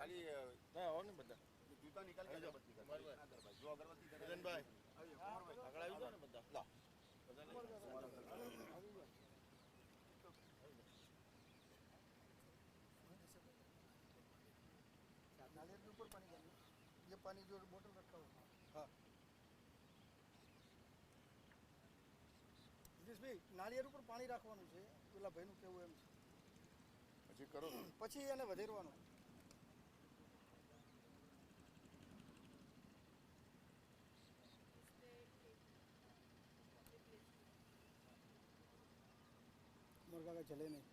ના આવો ને બધા જૂતા નિકાલ કે અગરબત્તી કર જો અગરબત્તી કરે ભાઈ આગળ આવી જાવ ને બધા લા नालियर के ऊपर पानी डालना, ये पानी जो बोतल रखा हुआ हाँ દિનેશ ભાઈ નાળિયેર ઉપર પાણી રાખવાનું છે પેલા ભાઈનું કેવું એમ છે પછી કરો પછી એને વધેરવાનું मुर्गा का जले नहीं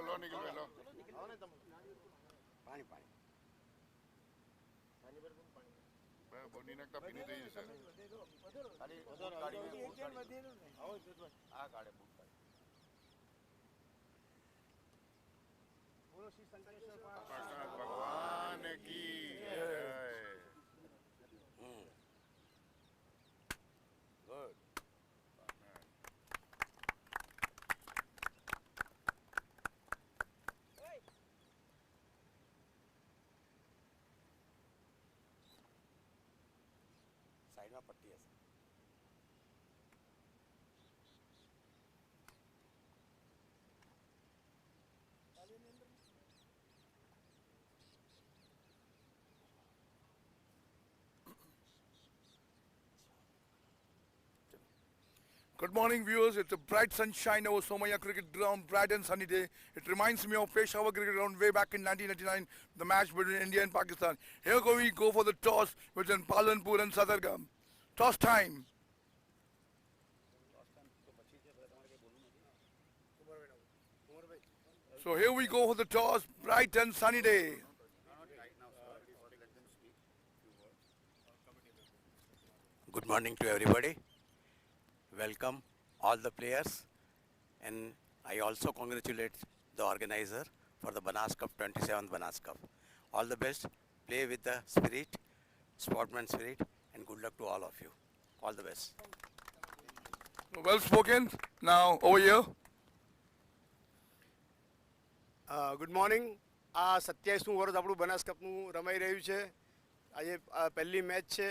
लो निकल लो आओ ने तुम पानी पानी पानी पर पानी मैं बोनी नकता पीनी दई सर खाली उधर गाड़ी में एक जन વધેરો ને आओ आ गाड़ी बुक कर बोलो श्री शंकरेश्वर भगवान की जय गुड साइड में पट्टी है Good morning, viewers. It's a bright sunshine over Somaya Cricket Ground, bright and sunny day. It reminds me of Peshawar Cricket Ground way back in 1999, the match between India and Pakistan. Here we go for the toss between Palanpur and SATTAR. Toss time. So here we go for the toss, bright and sunny day. Good morning to everybody. Welcome all the players, and I also congratulate the organizer for the BANAS Cup, 27th BANAS Cup. All the best, play with the spirit, sportsman spirit, and good luck to all of you. All the best. Well spoken. Now over here. Good morning. આ 27મું વર્ષ આપણું બનાસ કપનું રમાઈ રહ્યું છે. આજે પહેલી match છે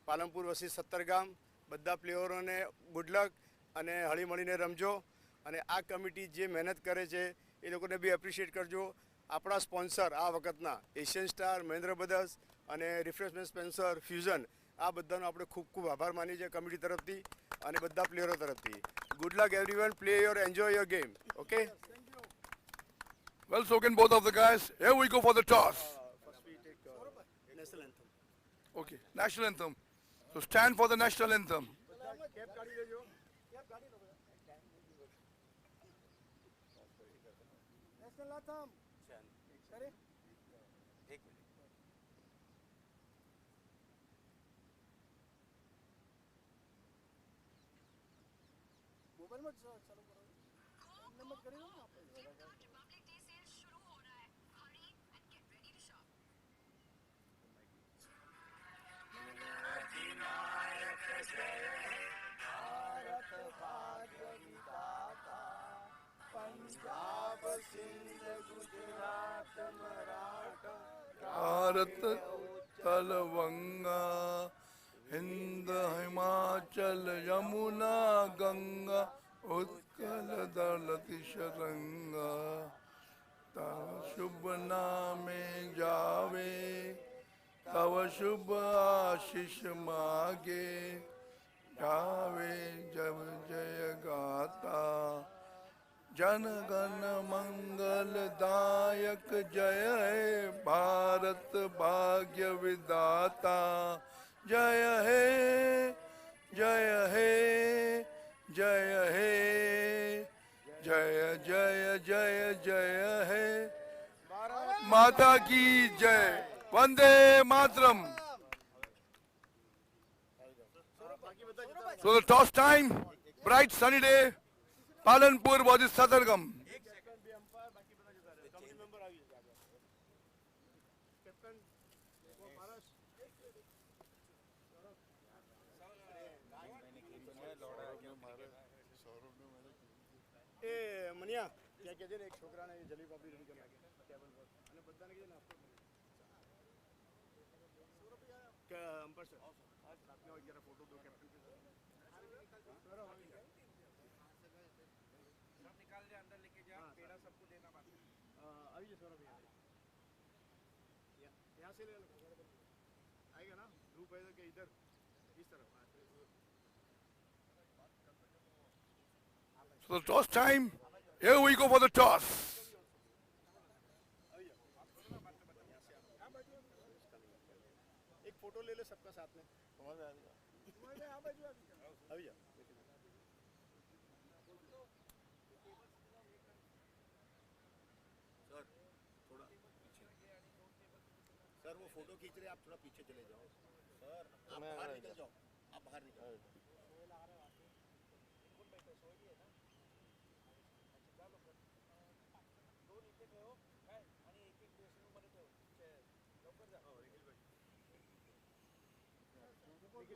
Palanpur versus સત્તર ગામ. બધા પ્લેયરોને ગુડ લક અને હળીમળીને રમજો. અને આ કમિટી જે મહેનત કરે છે એ લોકોને બી એપ્રિશિએટ કરજો. આપણા સ્પોન્સર આ વખતના એશિયન સ્ટાર, મહેન્દ્ર બ્રધર્સ અને રિફ્રેશમેન્ટ સ્પોન્સર ફ્યુઝન, આ બધાનો આપણે ખૂબ ખૂબ આભાર માનીએ છીએ કમિટી તરફથી અને બધા પ્લેયરો તરફથી. Good luck everyone, play your enjoy your game. Okay, Well spoken, both of the guys. Here we go for the toss. first we take national anthem. Okay, national anthem. So stand for the national anthem. Cap કાઢી લેજો. National anthem करे mobile में चालू करो number करेगा ना आप Republic day cell शुरू हो रहा है hurry and get ready to shop अधिनायक जय भारत भाग्य विधाता पंजाब सिंध गुजरात मराठा भारत तलवंगा हिंद हिमाचल यमुना गंगा उत्कल दलति शरंगा तव शुभ नामे जावे तव शुभ आशीष मागे गावे जब जय गाता जन गण मंगल दायक जय हे भारत भाग्य विधाता जय हे जय हे जय हे जय जय जय जय हे माता की जय. Vande Matram. So the toss time, bright sunny day, Palanpur versus Satargam. એ મનિયા ત્યાં કહેજે ને એક છોકરાને જલેબી પાપડી રેડી કરી નાખે ટેબલ પર અને બધાને કહેજે નાસ્તો કે અંબર સર રાતને હોય જરા ફોટો દો કેપ્ટન के साथ सब निकाल दे अंदर लेके जा पेड़ा सबको देना बाकी अभी सौरभ भैया यहाँ से ले लो आएगा ना धूप है के इधर इस तरफ So the toss time, here we go for the toss. एक फोटो ले ले सबका साथ में अभी जा सर वो फोटो खींच रहे आप थोड़ा पीछे चले जाओ सर आप बाहर निकल जाओ आप बाहर निकल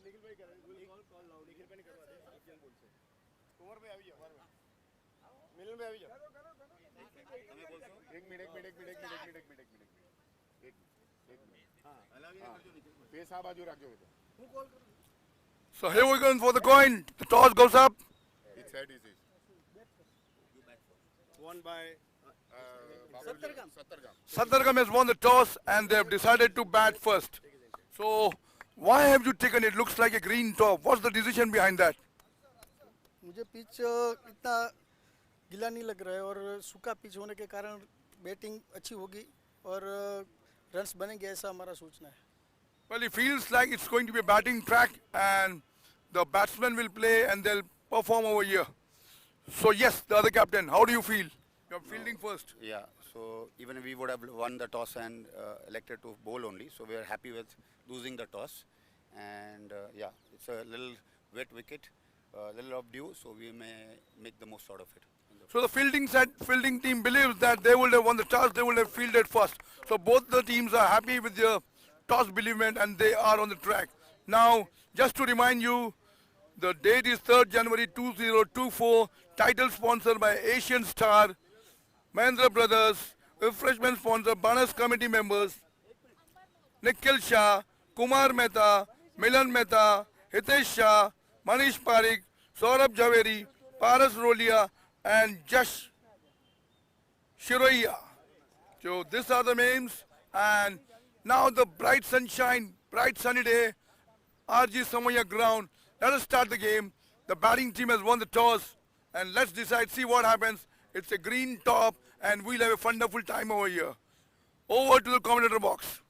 निखिल भाई कर कॉल लाओ निखिल भाई करवा दे एशियन बोल से कुमार भाई આવી જાઓ મિલન ભાઈ આવી જાઓ एक मिनट हाँ फेस आ बाजू रखो So here we go for the coin. The toss goes up. इस side is won by Satargam Satargam has won the toss and they have decided to bat first. So why have you taken it? Looks like a green top. What's the decision behind that? मुझे pitch इतना गीला नहीं लग रहा है और सूखा pitch होने के कारण बैटिंग अच्छी होगी और रन्स बनेंगे ऐसा हमारा सोचना है. Well, it feels like it's going to be a batting track and the batsmen will play and they'll perform over here. So yes, the other captain, how do you feel? You're fielding first. Yeah, so even we would have won the toss and elected to bowl only. So we are happy with losing the toss. And yeah, it's a little wet wicket, a little of dew, so we may make the most out of it. So the fielding team believes that they will have won the toss, they will have fielded first. So both the teams are happy with their toss believement and they are on the track. Now, just to remind you, the date is 3rd January 2024, title sponsored by Asian Star, Mahindra Brothers, refreshment sponsor, BANAS committee members, Nikhil Shah, Kumar Mehta, Milan Mehta, Hitesh Shah, Manish Parikh, Saurabh Javeri, Paras Rolia, and Jash Shiroya. So these are the names, and now the bright sunshine, bright sunny day, RG Samaya ground. Let us start the game. The batting team has won the toss, and let's decide, see what happens. It's a green top, and we'll have a wonderful time over here. Over to the commentator box.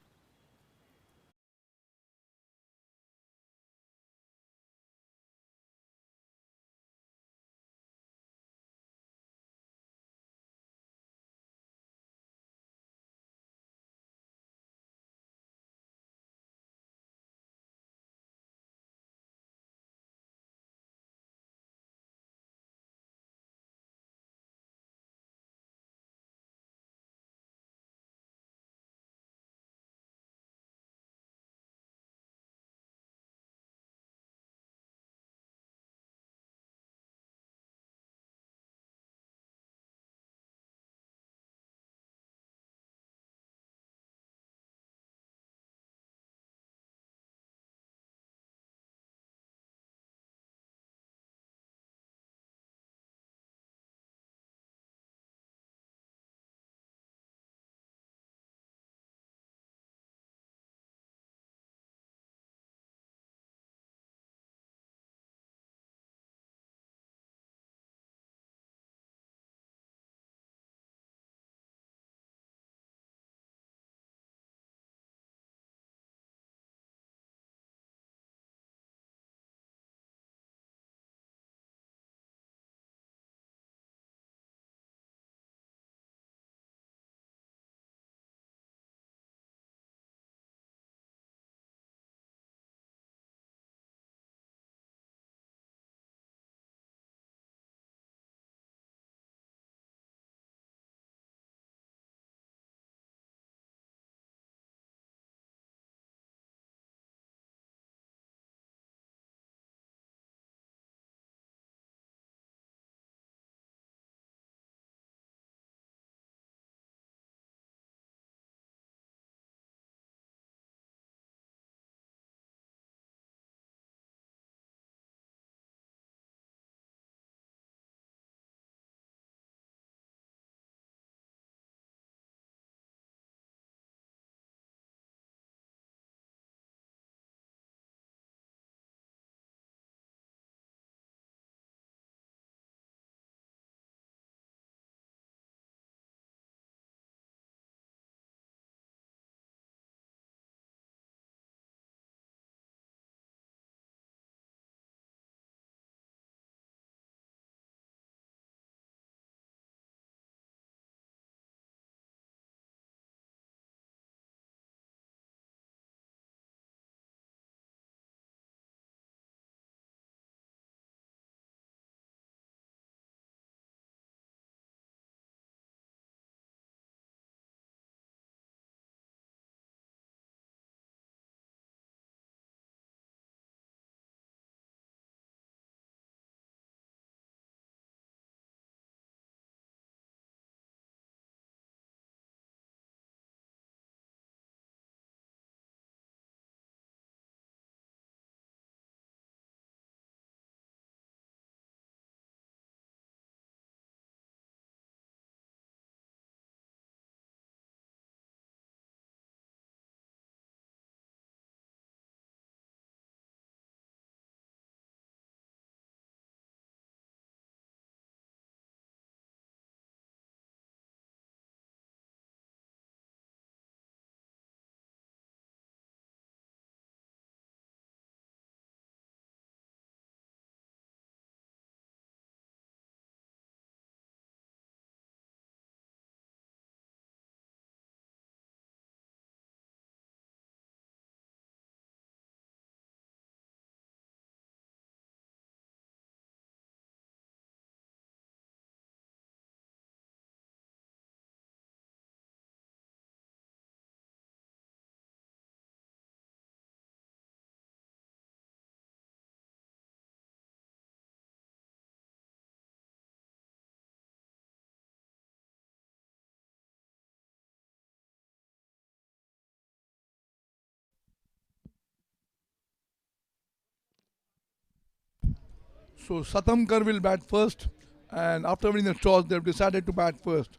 So Satamkar will bat first, and after winning the toss, they've decided to bat first.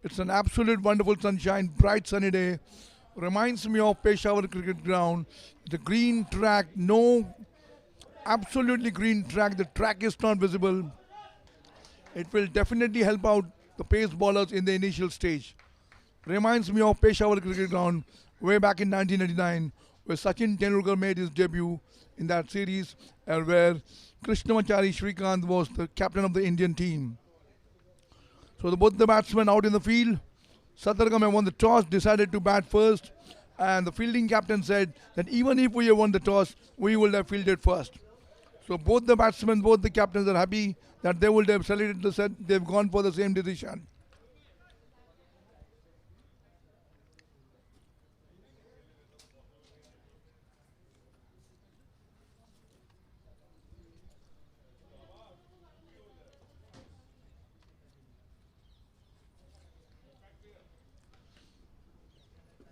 It's an absolute wonderful sunshine, bright sunny day. Reminds me of Peshawar cricket ground. The green track, no, absolutely green track. The track is not visible. It will definitely help out the pace bowlers in the initial stage. Reminds me of Peshawar cricket ground way back in 1999, where Sachin Tendulkar made his debut in that series, and where Krishnamachari Shrikant was the captain of the Indian team. So both the batsmen out in the field. Sattargam won the toss, decided to bat first, and the fielding captain said that even if we have won the toss, we will have fielded first. So both the batsmen, both the captains are happy that they would have selected the set. They've gone for the same decision.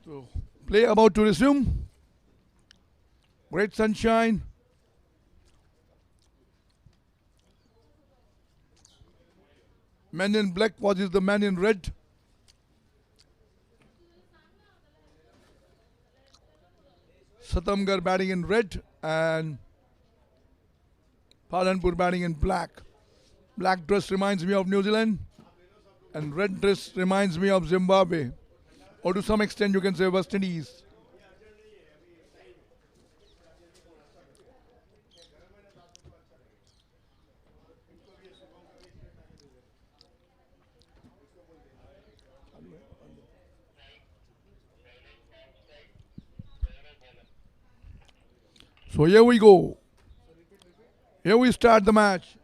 So play about to resume. Great sunshine. Man in black versus the man in red. Satamgar batting in red and Palanpur batting in black. Black dress reminds me of New Zealand and red dress reminds me of Zimbabwe. Or to some extent you can say West Indies. So here we go. Here we start the match.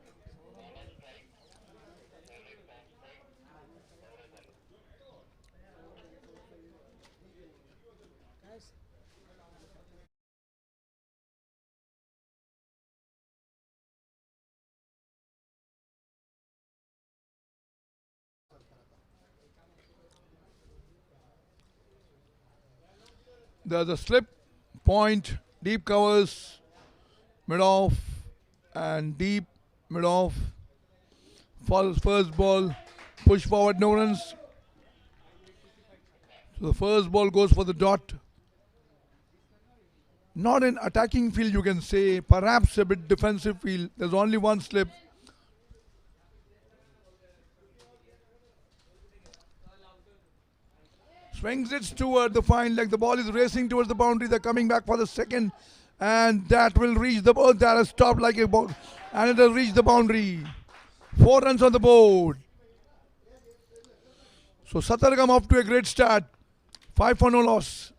There's a slip, point, deep covers, mid off, and deep, mid off. First ball, push forward, no runs. So the first ball goes for the dot. Not an attacking field, you can say, perhaps a bit defensive field. There's only one slip. Swings it toward the fine leg. The ball is racing towards the boundary. They're coming back for the second. And that will reach the ball. That has stopped like a ball. And it has reached the boundary. 4 runs on the board. So Sattargam off to a great start. 5 for no loss.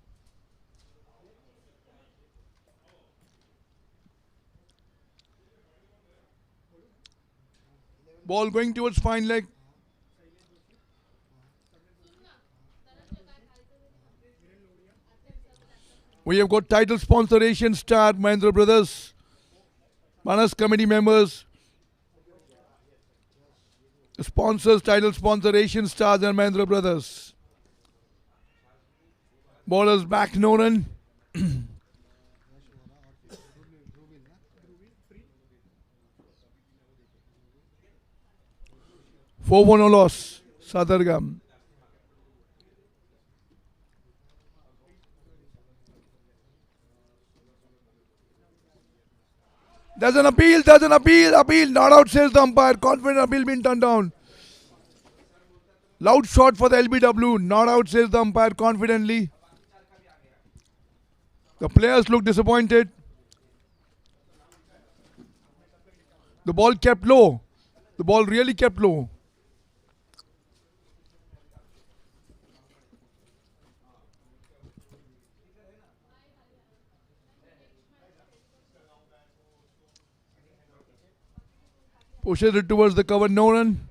Ball going towards fine leg. We have got title sponsor Asian Star, Mahindra Brothers, BANAS committee members, sponsors, title sponsor Asian Stars and Mahindra Brothers. Bowlers back, no run. 4 for no loss, Sattargam. There's an appeal, appeal, not out, says the umpire. Confident appeal being turned down. Loud shot for the LBW, not out, says the umpire confidently. The players look disappointed. The ball kept low. The ball really kept low. Pushes it towards the cover, no run.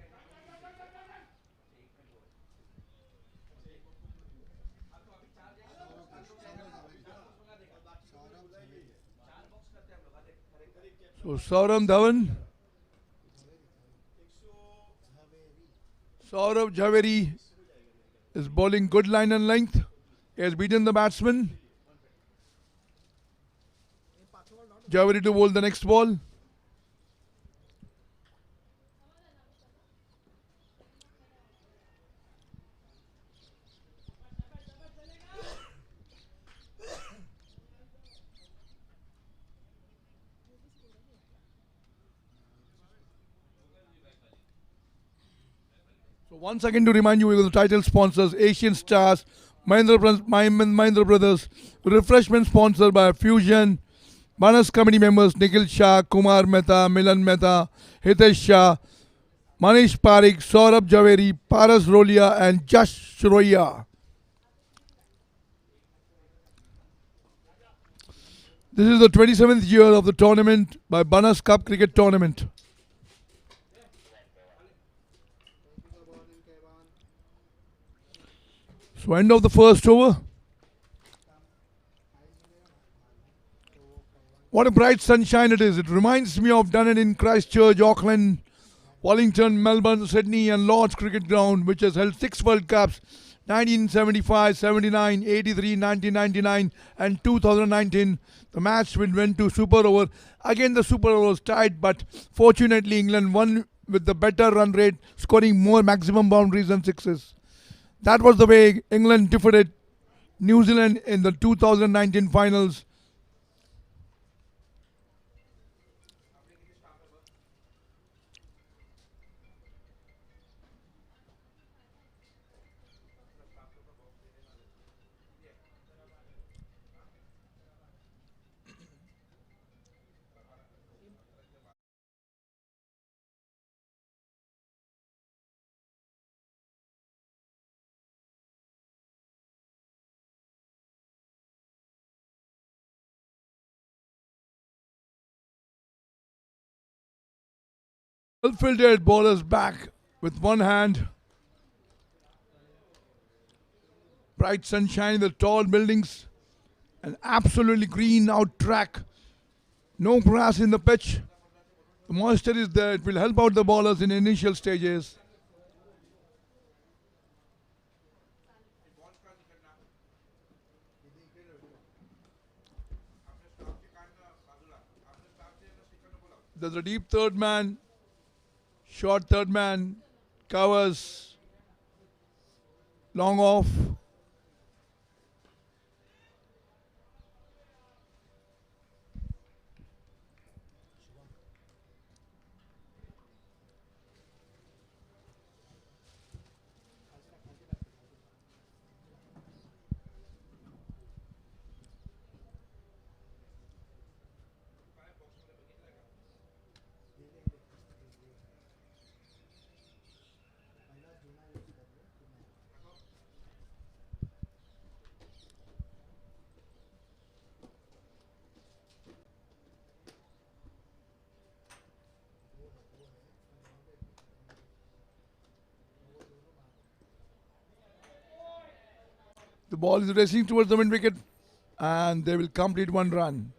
So Saurabh Dhawan. Saurabh Jhaveri is bowling good line and length. He has beaten the batsman. Jhaveri to bowl the next ball. So once again to remind you, we the title sponsors Asian Stars, Mahindra Brothers, refreshment sponsored by Fusion, Banas committee members Nikhil Shah, Kumar Mehta, Milan Mehta, Hitesh Shah, Manish Parik, Saurabh Javeri, Paras Rolia and Jash Shroya. This is the 27th year of the tournament by Banas Cup Cricket Tournament. So end of the first over. What a bright sunshine it is. It reminds me of Dunedin, Christchurch, Auckland, Wellington, Melbourne, Sydney and Lord's Cricket Ground, which has held 6 World Cups, 1975, 79, 83, 1999 and 2019. The match went to super over. Again the super over was tied, but fortunately England won with the better run rate, scoring more maximum boundaries than sixes. That was the way England defeated New Zealand in the 2019 finals. Well-fielded bowlers back with one hand. Bright sunshine, the tall buildings, an absolutely green out track. No grass in the pitch. The moisture is there. It will help out the bowlers in initial stages. There's a deep third man. Short third man. Covers. Long off. The ball is racing towards the mid wicket and they will complete 1 run.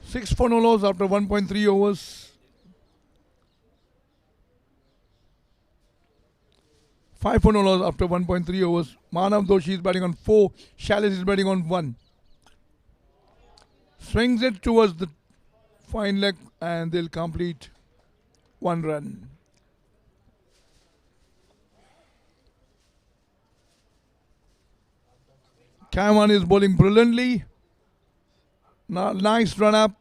Six for no loss after 1.3 overs. 5 for no loss after 1.3 overs. Manav Doshi is batting on 4. Shalis is batting on 1. Swings it towards the fine leg and they'll complete 1 run. Cameron is bowling brilliantly. Nice run up.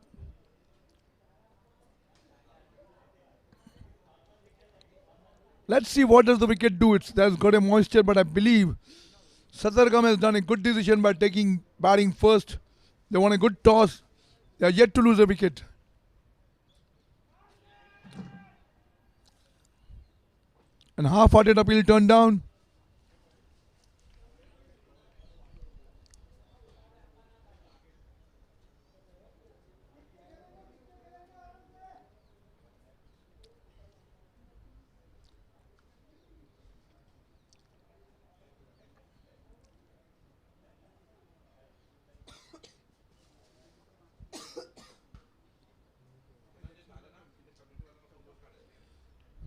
Let's see what does the wicket do. There's got a moisture, but I believe SATTAR has done a good decision by taking batting first. They won a good toss. They are yet to lose a wicket. And half-hearted appeal turned down.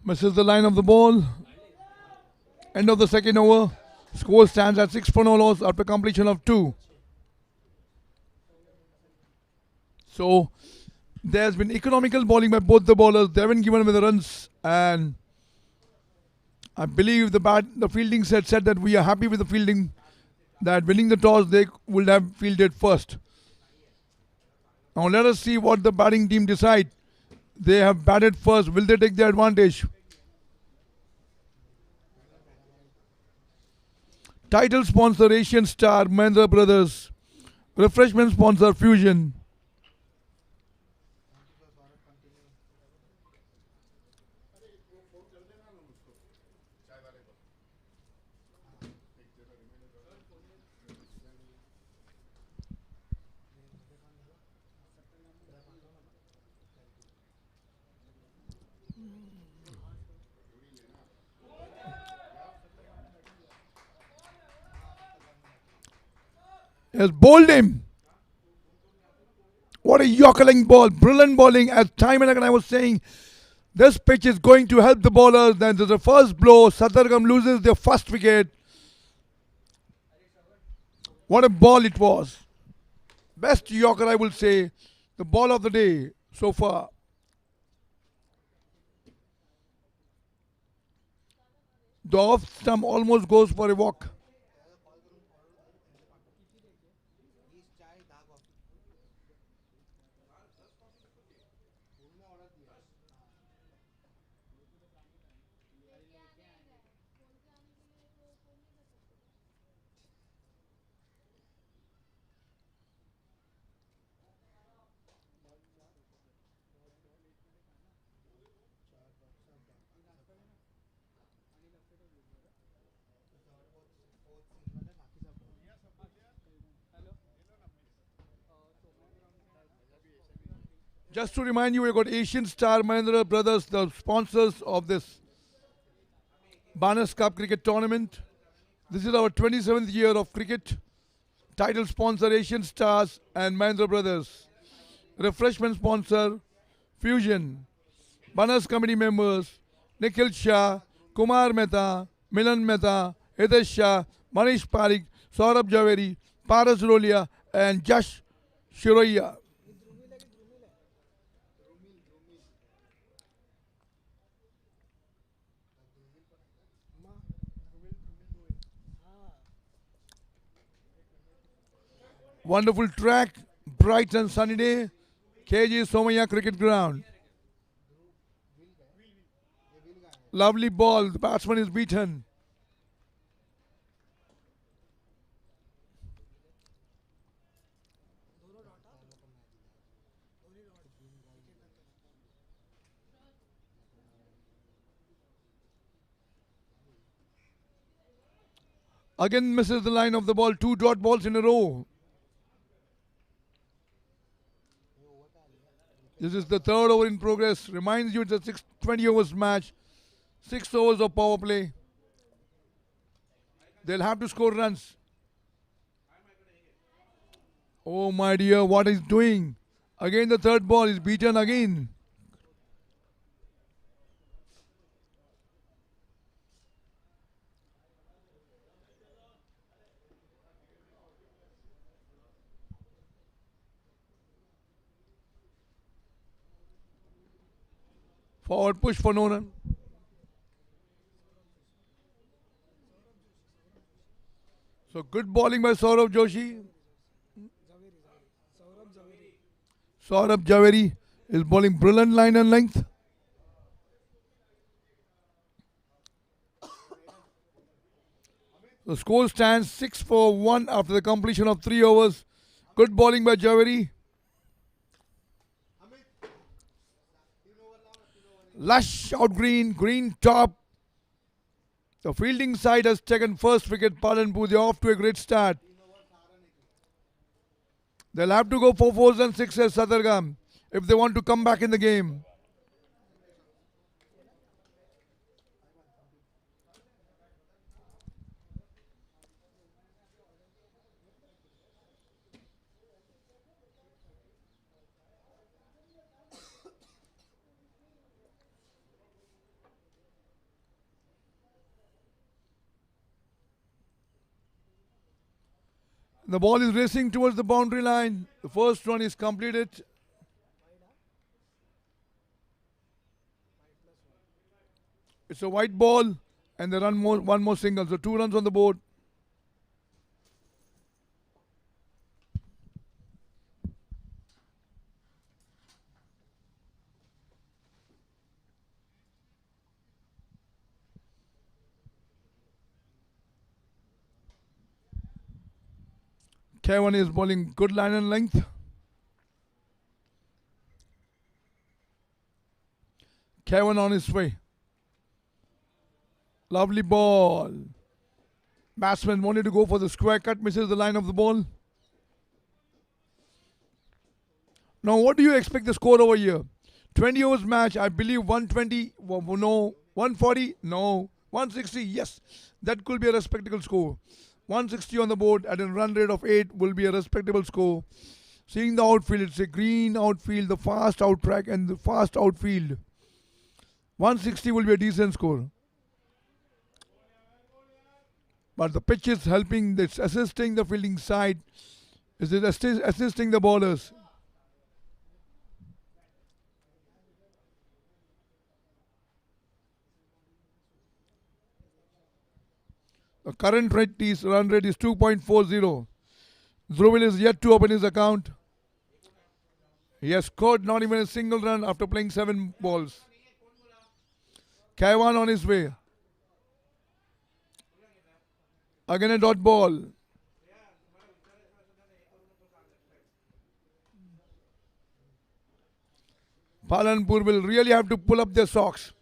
Misses the line of the ball. End of the second over. Score stands at 6 for no loss after completion of 2. So There's been economical bowling by both the bowlers. They haven't given away the runs, and I believe the fielding said that we are happy with the fielding. That winning the toss, they would have fielded first. Now let us see what the batting team decide. They have batted first. Will they take the advantage? Title sponsor Asian Star, Mahindra Brothers. Refreshment sponsor Fusion. Has bowled him. What a yokeling ball. Brilliant bowling. As time and again I was saying, this pitch is going to help the bowlers. Then there's the first blow. Sattargam loses their first wicket. What a ball it was. Best Yorker, I will say. The ball of the day so far. The off stump almost goes for a walk. Just to remind you, we got Asian Star Mahindra Brothers, the sponsors of this BANAS Cup cricket tournament. This is our 27th year of cricket. Title sponsor Asian Stars and Mahindra Brothers. Refreshment sponsor Fusion. BANAS committee members Nikhil Shah, Kumar Mehta, Milan Mehta, Hitesh Shah, Manish Parikh, Saurabh Javeri, Paras Rolia and Jash Shiroya. Wonderful track, bright and sunny day, KG Somaya Cricket Ground. Lovely ball, the batsman is beaten. Again misses the line of the ball, 2 dot balls in a row. This is the third over in progress. Reminds you it's a 20 overs match. 6 overs of power play. They'll have to score runs. Oh my dear, what is doing? Again the third ball is beaten again. Forward push for no run. So good bowling by Saurabh Joshi. Saurabh Javeri is bowling brilliant line and length. The score stands 6-1 after the completion of 3 overs. Good bowling by Javeri. Lush out green, green top. The fielding side has taken first wicket. Palanpur, they're off to a great start. They'll have to go for 4s and 6s, Sattargam, if they want to come back in the game. The ball is racing towards the boundary line. The first run is completed. It's a white ball, and they run one more single. So 2 runs on the board. Kevin is bowling good line and length. Kevin on his way. Lovely ball. Batsman wanted to go for the square cut, misses the line of the ball. Now, what do you expect the score over here? 20 overs match, I believe 120, no, 140, no, 160, yes. That could be a respectable score. 160 on the board at a run rate of 8 will be a respectable score. Seeing the outfield, it's a green outfield, the fast out track and the fast outfield. 160 will be a decent score. But the pitch is helping, it's assisting the fielding side. Is it assisting the bowlers? The current run rate is 2.40. Dhruvil is yet to open his account. He has scored not even a single run after playing 7 balls. Kaiwan on his way. Again a dot ball. Palanpur will really have to pull up their socks.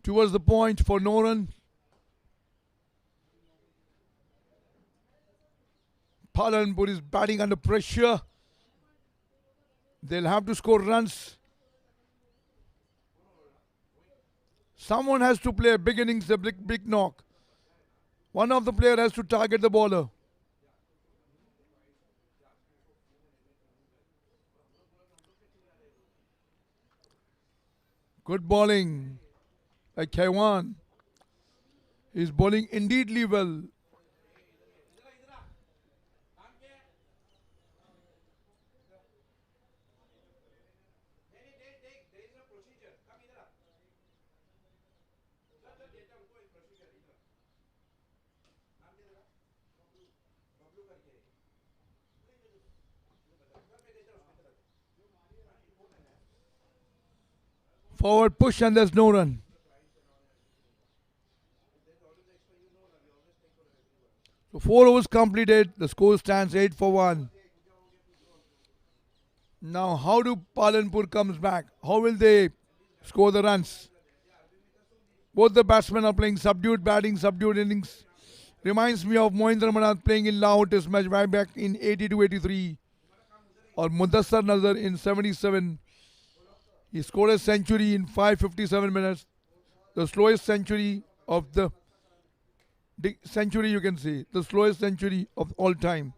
Towards the point for no run. Palanpur is batting under pressure. They'll have to score runs. Someone has to play a big innings, a big knock. One of the players has to target the bowler. Good bowling by Kaiwan. He's bowling indeedly well. Forward push and there's no run. So 4 overs completed. The score stands 8 for 1. Now how do Palanpur comes back? How will they score the runs? Both the batsmen are playing subdued batting, subdued innings. Reminds me of Mohindra Manath playing in Lahore Test match right back in 82-83. Or Mudassar Nazar in 77. He scored a century in 5:57 minutes. The slowest century of the century, you can see. The slowest century of all time.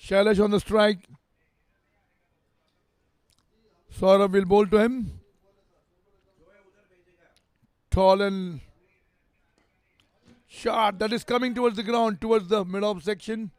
Shailesh on the strike. Saurabh will bowl to him. Tall and shot that is coming towards the ground, towards the mid-off section.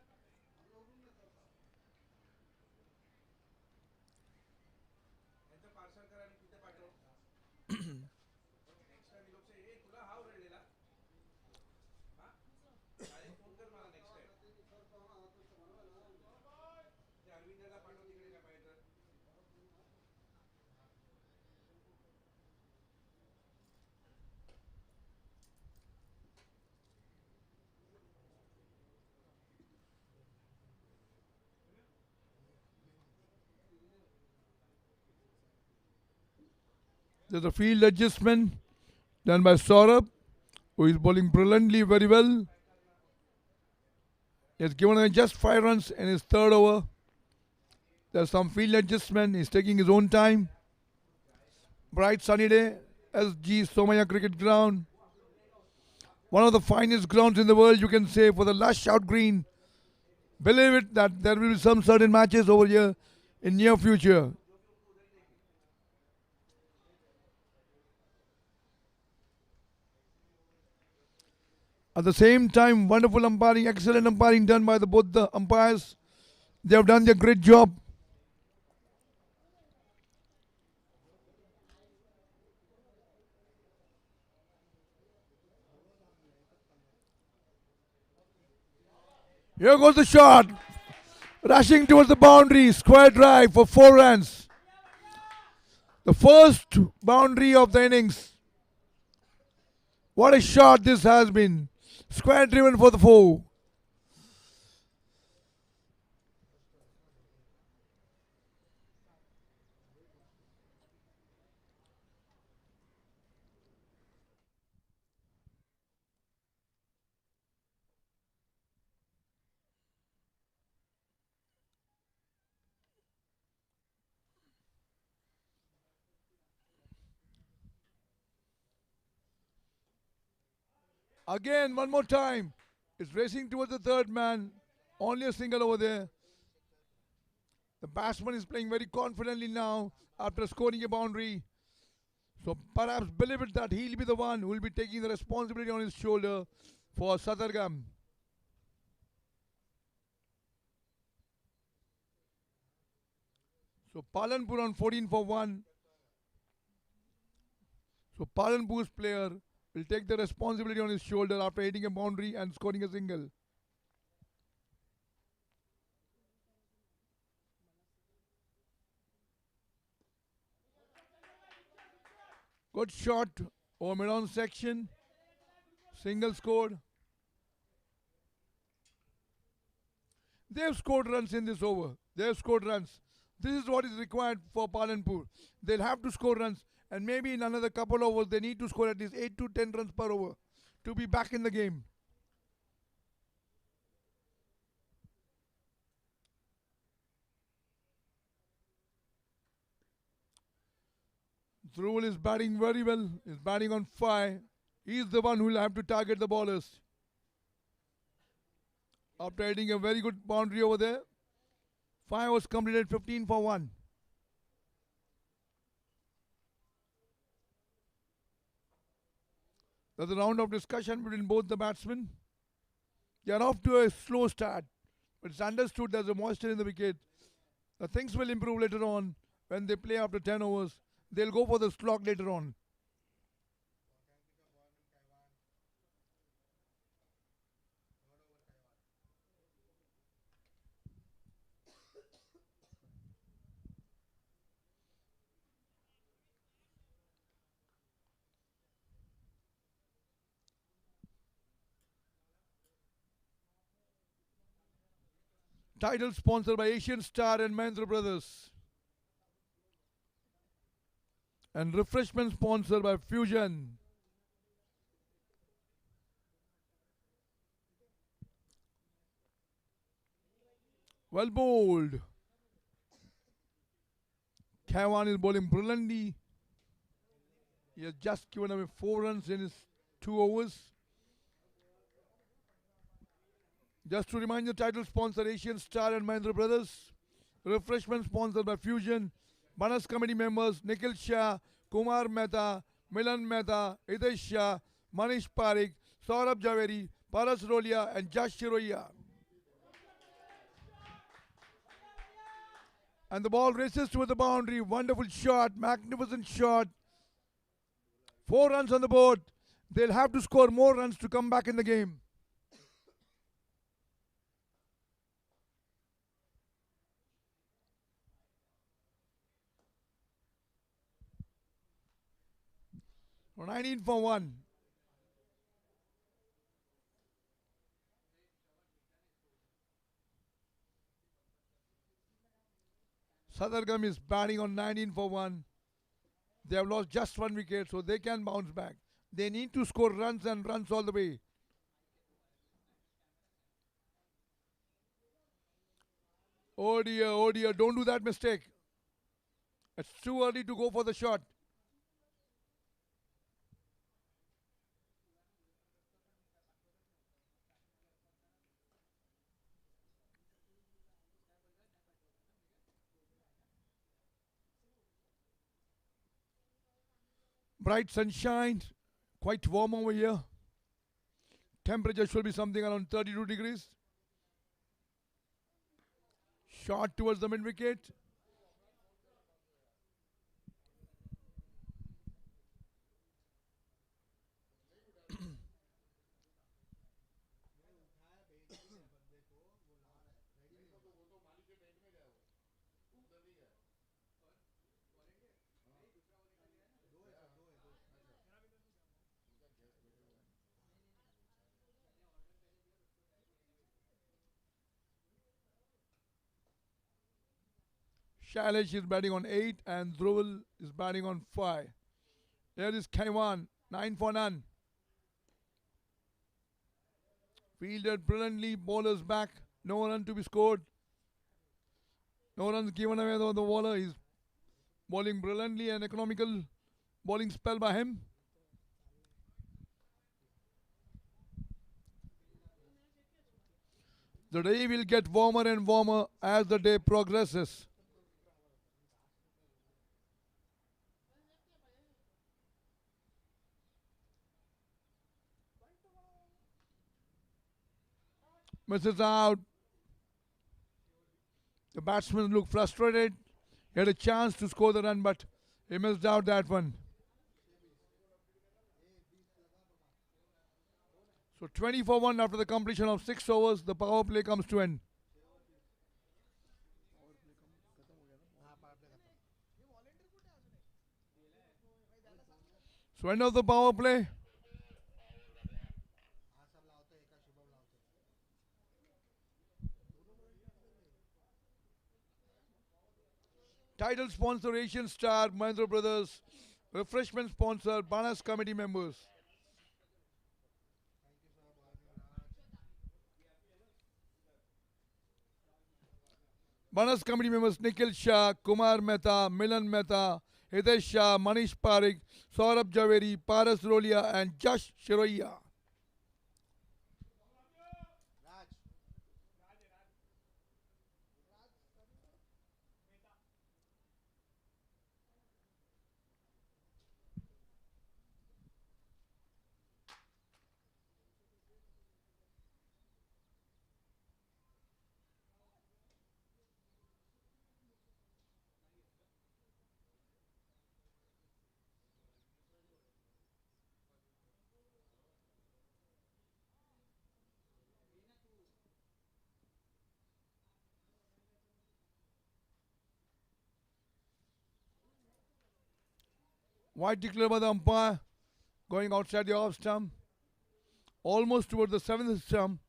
There's a field adjustment done by Saurabh, who is bowling brilliantly, very well. He has given away just 5 runs in his 3rd over. There's some field adjustment. He's taking his own time. Bright sunny day, SG Somaya Cricket Ground. One of the finest grounds in the world, you can say, for the lush out green. Believe it that there will be some certain matches over here in near future. At the same time, wonderful umpiring, excellent umpiring done by both the umpires. They have done their great job. Here goes the shot. Rushing towards the boundary. Square drive for 4 runs. The first boundary of the innings. What a shot this has been. Square driven for the 4. Again, one more time. It's racing towards the third man. Only a single over there. The batsman is playing very confidently now after scoring a boundary. So perhaps believe it that he'll be the one who will be taking the responsibility on his shoulder for SATTAR GAM. So Palanpur on 14 for 1. So Palanpur's player will take the responsibility on his shoulder after hitting a boundary and scoring a single. Good shot over mid-on section. Single scored. They have scored runs in this over. They have scored runs. This is what is required for Palanpur. They'll have to score runs, and maybe in another couple of overs they need to score at least 8 to 10 runs per over to be back in the game. Dhruval is batting very well. He's batting on fire. He's the one who will have to target the bowlers. After hitting a very good boundary over there, 5 was completed, 15 for 1. There's a round of discussion between both the batsmen. They are off to a slow start, but it's understood there's a moisture in the wicket. The things will improve later on when they play after 10 overs. They'll go for the slog later on. Title sponsored by Asian Star and Mahindra Brothers. And refreshment sponsored by Fusion. Well bowled. Kaiwan is bowling brilliantly. He has just given away 4 runs in his 2 overs. Just to remind you, title sponsor Asian Star and Mahindra Brothers. Refreshment sponsored by Fusion. BANAS committee members Nikhil Shah, Kumar Mehta, Milan Mehta, Hitesh Shah, Manish Parikh, Saurabh Javeri, Paras Rolia and Jash Shiroya. And the ball races toward the boundary. Wonderful shot, magnificent shot. 4 runs on the board. They'll have to score more runs to come back in the game. So 19 for 1. SATTAR GAM is batting on 19 for 1. They have lost just 1 wicket, so they can bounce back. They need to score runs and runs all the way. Oh dear, don't do that mistake. It's too early to go for the shot. Bright sunshine, quite warm over here. Temperature should be something around 32 degrees. Shot towards the mid wicket. Shailesh is batting on 8 and Dhruval is batting on 5. Here is Kaiwan, 9 for none. Fielded brilliantly, bowlers back, no run to be scored. No runs given away though the bowler is bowling brilliantly and economical bowling spell by him. The day will get warmer and warmer as the day progresses. Misses out. The batsman looked frustrated. He had a chance to score the run, but he missed out that one. So 20 for 1 after the completion of 6 overs, the power play comes to end. So end of the power play. Title sponsor Asian Star, Mahindra Brothers. Refreshment sponsor, BANAS committee members. BANAS committee members Nikhil Shah, Kumar Mehta, Milan Mehta, Hitesh Shah, Manish Parik, Saurabh Javeri, Paras Rolia and Jash Shiroya. Wide declared by the umpire, going outside the off stump, almost towards the 7th stump.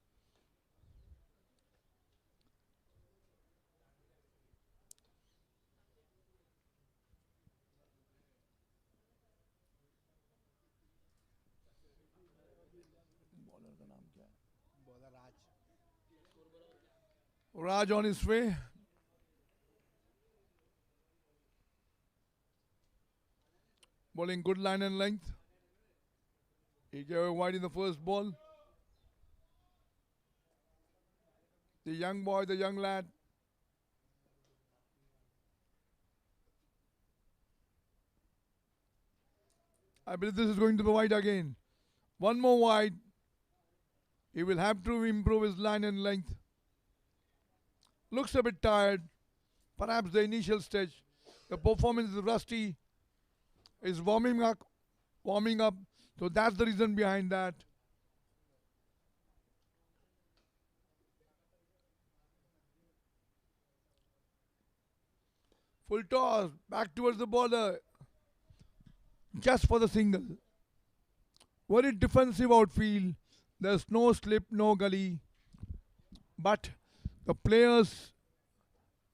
Raj on his way. Bowling good line and length. He gave a wide in the first ball. The young boy, the young lad. I believe this is going to be wide again. One more wide. He will have to improve his line and length. Looks a bit tired. Perhaps the initial stage. The performance is rusty. Is warming up. So that's the reason behind that. Full toss. Back towards the border. Just for the single. Very defensive outfield. There's no slip, no gully. But the players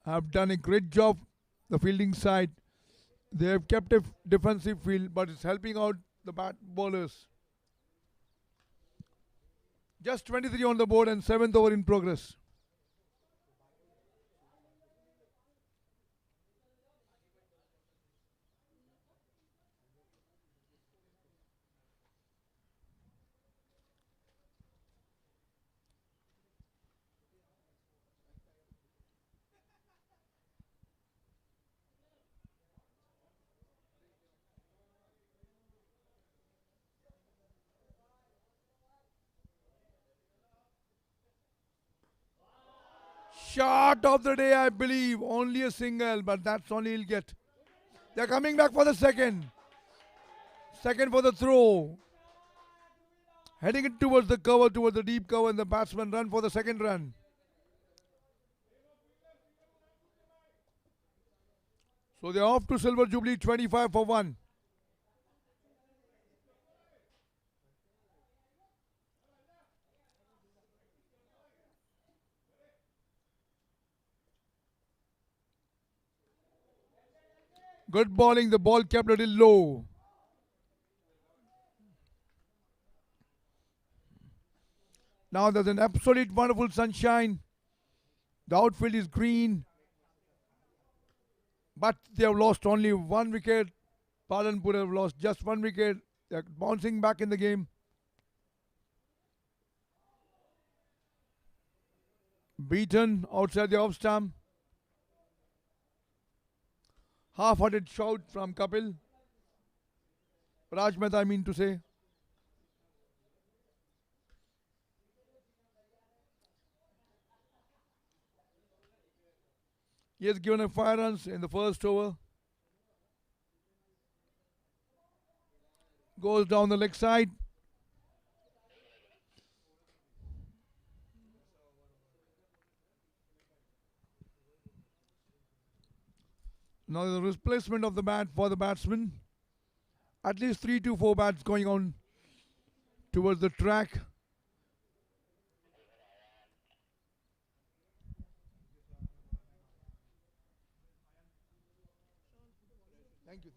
have done a great job. The fielding side. They have kept a defensive field, but it's helping out the bat bowlers. Just 23 on the board and 7th over in progress. shot of the day, I believe. Only a single, but that's only he'll get. They're coming back for the second. Second for the throw. Heading it towards the cover, towards the deep cover, and the batsman run for the second run. So they're off to Silver Jubilee 25 for 1. Good bowling, the ball kept a little low. Now there's an absolute wonderful sunshine. The outfield is green. But they have lost only 1 wicket. Palanpur have lost just 1 wicket. They're bouncing back in the game. Beaten outside the off stump. Half-hearted shout from Kapil. Raj Mehta, I mean to say. He has given a 5 runs in the first over. Goes down the leg side. Now the replacement of the bat for the batsman. At least 3 to 4 bats going on towards the track. Thank you.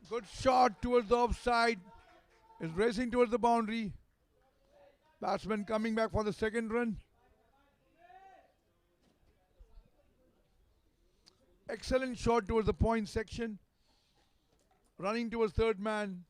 Good shot towards the offside. Is racing towards the boundary. Batsman coming back for the second run. Excellent shot towards the point section. Running towards third man.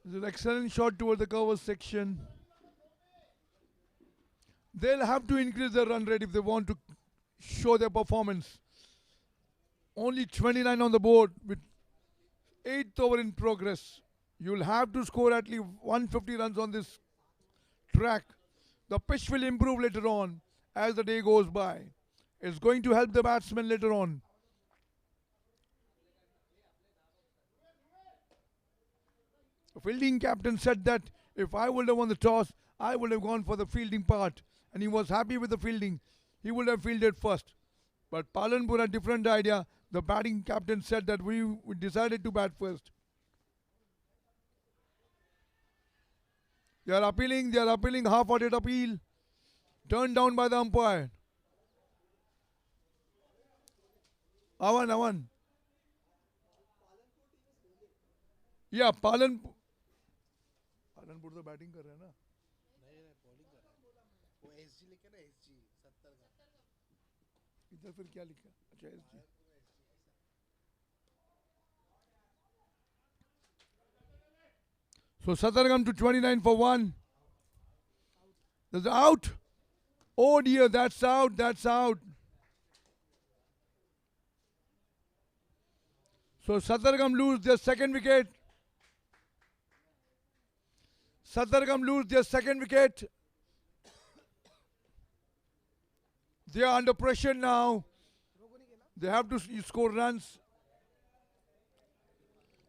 It's an excellent shot towards the cover section. They'll have to increase their run rate if they want to show their performance. Only 29 on the board with 8th over in progress. You'll have to score at least 150 runs on this track. The pitch will improve later on as the day goes by. It's going to help the batsmen later on. The fielding captain said that if I would have won the toss, I would have gone for the fielding part. And he was happy with the fielding. He would have fielded first. But Palanpur had a different idea. The batting captain said that we decided to bat first. They are appealing half-hearted appeal. Turned down by the umpire. Avan. Yeah, Palanpur तो batting कर रहे हैं ना नहीं bowling कर रहा है वो एसजी लिखा ना एसजी 70 का इधर फिर क्या लिखा अच्छा SG So Sattargam to 29 for 1. There's out. Oh dear, that's out. So Sattargam lose their second wicket. They are under pressure now. They have to score runs.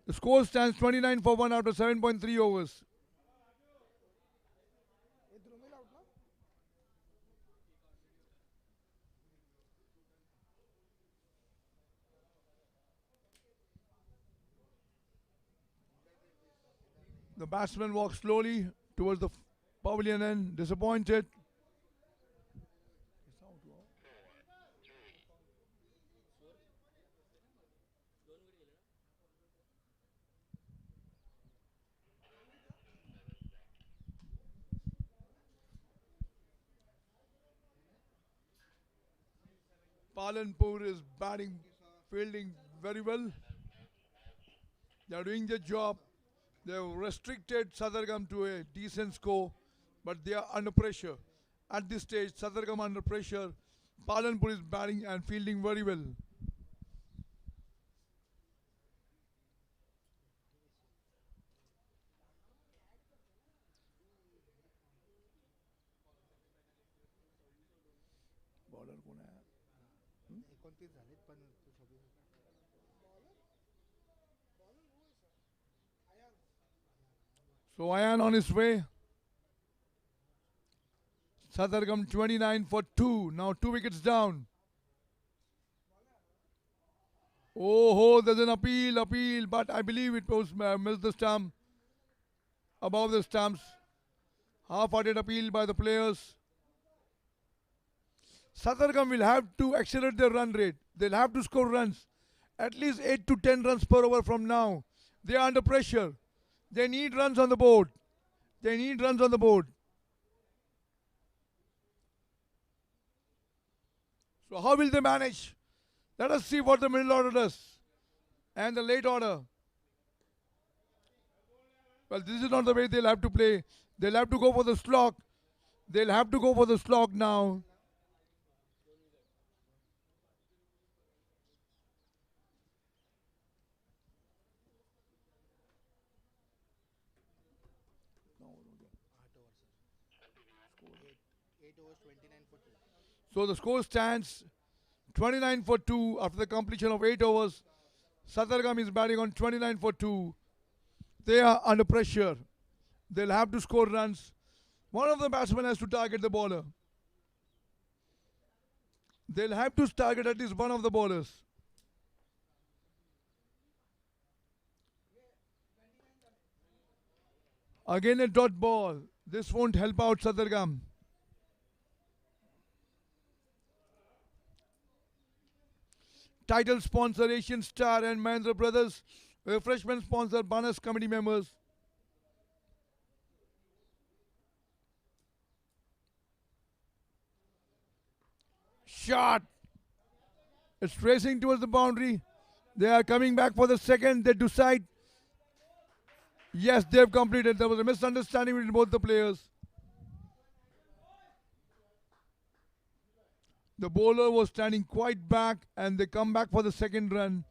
The score stands 29 for 1 after 7.3 overs. The batsman walks slowly towards the pavilion end, disappointed. Palanpur is batting, fielding very well. They are doing their job. They have restricted Sadargam to a decent score, but they are under pressure. At this stage, Sadargam under pressure. Palanpur is batting and fielding very well. So Ayan on his way. Sadargam 29 for 2. Now 2 wickets down. Oh, there's an appeal, but I believe it was missed the stump. Above the stumps. Half-hearted appeal by the players. Sadargam will have to accelerate their run rate. They'll have to score runs. At least 8 to 10 runs per over from now. They are under pressure. They need runs on the board. They need runs on the board. So how will they manage? Let us see what the middle order does. And the late order. Well, this is not the way they'll have to play. They'll have to go for the slog. They'll have to go for the slog now. So the score stands 29 for 2 after the completion of 8 overs. Sadargam is batting on 29 for 2. They are under pressure. They'll have to score runs. One of the batsmen has to target the bowler. They'll have to target at least one of the bowlers. Again a dot ball. This won't help out Sadargam. Title sponsor Asian Star and Mahindra Brothers. Refreshment sponsor BANAS committee members. Shot. It's racing towards the boundary. They are coming back for the second. They decide. Yes, they've completed. There was a misunderstanding between both the players. The bowler was standing quite back and they come back for the second run.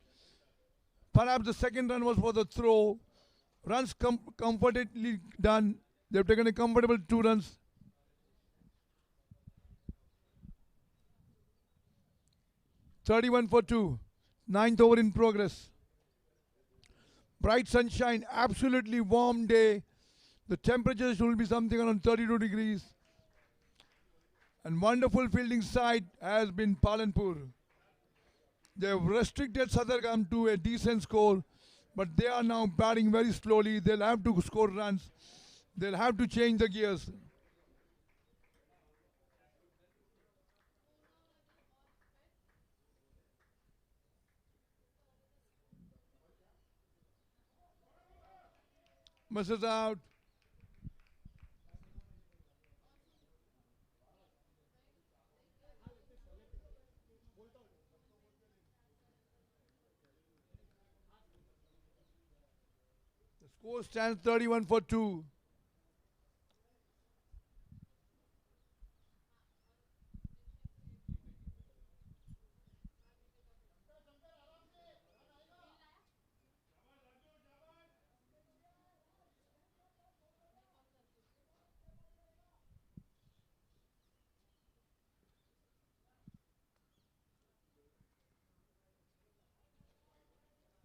Perhaps the second run was for the throw. Runs comfortably done. They've taken a comfortable 2 runs. (31 for 2). 9th over in progress. Bright sunshine, absolutely warm day. The temperature should be something around 32 degrees. And wonderful fielding side has been Palanpur. They have restricted Sadargam to a decent score, but they are now batting very slowly. They'll have to score runs. They'll have to change the gears. Misses out. The score stands 31 for 2.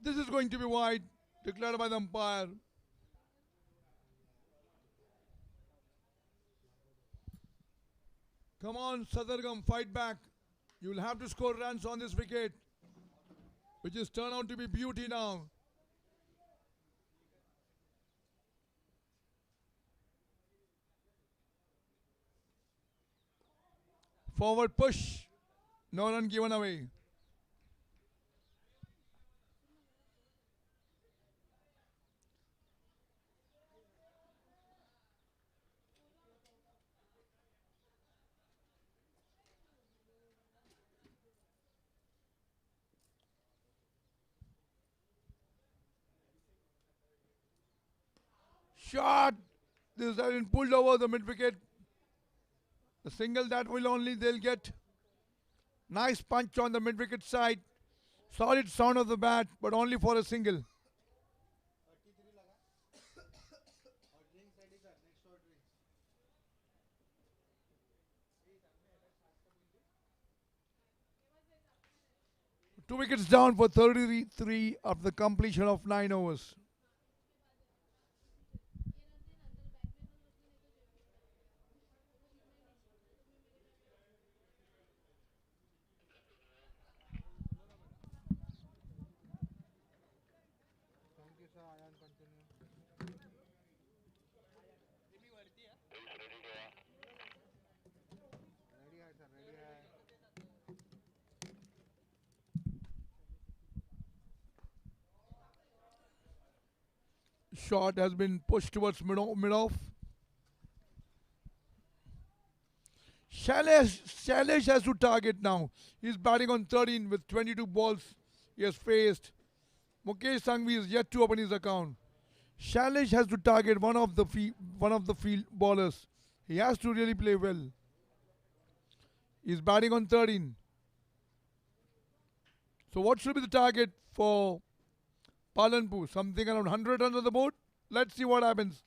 This is going to be wide, declared by the umpire. Come on, Sadargam, fight back. You will have to score runs on this wicket, which is turned out to be beauty now. Forward push. No run given away. Shot. This has been pulled over the mid wicket. The single that will only they'll get. Nice punch on the mid wicket side. Solid sound of the bat, but only for a single. Two wickets down for 33 after the completion of 9 overs. Shot has been pushed towards mid-off. Shailesh has to target now. He's batting on 13 with 22 balls he has faced. Mukesh Sanghvi is yet to open his account. Shailesh has to target one of the field bowlers. He has to really play well. He's batting on 13. So what should be the target for Palanpur? Something around 100 runs on the board? Let's see what happens.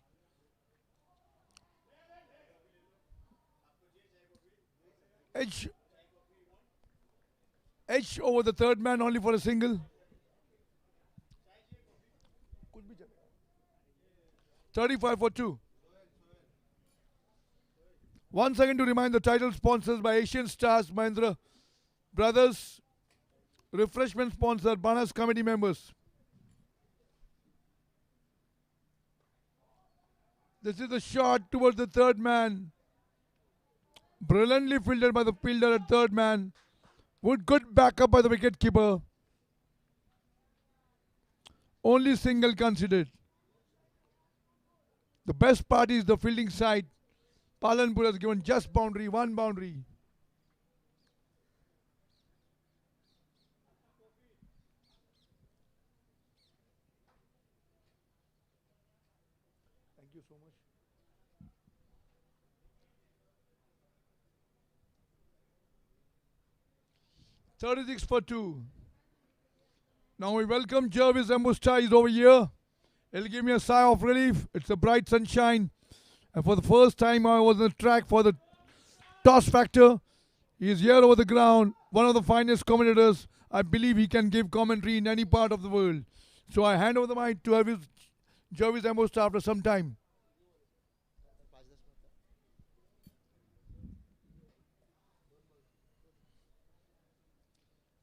Edge over the third man only for a single. 35 for 2. Once again to remind the title sponsors by Asian Stars Mahindra Brothers, refreshment sponsor BANAS committee members. This is the shot towards the third man. Brilliantly fielded by the fielder at third man. Good backup by the wicket keeper. Only single considered. The best part is the fielding side. Palanpur has given just boundary, one boundary. Thank you so much. "36 for 2. Now we welcome Jervis Ambusta. He's over here. He'll give me a sigh of relief. It's a bright sunshine. And for the first time I was on the track for the toss factor. He is here over the ground. One of the finest commentators. I believe he can give commentary in any part of the world. So I hand over the mic to Jervis Ambusta after some time.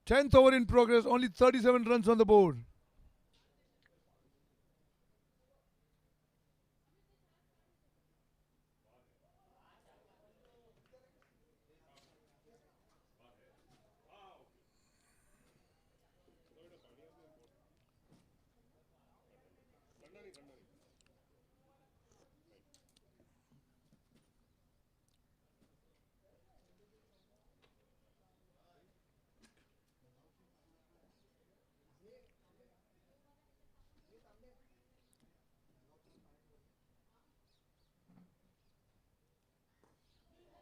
Tenth over in progress, only 37 runs on the board.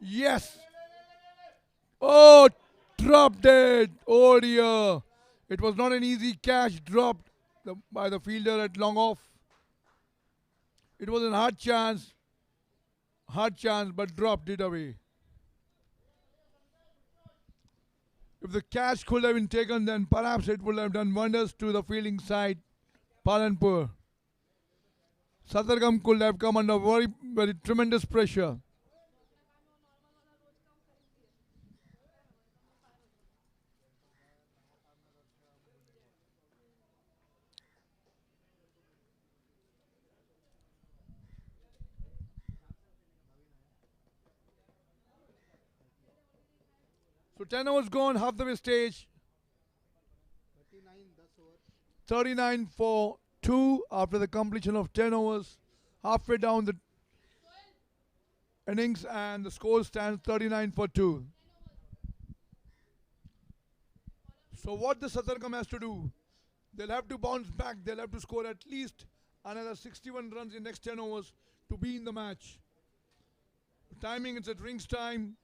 Yes. Oh, dropped it. Oh dear. It was not an easy catch dropped by the fielder at long off. It was a hard chance, but dropped it away. If the catch could have been taken, then perhaps it would have done wonders to the fielding side, Palanpur. SATTAR could have come under very, very tremendous pressure. So 10 overs gone, half the way stage. 39 for 2 after the completion of 10 overs. Halfway down the innings and the score stands 39 for 2. So what the Sattargam has to do, they'll have to bounce back. They'll have to score at least another 61 runs in next 10 overs to be in the match. Timing is at rings time.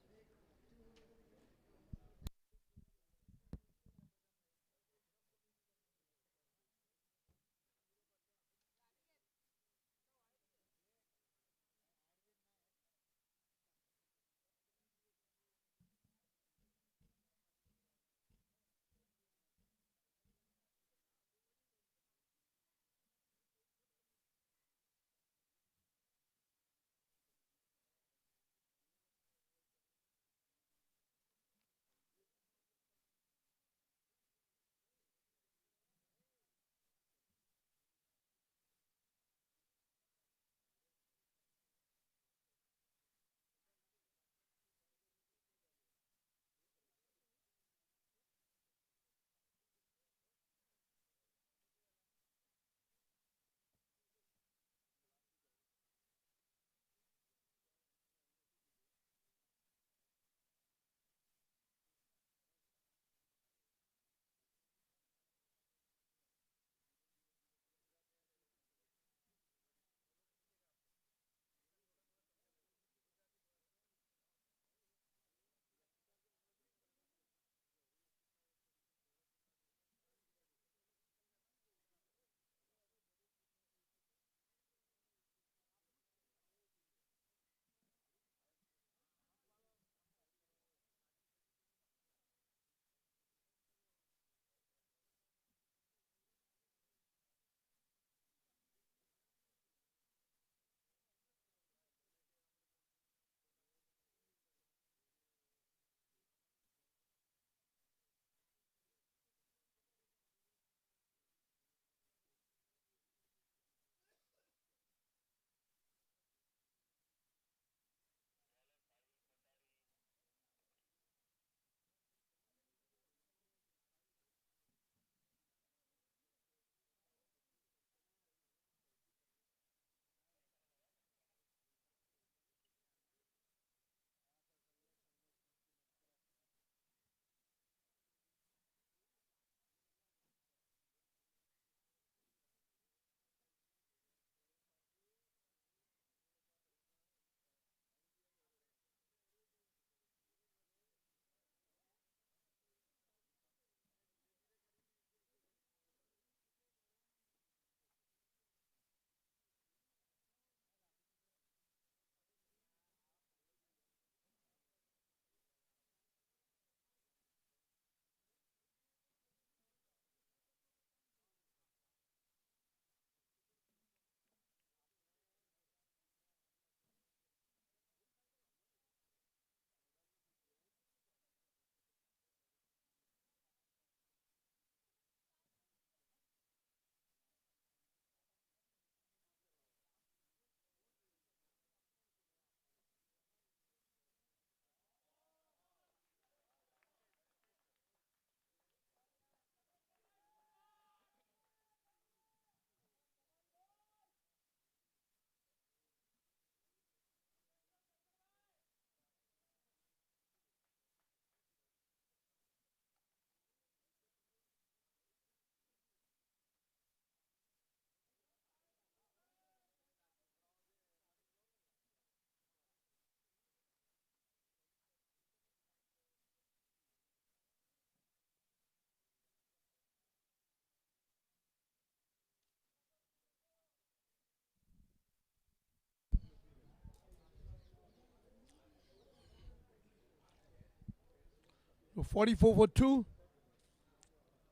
So 44 for 2.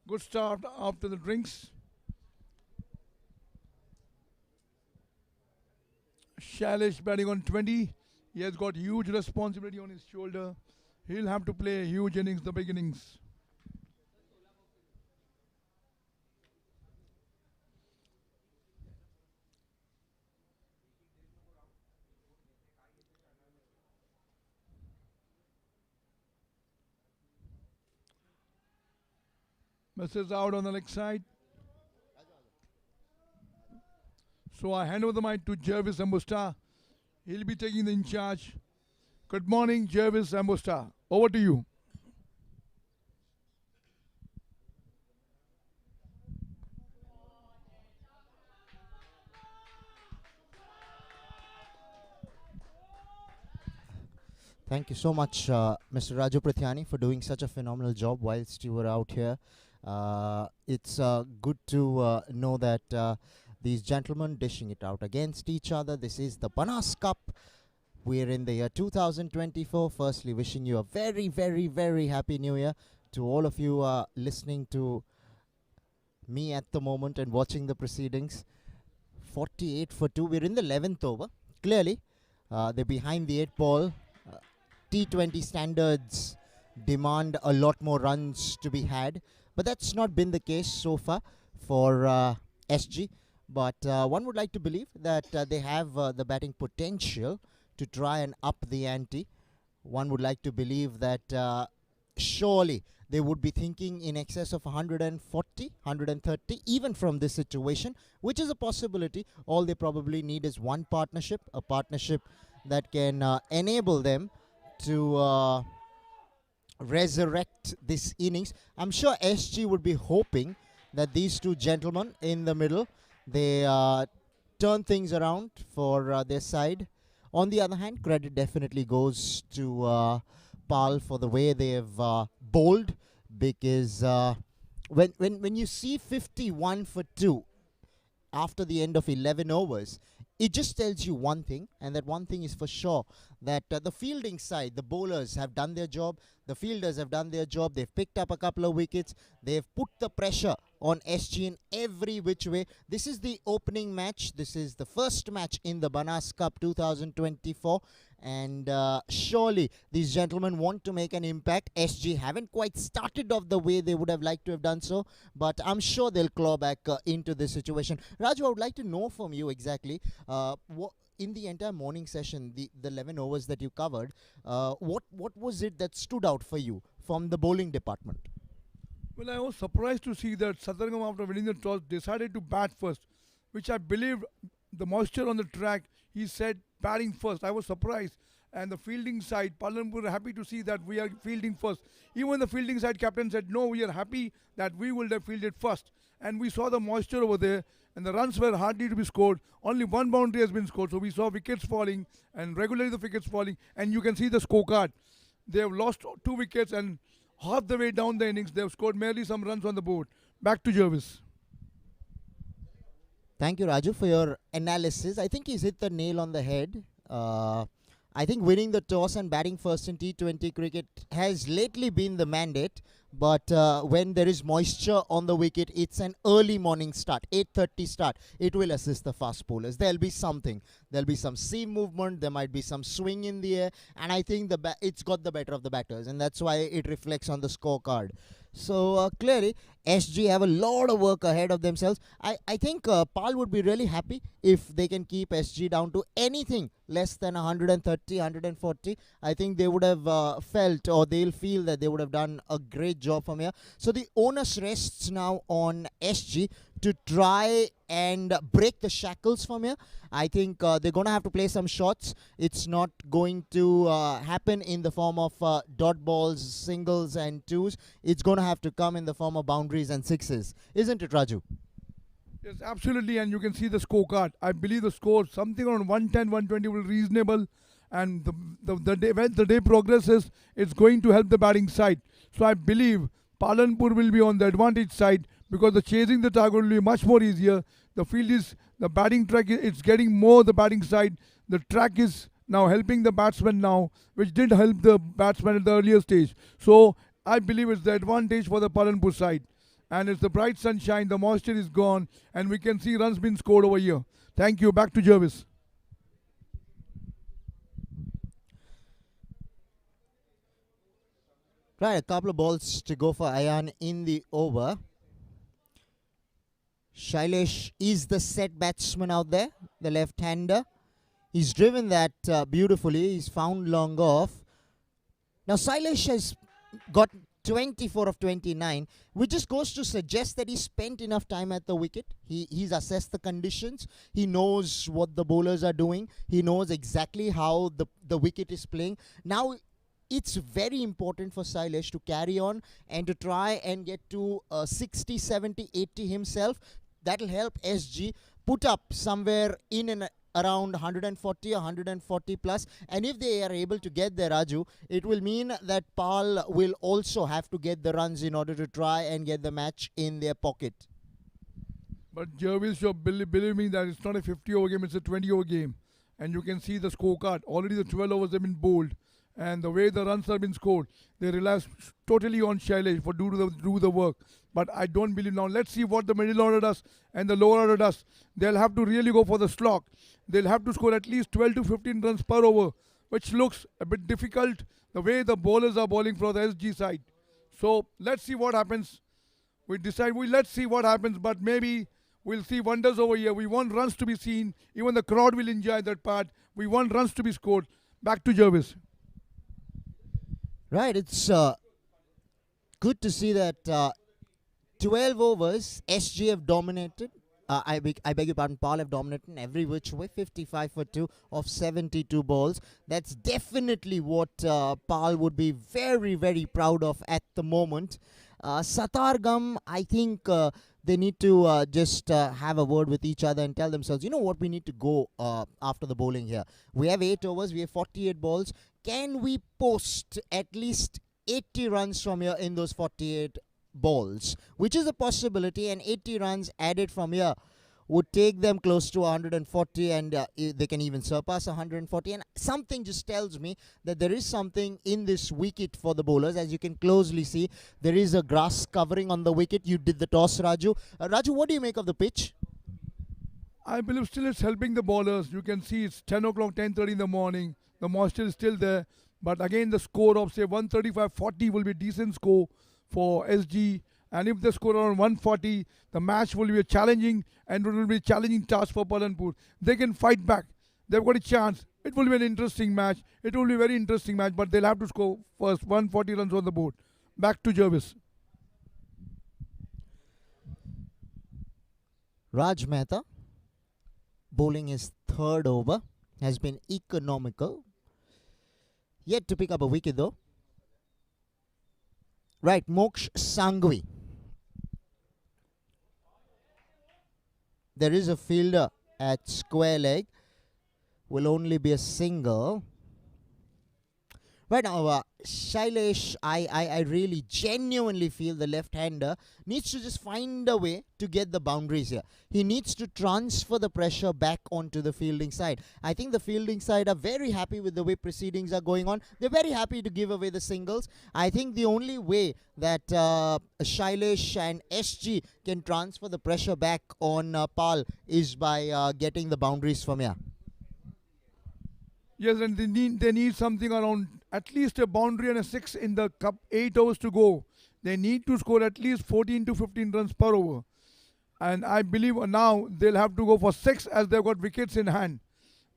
Good start after the drinks. Shalish batting on 20. He has got huge responsibility on his shoulder. He'll have to play huge innings, the big innings. Misses out on the leg side. So I hand over the mic to Jervis Ambusta. He'll be taking the in charge. Good morning, Jervis Ambusta. Over to you. Thank you so much, Mr. Raju Prathyani, for doing such a phenomenal job whilst you were out here. It's good to know that these gentlemen dishing it out against each other. This is the Banas Cup. We're in the year 2024. Firstly, wishing you a very, very, very happy new year to all of you listening to me at the moment and watching the proceedings. 48 for 2. We're in the 11th over. Clearly, they're behind the 8 ball. T20 standards demand a lot more runs to be had, but that's not been the case so far for SG. But one would like to believe that they have the batting potential to try and up the ante. One would like to believe that surely they would be thinking in excess of 140, 130, even from this situation, which is a possibility. All they probably need is one partnership, a partnership that can enable them to resurrect this innings. I'm sure SG would be hoping that these two gentlemen in the middle, they turn things around for their side. On the other hand, credit definitely goes to PAL for the way they have bowled, because when you see 51 for 2 after the end of 11 overs, it just tells you one thing, and that one thing is for sure, that the fielding side, the bowlers have done their job, the fielders have done their job, they've picked up a couple of wickets, they've put the pressure on SG in every which way. This is the opening match, this is the first match in the Banas Cup 2024, and surely these gentlemen want to make an impact. SG haven't quite started off the way they would have liked to have done so, but I'm sure they'll claw back into this situation. Raju, I would like to know from you exactly, what in the entire morning session, the 11 overs that you covered, what was it that stood out for you from the bowling department? Well, I was surprised to see that SATTAR, after winning the toss, decided to bat first, which I believe the moisture on the track, he said batting first. I was surprised. And the fielding side, PALANPUR, happy to see that we are fielding first. Even the fielding side captain said, no, we are happy that we will have fielded first. And we saw the moisture over there, and the runs were hardly to be scored. Only one boundary has been scored. So we saw wickets falling, and regularly the wickets falling. And you can see the scorecard. They have lost 2 wickets, and half the way down the innings, they have scored merely some runs on the board. Back to Jervis. Thank you, Raju, for your analysis. I think he's hit the nail on the head. I think winning the toss and batting first in T20 cricket has lately been the mandate. But when there is moisture on the wicket, it's an early morning start, 8:30 start. It will assist the fast bowlers. There'll be something. There'll be some seam movement. There might be some swing in the air. And I think it's got the better of the batters. And that's why it reflects on the scorecard. So clearly, SG have a lot of work ahead of themselves. I think PAL would be really happy if they can keep SG down to anything less than 130, 140. I think they would have felt, or they'll feel that they would have done a great job from here. So the onus rests now on SG to try and break the shackles from here. I think they're going to have to play some shots. It's not going to happen in the form of dot balls, singles and twos. It's going to have to come in the form of boundaries and sixes. Isn't it, Raju? Yes, absolutely. And you can see the scorecard. I believe the score, something around 110, 120 will be reasonable. And when the day progresses, it's going to help the batting side. So I believe PALANPUR will be on the advantage side, because the chasing the target will be much more easier. The field is, the batting track, it's getting more the batting side. The track is now helping the batsman now, which didn't help the batsman at the earlier stage. So I believe it's the advantage for the PALANPUR side. And it's the bright sunshine, the moisture is gone, and we can see runs being scored over here. Thank you. Back to Jervis. Right, a couple of balls to go for Ayan in the over. Shailesh is the set batsman out there, the left-hander. He's driven that beautifully. He's found long off. Now, Shailesh has got 24 of 29, which just goes to suggest that he spent enough time at the wicket. He's assessed the conditions. He knows what the bowlers are doing. He knows exactly how the wicket is playing. Now, it's very important for Sailesh to carry on and to try and get to 60, 70, 80 himself. That'll help SG put up somewhere in and around 140 or 140 plus, and if they are able to get there, Raju, it will mean that Pal will also have to get the runs in order to try and get the match in their pocket. But Jervis, you're believe me that it's not a 50-over game, it's a 20-over game. And you can see the scorecard. Already the 12 overs have been bowled. And the way the runs have been scored, they rely totally on Shailesh for do the work. But I don't believe now. Let's see what the middle order does and the lower order does. They'll have to really go for the slog. They'll have to score at least 12 to 15 runs per over, which looks a bit difficult the way the bowlers are bowling for the SG side. So let's see what happens. Let's see what happens, but maybe we'll see wonders over here. We want runs to be seen. Even the crowd will enjoy that part. We want runs to be scored. Back to Jervis. Right, it's good to see that 12 overs, SG have dominated. I beg your pardon, Pal have dominated in every which way, 55 for 2 of 72 balls. That's definitely what Pal would be very, very proud of at the moment. SATTAR, GAM, I think they need to just have a word with each other and tell themselves, you know what, we need to go after the bowling here. We have 8 overs, we have 48 balls. Can we post at least 80 runs from here in those 48 balls, which is a possibility, and 80 runs added from here would take them close to 140, and they can even surpass 140. And something just tells me that there is something in this wicket for the bowlers. As you can closely see, there is a grass covering on the wicket. You did the toss, Raju. Raju, what do you make of the pitch? I believe still it's helping the bowlers. You can see it's 10 o'clock, 10:30 in the morning. The moisture is still there. But again, the score of, say, 135-40 will be a decent score for SG. And if they score around 140, the match will be a challenging and it will be a challenging task for Palanpur. They can fight back. They've got a chance. It will be an interesting match. It will be a very interesting match, but they'll have to score first 140 runs on the board. Back to Jervis. Raj Mehta, bowling his third over, has been economical. Yet to pick up a wicket though. Right, Moksh Sanghvi. There is a fielder at square leg. Will only be a single. Right now, Shailesh, I really genuinely feel the left-hander needs to just find a way to get the boundaries here. He needs to transfer the pressure back onto the fielding side. I think the fielding side are very happy with the way proceedings are going on. They're very happy to give away the singles. I think the only way that Shailesh and SG can transfer the pressure back on Pal is by getting the boundaries from here. Yes, and they need something around at least a boundary and a 6 in the cup, 8 overs to go. They need to score at least 14 to 15 runs per over. And I believe now they'll have to go for 6 as they've got wickets in hand.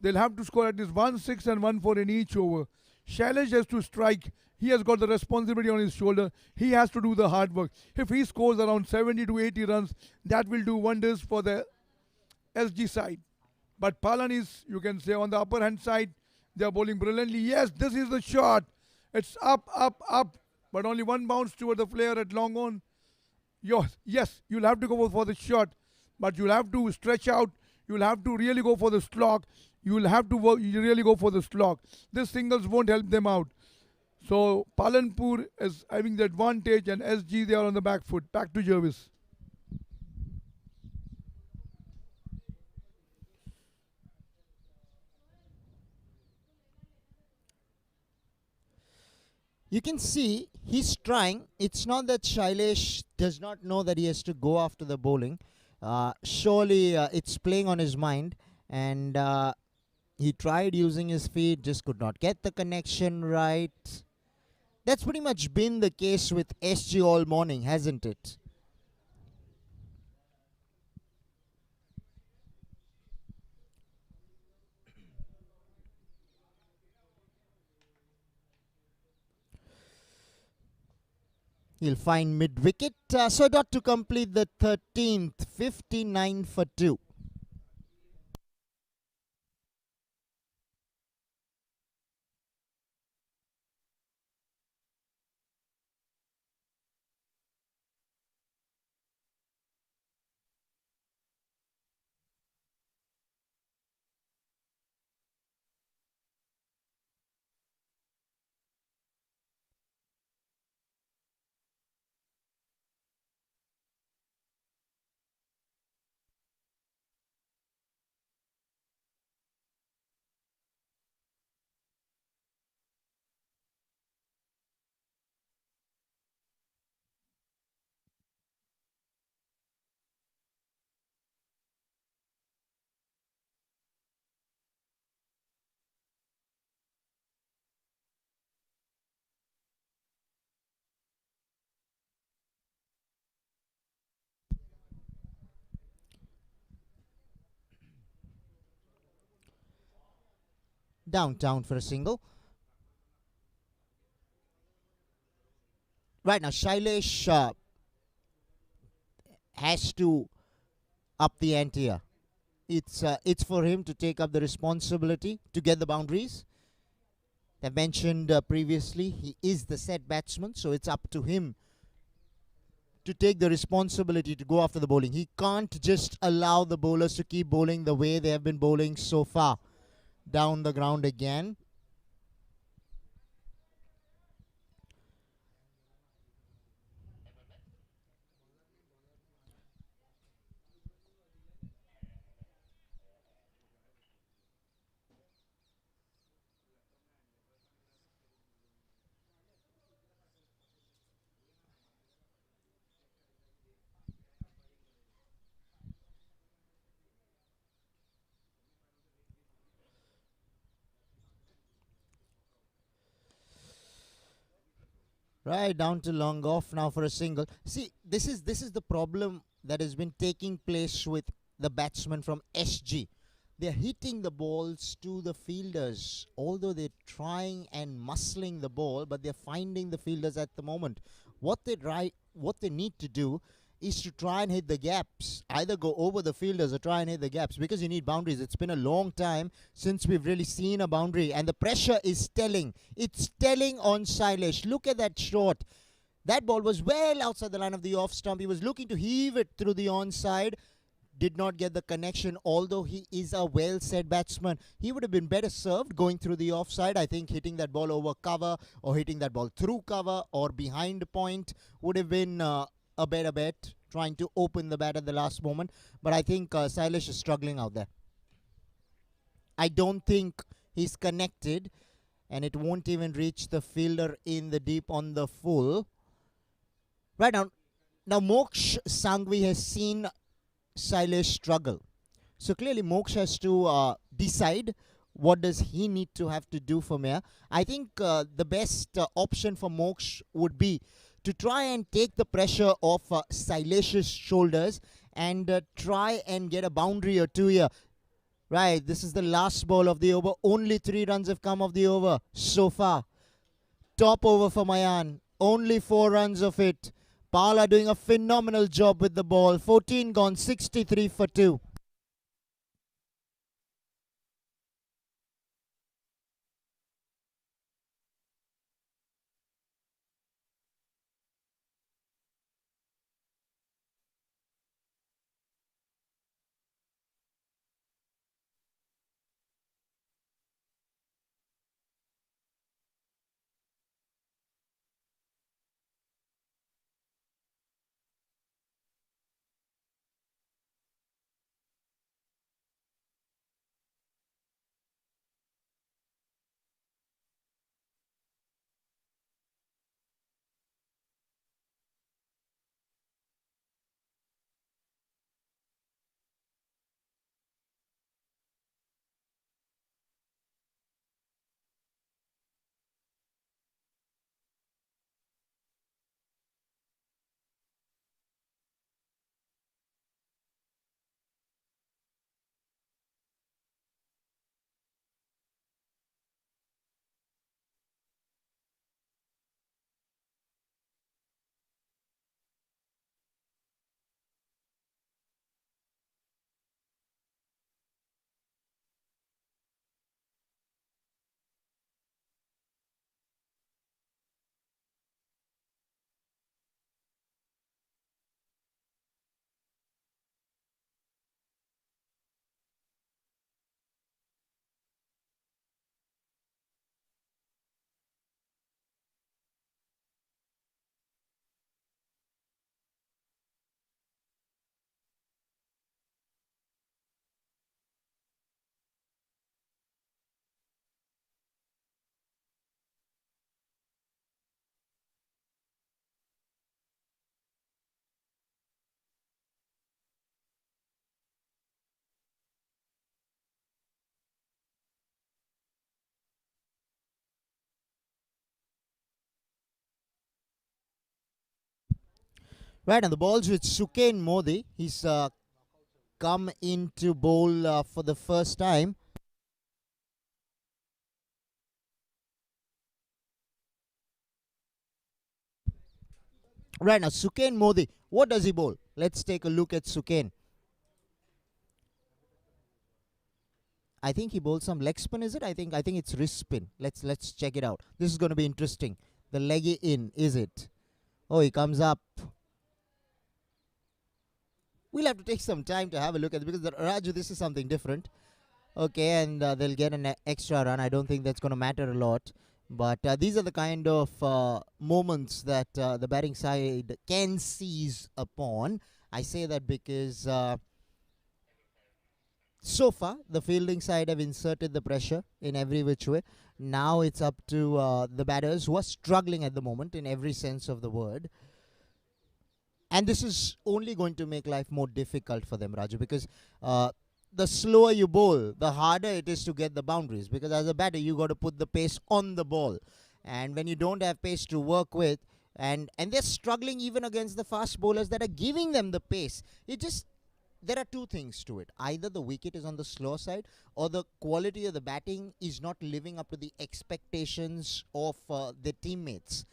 They'll have to score at least 1 6 and 1 4 in each over. Shailesh has to strike. He has got the responsibility on his shoulder. He has to do the hard work. If he scores around 70 to 80 runs, that will do wonders for the SG side. But Palan is, you can say, on the upper hand side. They are bowling brilliantly. Yes, this is the shot. It's up, up, up. But only one bounce toward the player at long on. Yes, you'll have to go for the shot. But you'll have to stretch out. You'll have to really go for the slog. You'll have to really go for the slog. These singles won't help them out. So Palanpur is having the advantage, and SG, they are on the back foot. Back to Jervis. You can see he's trying. It's not that Shailesh does not know that he has to go after the bowling. Surely it's playing on his mind. And he tried using his feet, just could not get the connection right. That's pretty much been the case with SG all morning, hasn't it? He'll find mid wicket. So dot to complete the 13th, 59 for 2. Down for a single. Right now, Shailesh has to up the ante here. It's for him to take up the responsibility to get the boundaries. I mentioned previously, he is the set batsman, so it's up to him to take the responsibility to go after the bowling. He can't just allow the bowlers to keep bowling the way they have been bowling so far. Down the ground again. Right, down to long off now for a single. See, this is the problem that has been taking place with the batsmen from SG. They're hitting the balls to the fielders, although they're trying and muscling the ball, but they're finding the fielders at the moment. What they need to do is to try and hit the gaps. Either go over the fielders or try and hit the gaps, because you need boundaries. It's been a long time since we've really seen a boundary, and the pressure is telling. It's telling on Shailesh. Look at that shot. That ball was well outside the line of the off stump. He was looking to heave it through the onside. Did not get the connection, although he is a well-set batsman. He would have been better served going through the offside. I think hitting that ball over cover or hitting that ball through cover or behind point would have been a better bet, trying to open the bat at the last moment. But I think Shailesh is struggling out there. I don't think he's connected, and it won't even reach the fielder in the deep on the full. Right now Moksh Sangvi has seen Shailesh struggle. So clearly Moksh has to decide what does he need to have to do from here. I think the best option for Moksh would be to try and take the pressure off Shailesh's shoulders and try and get a boundary or two here. Right, this is the last ball of the over. Only 3 runs have come of the over so far. Top over for Mayan. Only 4 runs of it. Pala doing a phenomenal job with the ball. 14 gone, 63 for 2. Right, and the ball's with Sukain Modi. He's come into bowl for the first time. Right now, Sukain Modi. What does he bowl? Let's take a look at Sukain. I think he bowls some leg spin. Is it? I think it's wrist spin. Let's check it out. This is going to be interesting. The leggy in, is it? Oh, he comes up. We'll have to take some time to have a look at it because Raju, this is something different. Okay, and they'll get an extra run. I don't think that's going to matter a lot. But these are the kind of moments that the batting side can seize upon. I say that because so far the fielding side have inserted the pressure in every which way. Now it's up to the batters who are struggling at the moment in every sense of the word. And this is only going to make life more difficult for them, Raju, because the slower you bowl, the harder it is to get the boundaries. Because as a batter, you got to put the pace on the ball, and when you don't have pace to work with, and they're struggling even against the fast bowlers that are giving them the pace. It just there are two things to it. Either the wicket is on the slow side, or the quality of the batting is not living up to the expectations of their teammates.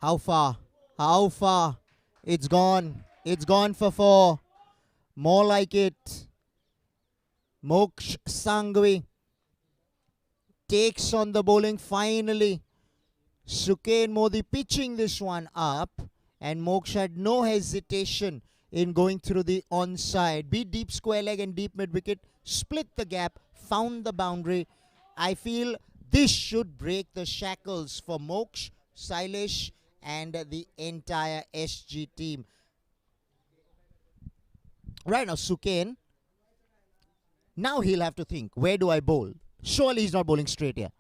How far? How far? It's gone. It's gone for four. More like it. Moksh Sangvi takes on the bowling finally. Sukain Modi pitching this one up, and Moksh had no hesitation in going through the onside. Beat deep square leg and deep mid wicket, split the gap, found the boundary. I feel this should break the shackles for Moksh, Sailesh, and the entire SG team. Right now, Sukain, now he'll have to think, where do I bowl? Surely he's not bowling straight here.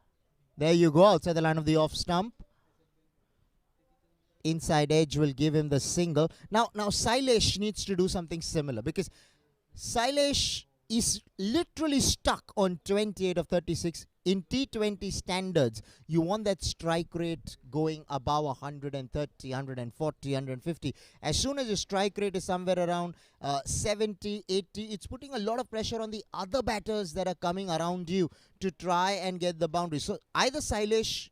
There you go, outside the line of the off stump. Inside edge will give him the single. Now Sailesh needs to do something similar because Sailesh is literally stuck on 28 of 36. In T20 standards, you want that strike rate going above 130, 140, 150. As soon as your strike rate is somewhere around 70, 80, it's putting a lot of pressure on the other batters that are coming around you to try and get the boundary. So either Sailesh,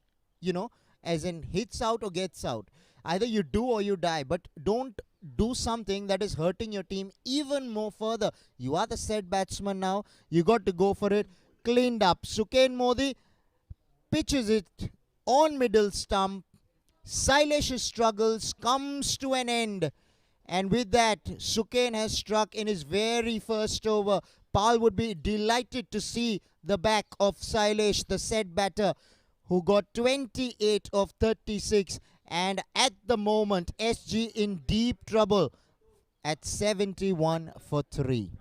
as in hits out or gets out. Either you do or you die, but don't do something that is hurting your team even more further. You are the set batsman now. You got to go for it. Cleaned up. Sukain Modi pitches it on middle stump. Sailesh's struggles comes to an end. And with that, Sukain has struck in his very first over. Pal would be delighted to see the back of Sailesh, the set batter, who got 28 of 36. And at the moment, SG in deep trouble at 71 for 3.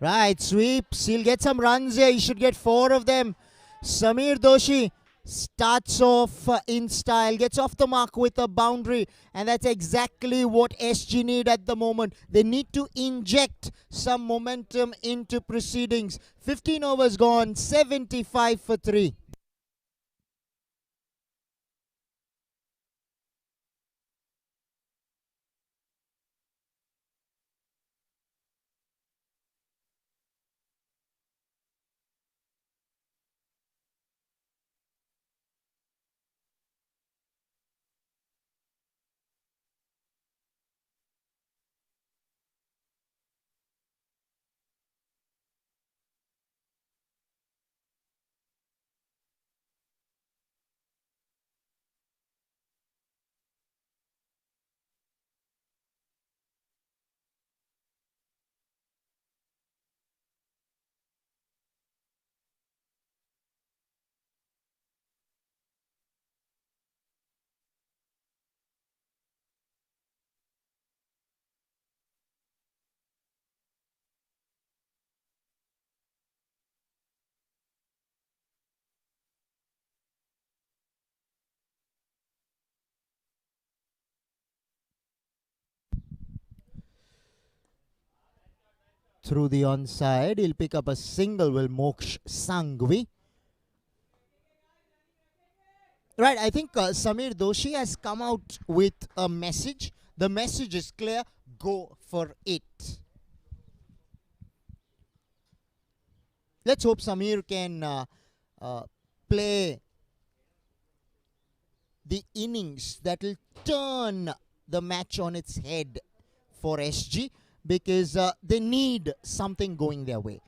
Right, sweeps. He'll get some runs here. He should get 4 of them. Samir Doshi starts off in style, gets off the mark with a boundary, and that's exactly what SG need at the moment. They need to inject some momentum into proceedings. 15 overs gone, 75 for 3. through the onside. He'll pick up a single, will Moksh Sanghvi. Right, I think Samir Doshi has come out with a message. The message is clear: go for it. Let's hope Samir can play the innings that will turn the match on its head for SG, because they need something going their way.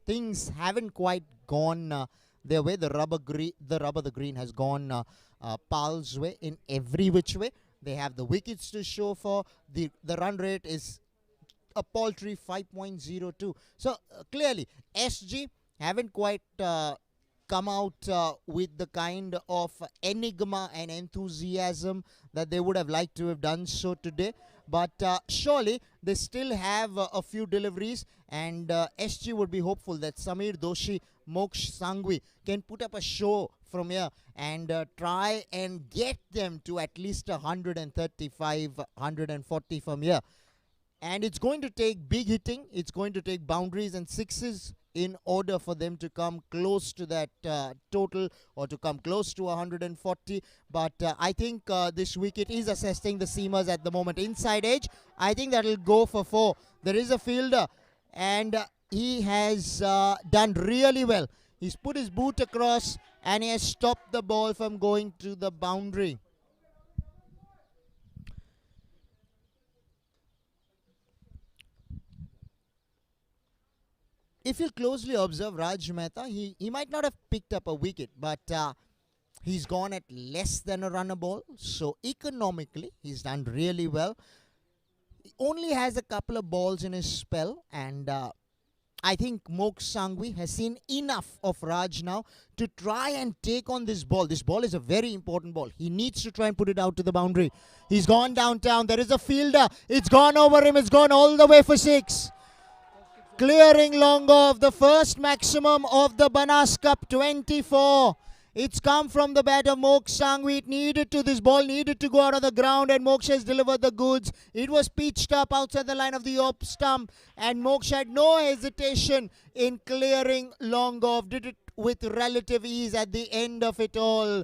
Things haven't quite gone their way. The green has gone Pal's way in every which way. They have the wickets to show for. The run rate is a paltry 5.02. So clearly SG haven't quite come out with the kind of enigma and enthusiasm that they would have liked to have done so today. But surely they still have a few deliveries, and SG would be hopeful that Samir Doshi, Moksh Sanghvi can put up a show from here and try and get them to at least 135, 140 from here. And it's going to take big hitting, it's going to take boundaries and sixes in order for them to come close to that total, or to come close to 140. But I think this wicket is assessing the seamers at the moment. Inside edge, I think that will go for 4. There is a fielder, and he has done really well. He's put his boot across and he has stopped the ball from going to the boundary. If you closely observe Raj Mehta, he might not have picked up a wicket, but he's gone at less than a run a ball. So economically, he's done really well. He only has a couple of balls in his spell, and I think Moksh Sanghvi has seen enough of Raj now to try and take on this ball. This ball is a very important ball. He needs to try and put it out to the boundary. He's gone downtown. There is a fielder. It's gone over him. It's gone all the way for 6. Clearing long off, the first maximum of the Banas Cup, 24. It's come from the bat of Moksh Sanghvi. This ball needed to go out of the ground, and Moksh has delivered the goods. It was pitched up outside the line of the off stump, and Moksh had no hesitation in clearing long off. Did it with relative ease at the end of it all.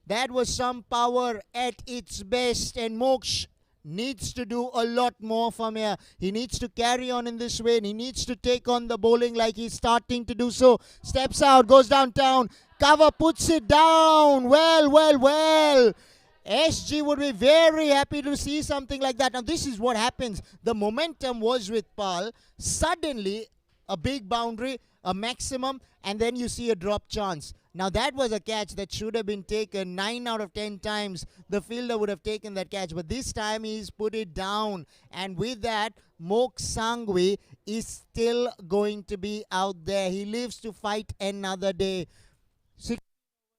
That was some power at its best, and Moksh needs to do a lot more from here. He needs to carry on in this way, and he needs to take on the bowling like he's starting to do so. Steps out, goes downtown, cover, puts it down. Well. SG would be very happy to see something like that. Now this is what happens. The momentum was with Pal. Suddenly a big boundary, a maximum, and then you see a drop chance. Now that was a catch that should have been taken 9 out of 10 times. The fielder would have taken that catch, but this time he's put it down. And with that, Moksh Sanghvi is still going to be out there. He lives to fight another day. Six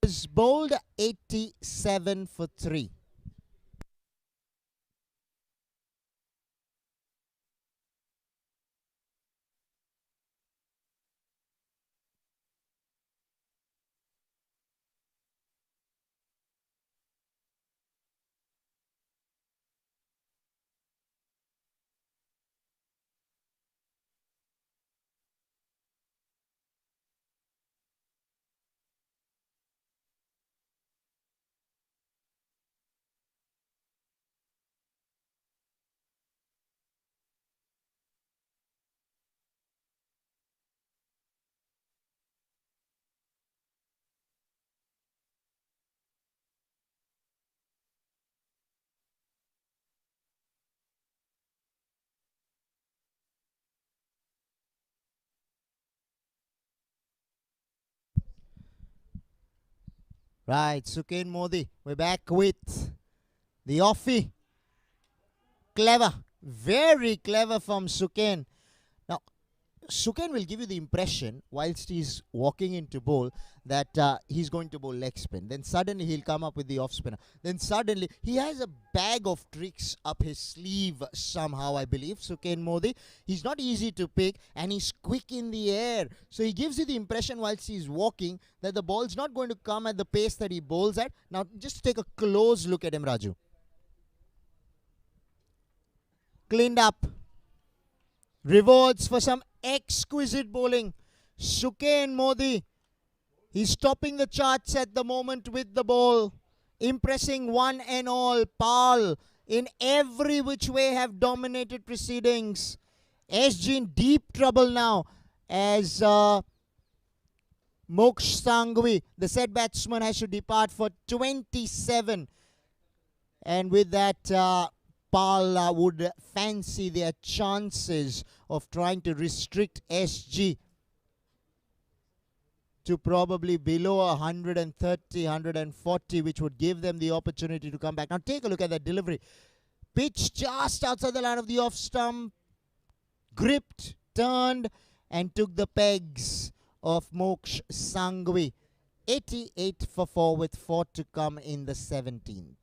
was bowled, 87 for 3. Right, Suken Modi, we're back with the offie. Clever, very clever from Suken. Now, Suken will give you the impression, whilst he's walking into bowl, that he's going to bowl leg spin. Then suddenly he'll come up with the off spinner. Then suddenly he has a bag of tricks up his sleeve somehow, I believe, Suken Modi. He's not easy to pick, and he's quick in the air. So he gives you the impression whilst he's walking that the ball's not going to come at the pace that he bowls at. Now just take a close look at him, Raju. Cleaned up. Rewards for some exquisite bowling. Suken Modi, he's topping the charts at the moment with the ball. Impressing one and all. Pal in every which way have dominated proceedings. SG in deep trouble now as Moksh Sangvi, the said batsman, has to depart for 27. And with that, Pal would fancy their chances of trying to restrict SG to probably below 130, 140, which would give them the opportunity to come back. Now take a look at that delivery. Pitch just outside the line of the off stump, gripped, turned, and took the pegs of Moksh Sangvi. 88 for 4 with 4 to come in the 17th.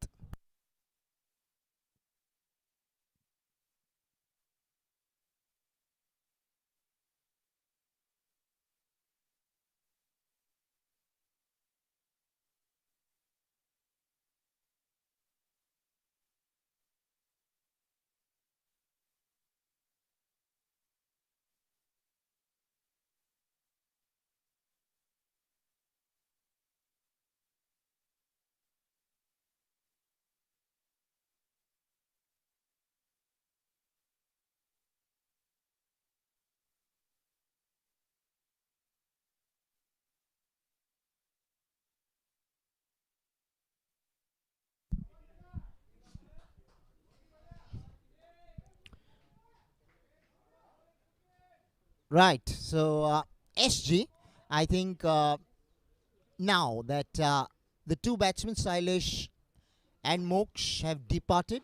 Right. So SG, I think now that the two batsmen, Sailesh and Moksh, have departed,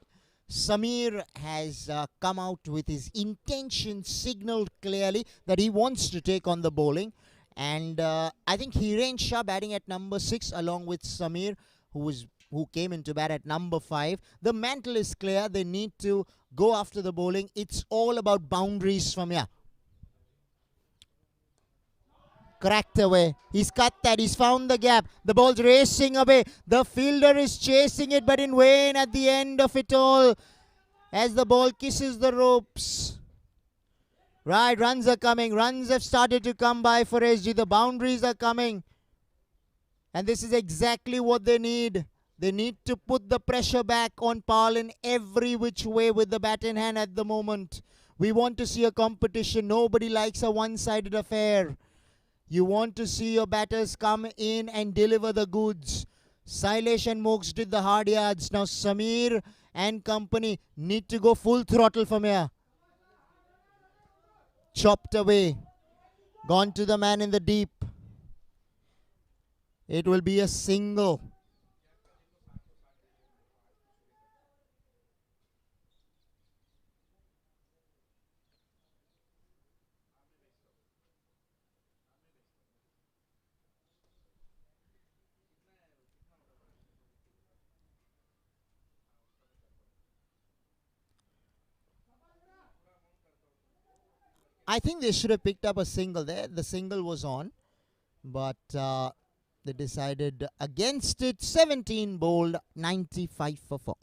Samir has come out with his intention signaled clearly that he wants to take on the bowling. And I think Hiren Shah batting at number 6 along with Samir, who came into bat at number 5. The mantle is clear. They need to go after the bowling. It's all about boundaries from here. Cracked away. He's cut that. He's found the gap. The ball's racing away. The fielder is chasing it, but in vain at the end of it all as the ball kisses the ropes. Right, runs are coming. Runs have started to come by for SG. The boundaries are coming. And this is exactly what they need. They need to put the pressure back on Pal in every which way with the bat in hand at the moment. We want to see a competition. Nobody likes a one-sided affair. You want to see your batters come in and deliver the goods. Sailesh and Moksh did the hard yards. Now Samir and company need to go full throttle from here. Chopped away. Gone to the man in the deep. It will be a single. I think they should have picked up a single there. The single was on. But they decided against it. 17 bowled, 95 for 4.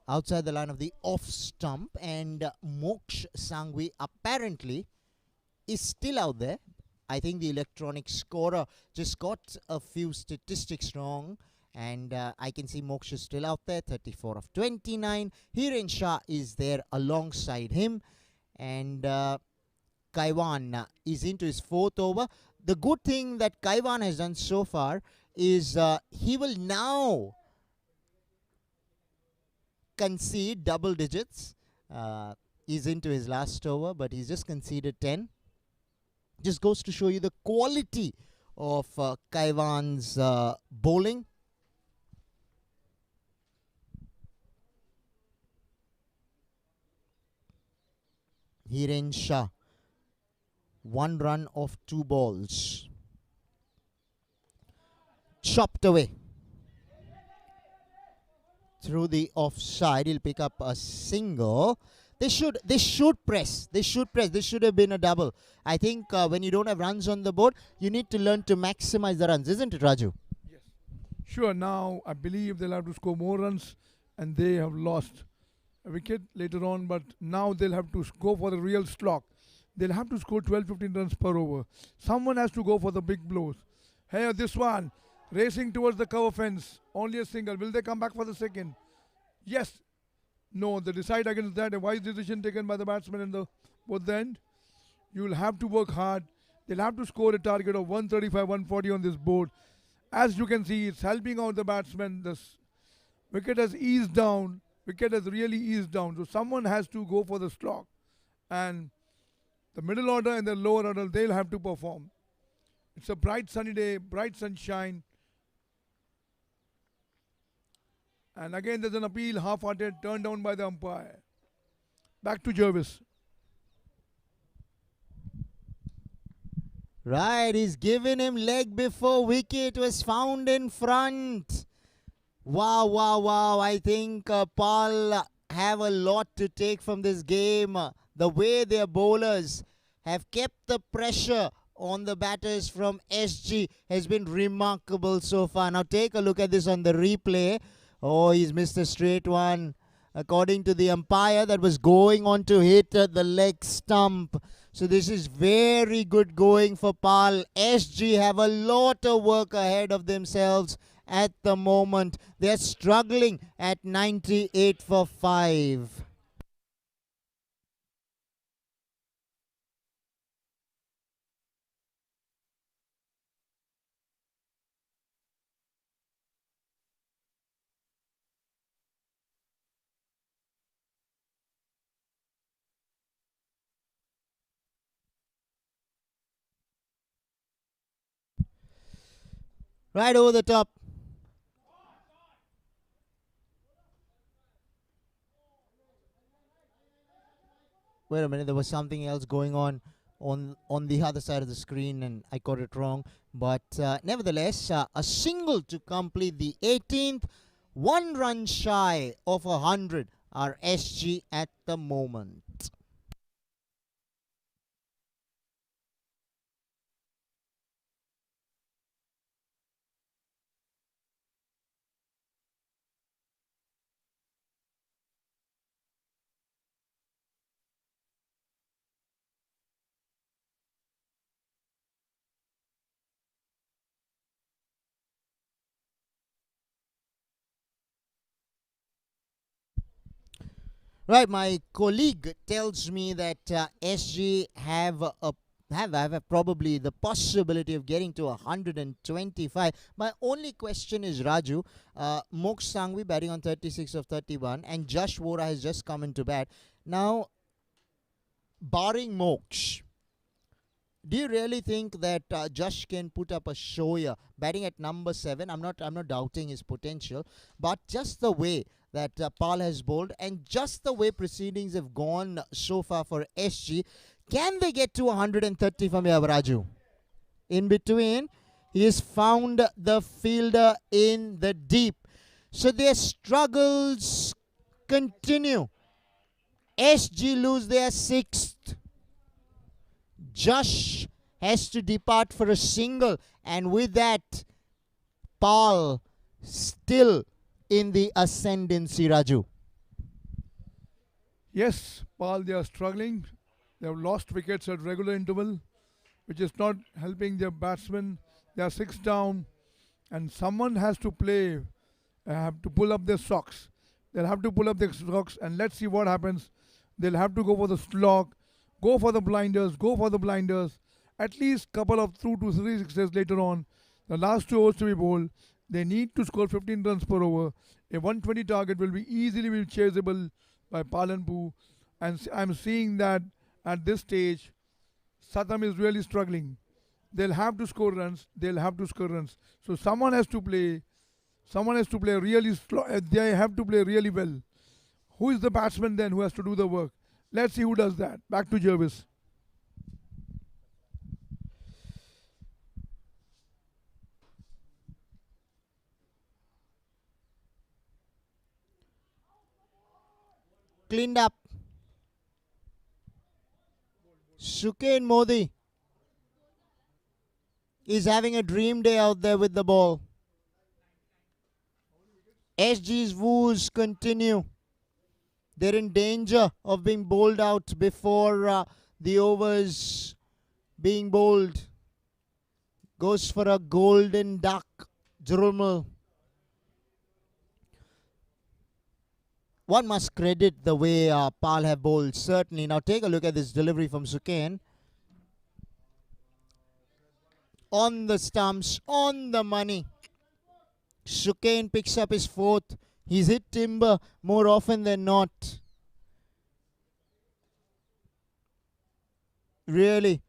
outside the line of the off stump, and Moksh Sangvi apparently is still out there. I think the electronic scorer just got a few statistics wrong, and I can see Moksh is still out there, 34 of 29. Hiren Shah is there alongside him, and Kaiwan is into his fourth over. The good thing that Kaiwan has done so far is he will now concede double digits. He's into his last over, but he's just conceded 10. Just goes to show you the quality of Kaiwan's bowling. Hiren Shah, 1 run of 2 balls. Chopped away. Through the offside, he'll pick up a single. They should press. They should press. This should have been a double. I think when you don't have runs on the board, you need to learn to maximize the runs, isn't it, Raju? Yes. Sure, now I believe they'll have to score more runs, and they have lost a wicket later on, but now they'll have to go for the real slog. They'll have to score 12-15 runs per over. Someone has to go for the big blows. Here, this one, racing towards the cover fence. Only a single. Will they come back for the second? Yes. No, they decide against that. A wise decision taken by the batsman in the both end. You will have to work hard. They'll have to score a target of 135, 140 on this board. As you can see, it's helping out the batsman. The wicket has eased down. Wicket has really eased down. So someone has to go for the slog. And the middle order and the lower order, they'll have to perform. It's a bright sunny day, bright sunshine. And again, there's an appeal, half-hearted, turned down by the umpire. Back to Jervis. Right, he's given him leg before wicket was found in front. Wow, wow, wow. I think Paul have a lot to take from this game. The way their bowlers have kept the pressure on the batters from SG has been remarkable so far. Now take a look at this on the replay. Oh, he's missed a straight one. According to the umpire, that was going on to hit the leg stump. So this is very good going for Pal. SG have a lot of work ahead of themselves at the moment. They're struggling at 98 for 5. Right over the top. Wait a minute, there was something else going on the other side of the screen and I got it wrong. But nevertheless, a single to complete the 18th. 1 run shy of 100 are SG at the moment. Right, my colleague tells me that SG have probably the possibility of getting to 125. My only question is, Raju, Moksh Sangvi batting on 36 of 31 and Jash Vora has just come into bat. Now, barring Moksh, do you really think that Jash can put up a show here, batting at number 7? I'm not doubting his potential, but just the way that Pal has bowled and just the way proceedings have gone so far for SG, can they get to 130 from here, Raju? In between, he has found the fielder in the deep. So their struggles continue. SG lose their 6th. Jash has to depart for a single, and with that, Pal still in the ascendancy, Raju. Yes, Paul, they are struggling. They have lost wickets at regular interval, which is not helping their batsmen. They are six down, and someone has to play, have to pull up their socks. They'll have to pull up their socks, and let's see what happens. They'll have to go for the slog, go for the blinders, go for the blinders. At least couple of 2 to 3 sixes later on. The last 2 overs to be bowled. They need to score 15 runs per over. A 120 target will be easily be chaseable by Palanpur. And I'm seeing that at this stage, Satam is really struggling. They'll have to score runs. They'll have to score runs. So someone has to play. Someone has to play really. They have to play really well. Who is the batsman then who has to do the work? Let's see who does that. Back to Jervis. Cleaned up. Sukain Modi is having a dream day out there with the ball. SG's woos continue. They're in danger of being bowled out before the overs being bowled. Goes for a golden duck. Drummel. One must credit the way Pal have bowled, certainly. Now take a look at this delivery from Sukain. On the stumps, on the money. Sukain picks up his fourth. He's hit timber more often than not. Really,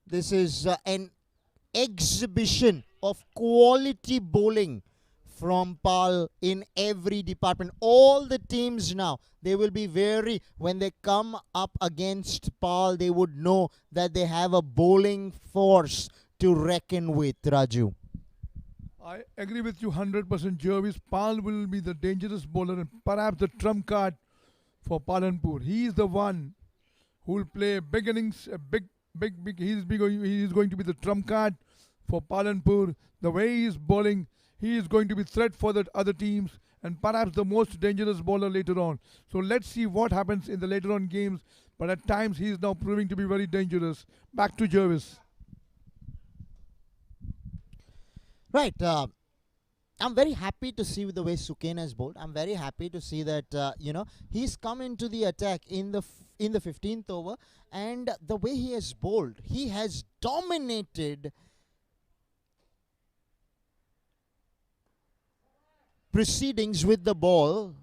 this is an exhibition of quality bowling from Pal in every department. All the teams now, they will be wary when they come up against Pal. They would know that they have a bowling force to reckon with, Raju. I agree with you 100%, Jervis. Pal will be the dangerous bowler and perhaps the trump card for Palanpur. He is the one who will play big innings, he is going to be the trump card for Palanpur. The way he is bowling, he is going to be threat for the other teams and perhaps the most dangerous bowler later on. So let's see what happens in the later on games. But at times he is now proving to be very dangerous. Back to Jervis. Right. I'm very happy to see the way Sukain has bowled. I'm very happy to see that, he's come into the attack in the 15th over. And the way he has bowled, he has dominated proceedings with the ball,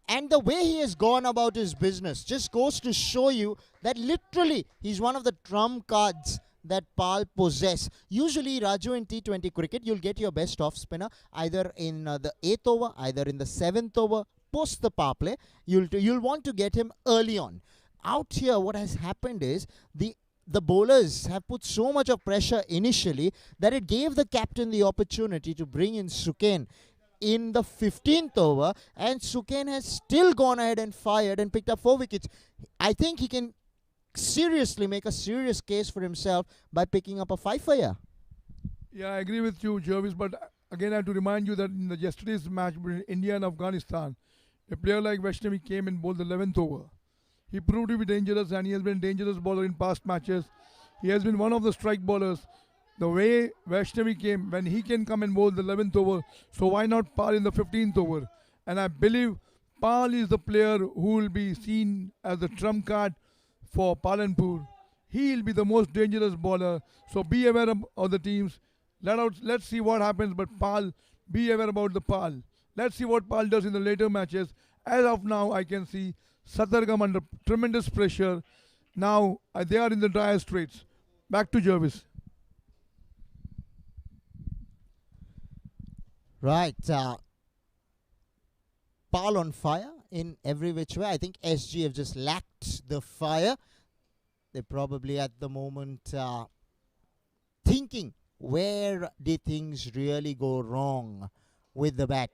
and the way he has gone about his business just goes to show you that literally he's one of the trump cards that Pal possess. Usually, Raju, in T20 cricket, you'll get your best off spinner either in the 8th over, either in the 7th over, post the power play. You'll want to get him early on. Out here, what has happened is the bowlers have put so much of pressure initially that it gave the captain the opportunity to bring in Sukain in the 15th over, and Sukain has still gone ahead and fired and picked up 4 wickets. I think he can seriously make a serious case for himself by picking up a 5 for here. Yeah, I agree with you, Jervis, but again I have to remind you that in yesterday's match between India and Afghanistan, a player like Vaishnavi came and bowled the 11th over. He proved to be dangerous, and he has been a dangerous bowler in past matches. He has been one of the strike bowlers. The way Vaishnavi came, when he can come and bowl the 11th over, so why not Pal in the 15th over? And I believe Pal is the player who will be seen as the trump card for Palanpur. He will be the most dangerous bowler. So be aware of the teams. Let's see what happens. But Pal, be aware about the Pal. Let's see what Pal does in the later matches. As of now, I can see SATTAR under tremendous pressure. Now they are in the dire straits. Back to Jervis. Right. Pal on fire in every which way. I think SG have just lacked the fire. They're probably at the moment thinking, where did things really go wrong with the bat?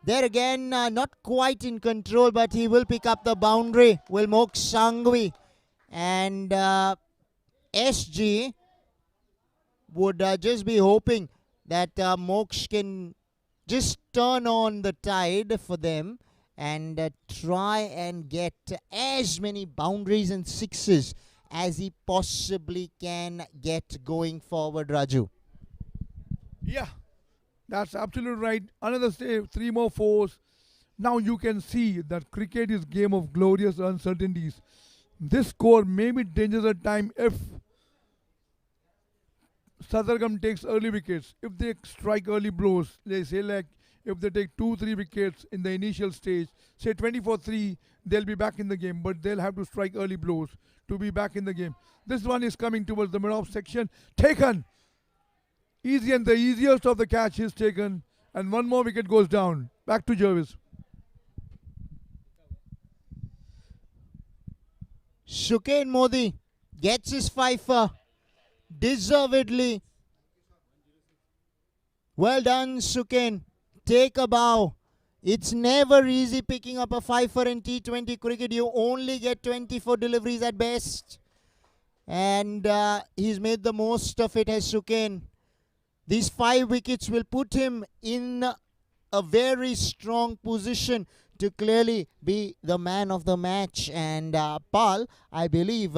There again, not quite in control, but he will pick up the boundary. Will Moksh Sanghvi. And SG would just be hoping that Moksh can just turn on the tide for them and try and get as many boundaries and sixes as he possibly can get going forward, Raju. Yeah, that's absolutely right. Another save, 3 more 4s. Now you can see that cricket is game of glorious uncertainties. This score may be dangerous at time if Sattargam takes early wickets. If they strike early blows, they say like if they take 2-3 wickets in the initial stage, say 24-3, they'll be back in the game. But they'll have to strike early blows to be back in the game. This one is coming towards the mid-off section. Taken. Easy, and the easiest of the catch is taken. And one more wicket goes down. Back to Jervis. Shukain Modi gets his fifer deservedly. Well done, Shukain. Take a bow. It's never easy picking up a fifer in T20 cricket. You only get 24 deliveries at best. And he's made the most of it, as Shukain. These 5 wickets will put him in a very strong position to clearly be the man of the match. And Pal, I believe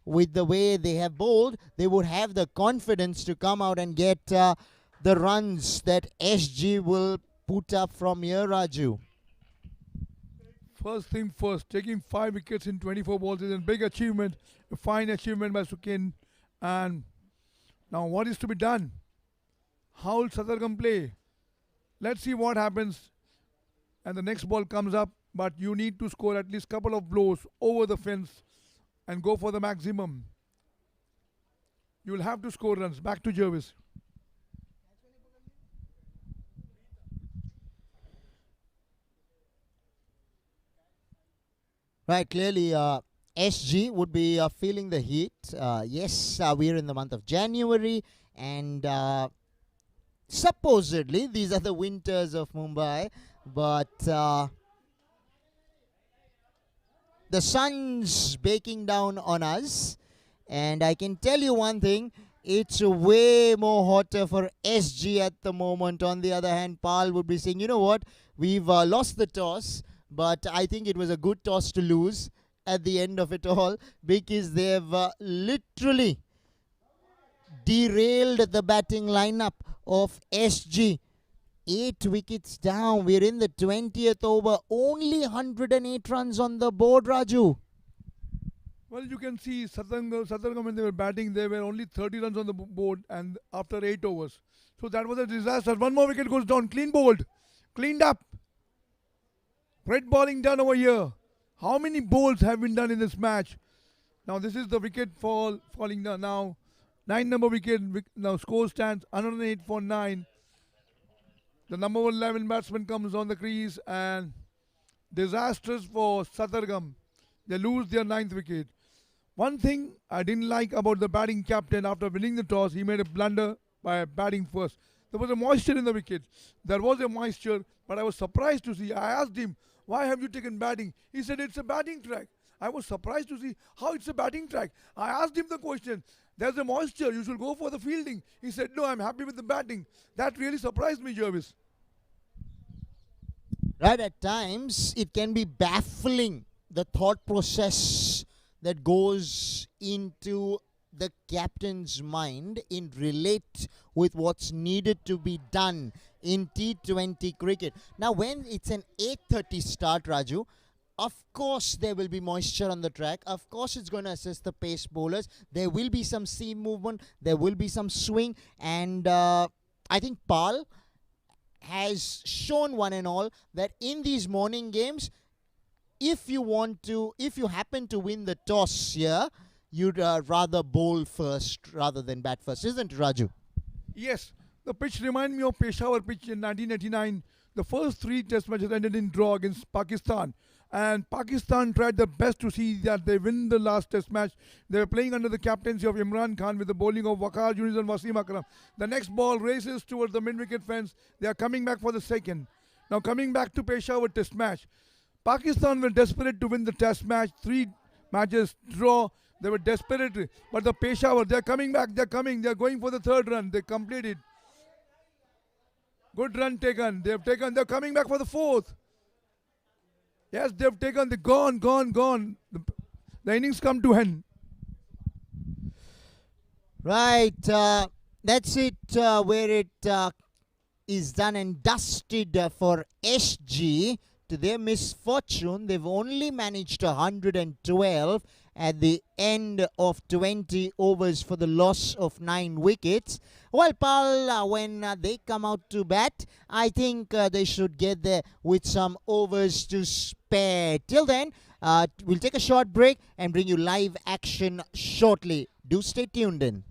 with the way they have bowled, they would have the confidence to come out and get the runs that SG will put up from here, Raju. First thing first, taking 5 wickets in 24 balls is a big achievement, a fine achievement by Shukain. And now what is to be done? How will Sattargam play? Let's see what happens. And the next ball comes up, but you need to score at least a couple of blows over the fence and go for the maximum. You will have to score runs. Back to Jervis. Right, clearly SG would be feeling the heat. Yes, we're in the month of January, and supposedly these are the winters of Mumbai, but the sun's baking down on us, and I can tell you one thing, it's way more hotter for SG at the moment. On the other hand, Pal would be saying, you know what, we've lost the toss, but I think it was a good toss to lose at the end of it all, because they've literally derailed the batting lineup of SG. 8 wickets down. We're in the 20th over. Only 108 runs on the board, Raju. Well, you can see Sattargam when they were batting, there were only 30 runs on the board, and after 8 overs. So that was a disaster. One more wicket goes down. Clean bowled. Cleaned up. Great bowling done over here. How many bowls have been done in this match? Now this is the wicket falling down now. 9 number wicket. Now score stands 108 for 9. The number 11 batsman comes on the crease, and disastrous for Sattargam. They lose their 9th wicket. One thing I didn't like about the batting captain, after winning the toss, he made a blunder by batting first. There was a moisture in the wicket. There was a moisture, but I was surprised to see. I asked him, why have you taken batting? He said, it's a batting track. I was surprised to see how it's a batting track. I asked him the question, there's a moisture, you should go for the fielding. He said, no, I'm happy with the batting. That really surprised me, Jervis. Right, at times it can be baffling, the thought process that goes into the captain's mind in relate with what's needed to be done in T20 cricket. Now, when it's an 8:30 start, Raju, of course there will be moisture on the track. Of course it's going to assist the pace bowlers. There will be some seam movement. There will be some swing. And I think Pal has shown one and all that in these morning games, if you happen to win the toss here, you'd rather bowl first rather than bat first, isn't it, Raju? Yes, the pitch reminds me of Peshawar pitch in 1989. The first 3 test matches ended in draw against Pakistan. And Pakistan tried their best to see that they win the last test match. They were playing under the captaincy of Imran Khan with the bowling of Waqar Yunus and Wasim Akram. The next ball races towards the mid-wicket fence. They are coming back for the second. Now coming back to Peshawar test match. Pakistan were desperate to win the test match. 3 matches draw. They were desperate. But the Peshawar, they're coming back. They're going for the 3rd run. They completed. Good run taken. They're coming back for the 4th. Yes, they've taken the gone. The innings come to end. Right, that's it, where it is done and dusted for SG. To their misfortune, they've only managed 112 at the end of 20 overs for the loss of 9 wickets. Well, Paul, when they come out to bat, I think they should get there with some overs to spare. Till then, we'll take a short break and bring you live action shortly. Do stay tuned in.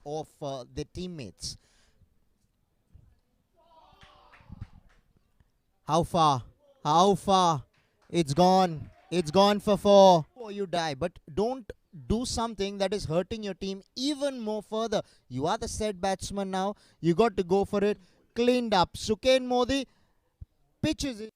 Of their teammates. How far? How far? It's gone. It's gone for 4. Or you die. But don't do something that is hurting your team even more further. You are the said batsman now. You got to go for it. Cleaned up. Suken Modi pitches it.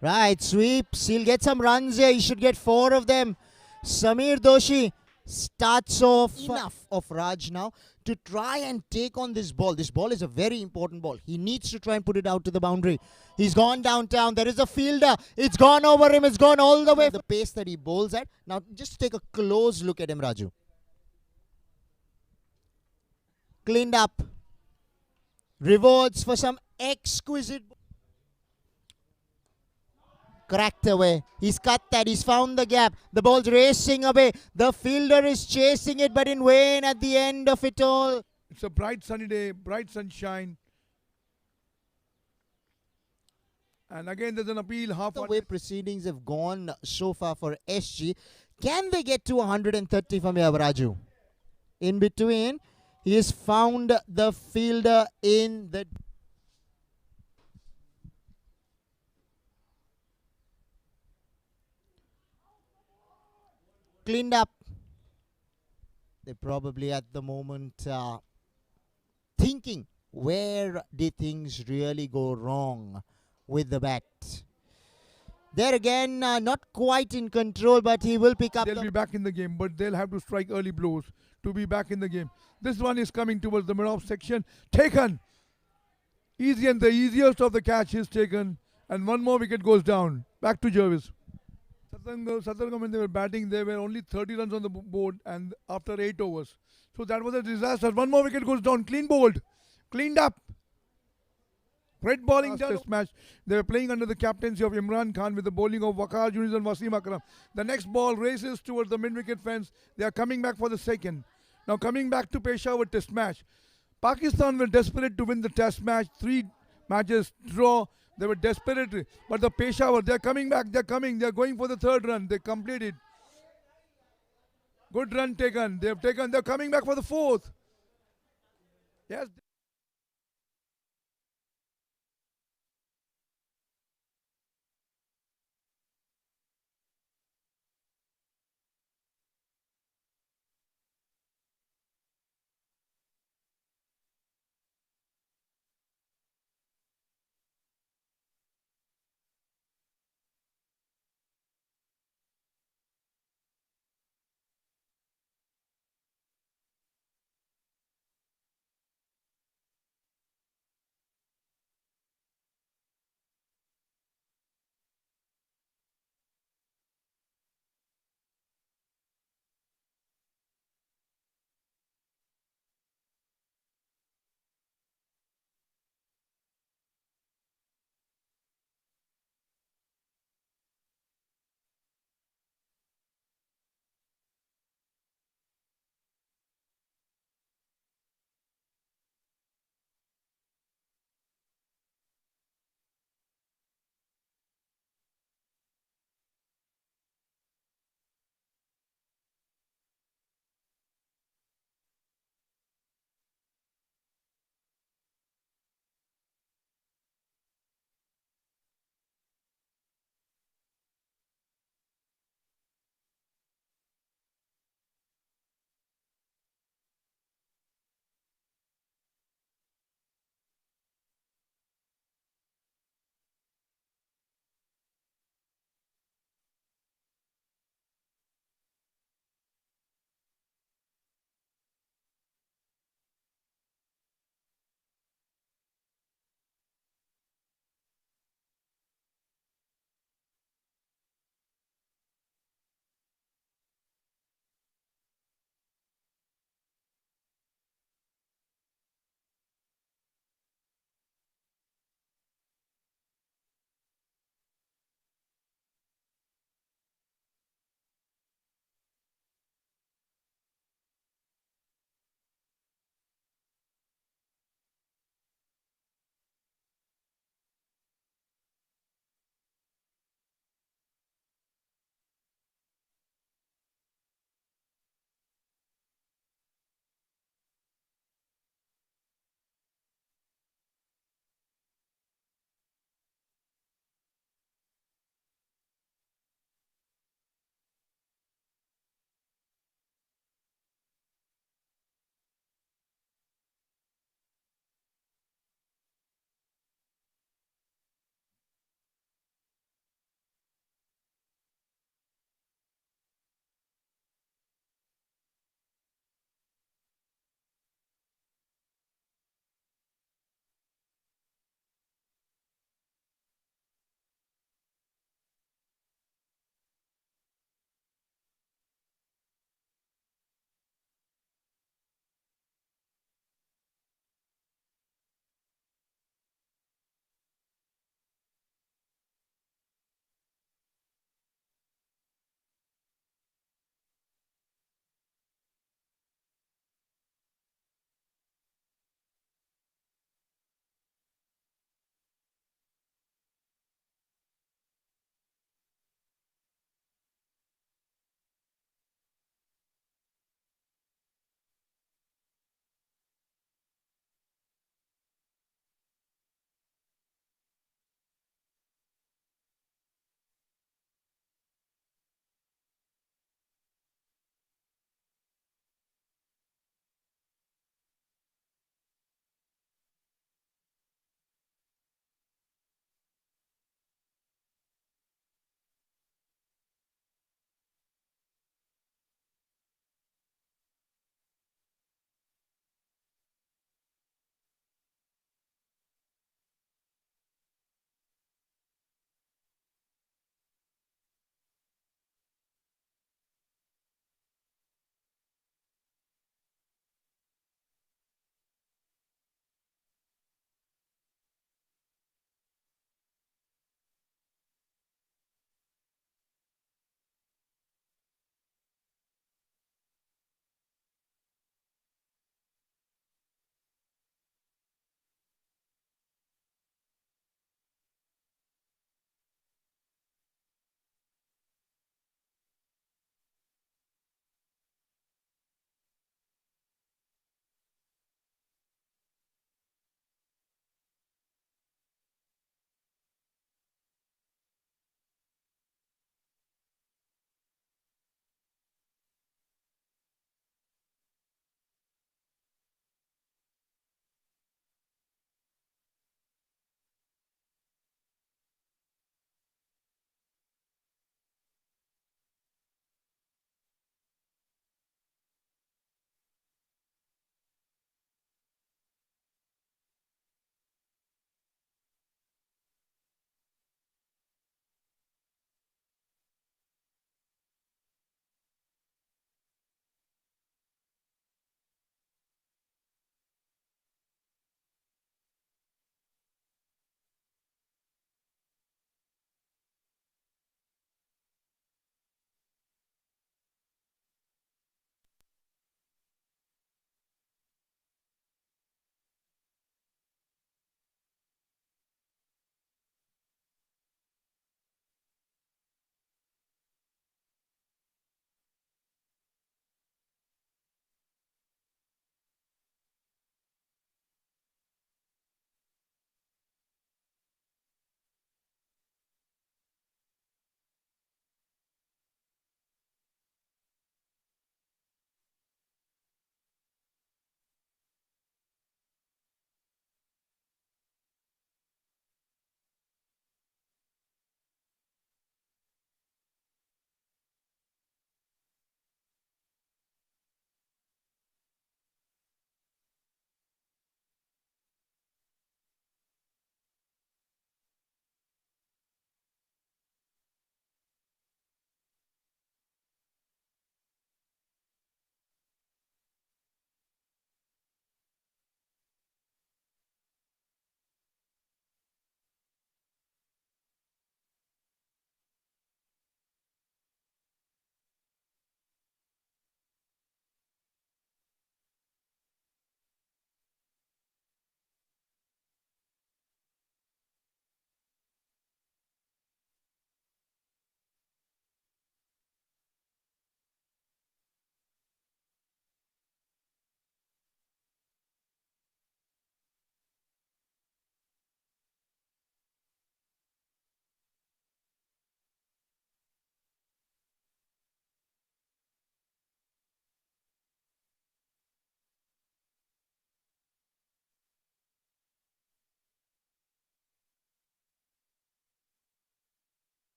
Right, sweeps. He'll get some runs here. He should get 4 of them. Samir Doshi starts off enough of Raj now to try and take on this ball. This ball is a very important ball. He needs to try and put it out to the boundary. He's gone downtown. There is a fielder. It's gone over him. It's gone all the way. The pace that he bowls at. Now, just take a close look at him, Raju. Cleaned up. Rewards for some exquisite. Cracked away. He's cut that. He's found the gap. The ball's racing away. The fielder is chasing it, but in vain at the end of it all. It's a bright sunny day, bright sunshine. And again, there's an appeal. Half The way proceedings have gone so far for SG, can they get to 130 from Yavaraju? In between, he has found the fielder in the. Cleaned up. They're probably at the moment thinking, where did things really go wrong with the bat? There again, not quite in control, but he will pick up. They'll be back in the game, but they'll have to strike early blows to be back in the game. This one is coming towards the mid-off section. Taken. Easy, and the easiest of the catch is taken. And one more wicket goes down. Back to Jervis. Sattar, when they were batting, there were only 30 runs on the board, and after 8 overs. So that was a disaster. One more wicket goes down. Clean bowled. Cleaned up. Red bowling test match. They were playing under the captaincy of Imran Khan with the bowling of Waqar Yunis and Wasim Akram. The next ball races towards the mid-wicket fence. They are coming back for the second. Now coming back to Peshawar test match. Pakistan were desperate to win the test match. 3 matches draw. They were desperate. But the Peshawar, they're coming back. They're coming. They're going for the 3rd run. They completed. Good run taken. They've taken. They're coming back for the 4th. Yes.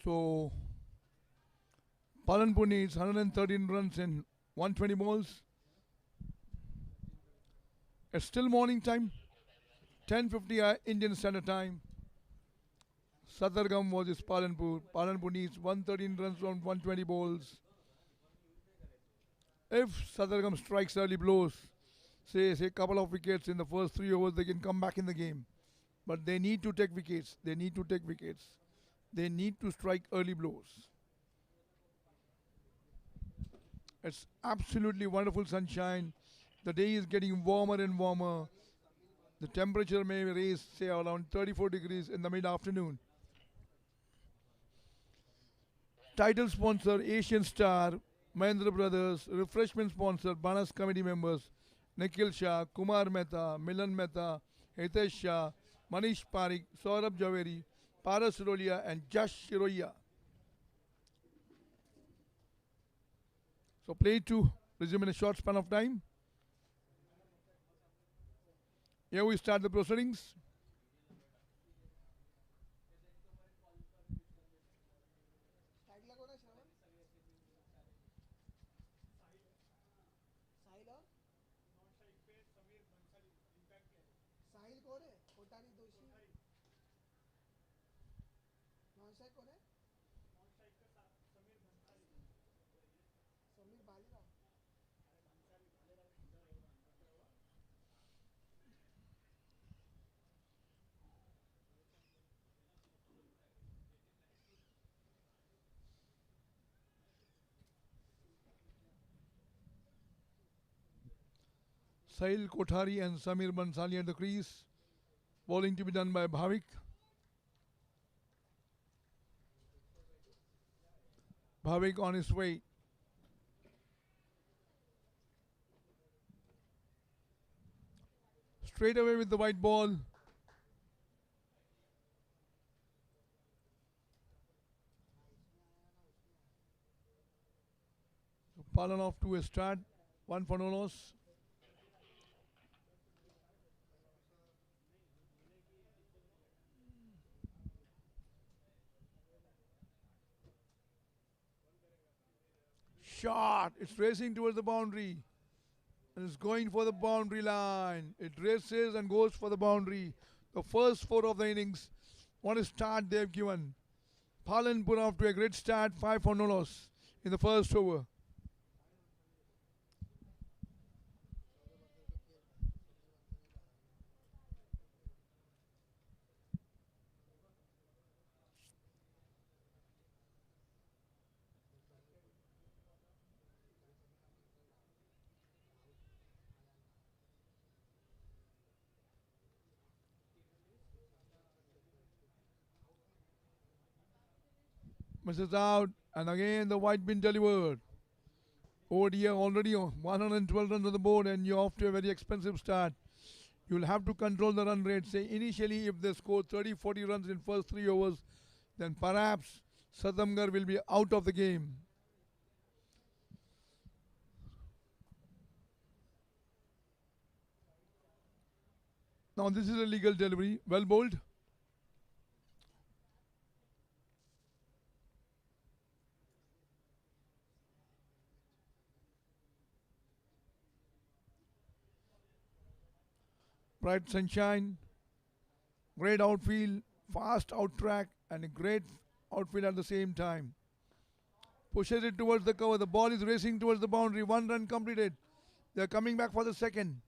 So Palanpur needs 113 runs in 120 balls. It's still morning time, 10:50 Indian Standard Time. SATTAR GAM versus Palanpur. Palanpur needs 113 runs on 120 balls. If SATTAR GAM strikes early blows, say a couple of wickets in the first 3 overs, they can come back in the game. But they need to take wickets. They need to take wickets. They need to strike early blows. It's absolutely wonderful sunshine. The day is getting warmer and warmer. The temperature may raise, say, around 34 degrees in the mid-afternoon. Title sponsor Asian Star, Mahindra Brothers, refreshment sponsor BANAS committee members Nikhil Shah, Kumar Mehta, Milan Mehta, Hitesh Shah, Manish Parikh, Saurabh Javeri, Paras Rolia and Jash Shiroya. So play to resume in a short span of time. Here we start the proceedings. Sahil Kothari and Samir Bansali at the crease. Bowling to be done by Bhavik. Bhavik on his way. Straight away with the white ball. So Palan off to a start. 1 for no loss. Shot. It's racing towards the boundary. And it's going for the boundary line. It races and goes for the boundary. The first 4 of the innings. What a start they've given. Palanpur off to a great start. 5 for no loss in the first over. Misses out, and again the white been delivered. ODI already 112 runs on the board, and you're off to a very expensive start. You'll have to control the run rate. Say initially, if they score 30-40 runs in first 3 overs, then perhaps Sadamgar will be out of the game. Now this is a legal delivery, well bowled. Bright sunshine, great outfield, fast out track, and a great outfield at the same time. Pushes it towards the cover. The ball is racing towards the boundary. 1 run completed. They're coming back for the second.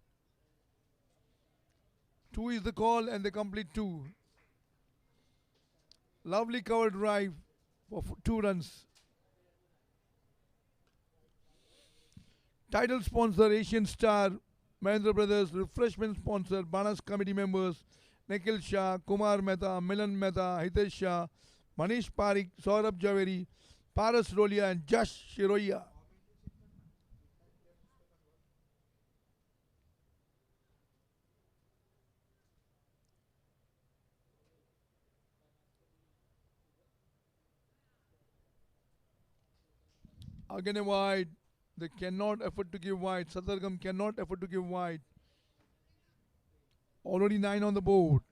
2 is the call, and they complete 2. Lovely cover drive for 2 runs. Title sponsor Asian Star, Mahindra Brothers, refreshment sponsor BANAS committee members Nikhil Shah, Kumar Mehta, Milan Mehta, Hitesh Shah, Manish Parikh, Saurabh Javeri, Paras Rolia and Jash Shiroya. Again a wide. They cannot afford to give wide. SATTAR GAM cannot afford to give wide. Already 9 on the board.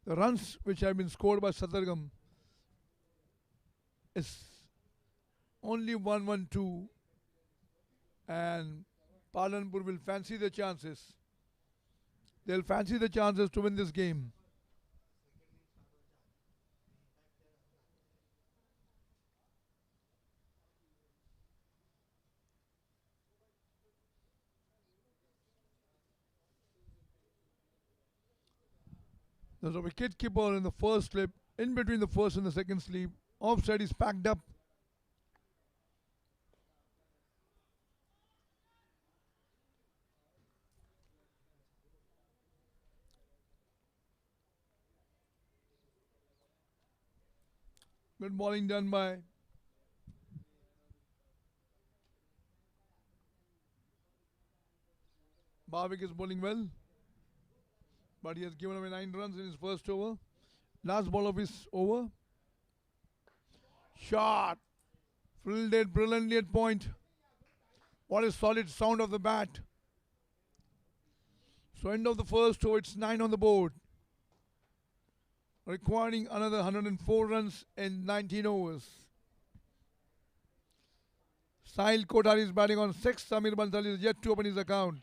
The runs which have been scored by Sattargam is only 1-1-2, and Palanpur will fancy the chances. They'll fancy the chances to win this game. There's a wicket keeper in the first slip, in between the first and the second slip. Offside is packed up. Good bowling done by Bhavik is bowling well, but he has given away 9 runs in his first over. Last ball of his over. Shot. Fielded brilliantly at point. What a solid sound of the bat. So end of the first over, it's 9 on the board. Requiring another 104 runs in 19 overs. Sahil Kothari is batting on 6. Samir Bansal is yet to open his account.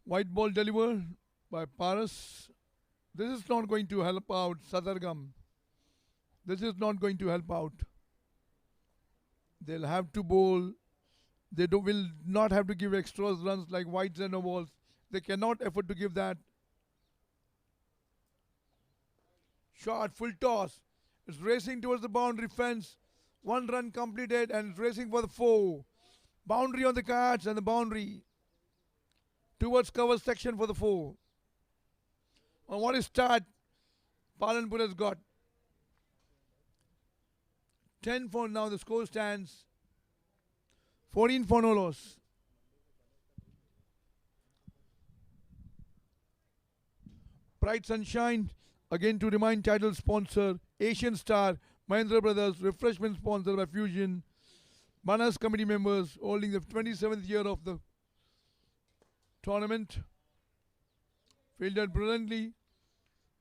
White ball delivered by Paras. This is not going to help out Sattargam. This is not going to help out. They'll have to bowl. They will not have to give extra runs like whites and no balls. They cannot afford to give that. Shot, full toss. It's racing towards the boundary fence. 1 run completed and it's racing for the 4. Boundary on the cards and the boundary towards cover section for the 4. And what is start Palanpur has got? 10 for now, the score stands 14 for no loss. Bright Sunshine, again to remind title sponsor, Asian Star, Mahindra Brothers, refreshment sponsor by Fusion, Banas committee members holding the 27th year of the tournament. Fielded brilliantly.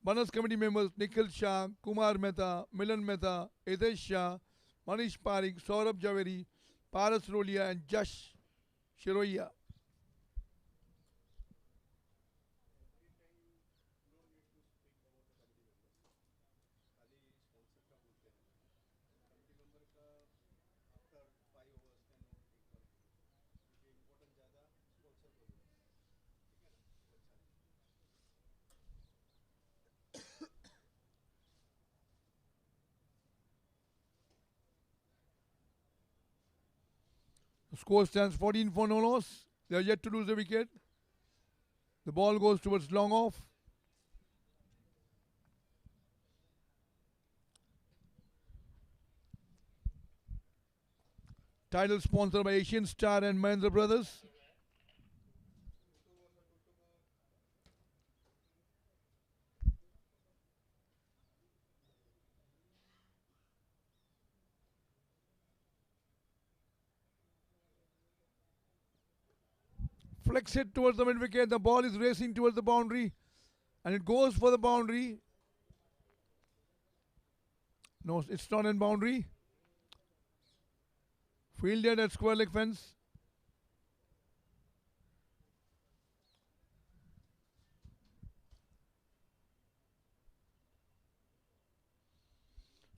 Banas committee members Nikhil Shah, Kumar Mehta, Milan Mehta, Hitesh Shah, Manish Parikh, Saurabh Javeri, Paras Rolia and Jash Shiroya. The score stands 14 for no loss. They are yet to lose the wicket. The ball goes towards long off. Title sponsored by Asian Star and Mahindra Brothers. Flex it towards the mid wicket. The ball is racing towards the boundary. And it goes for the boundary. No, it's not in boundary. Fielded at square leg fence.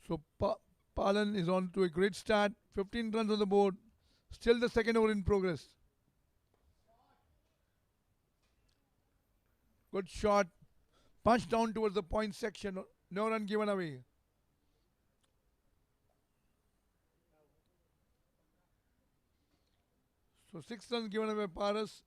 So Palan is on to a great start. 15 runs on the board. Still the second over in progress. Good shot. Punch down towards the point section. No run given away. So 6 runs given away by Paras.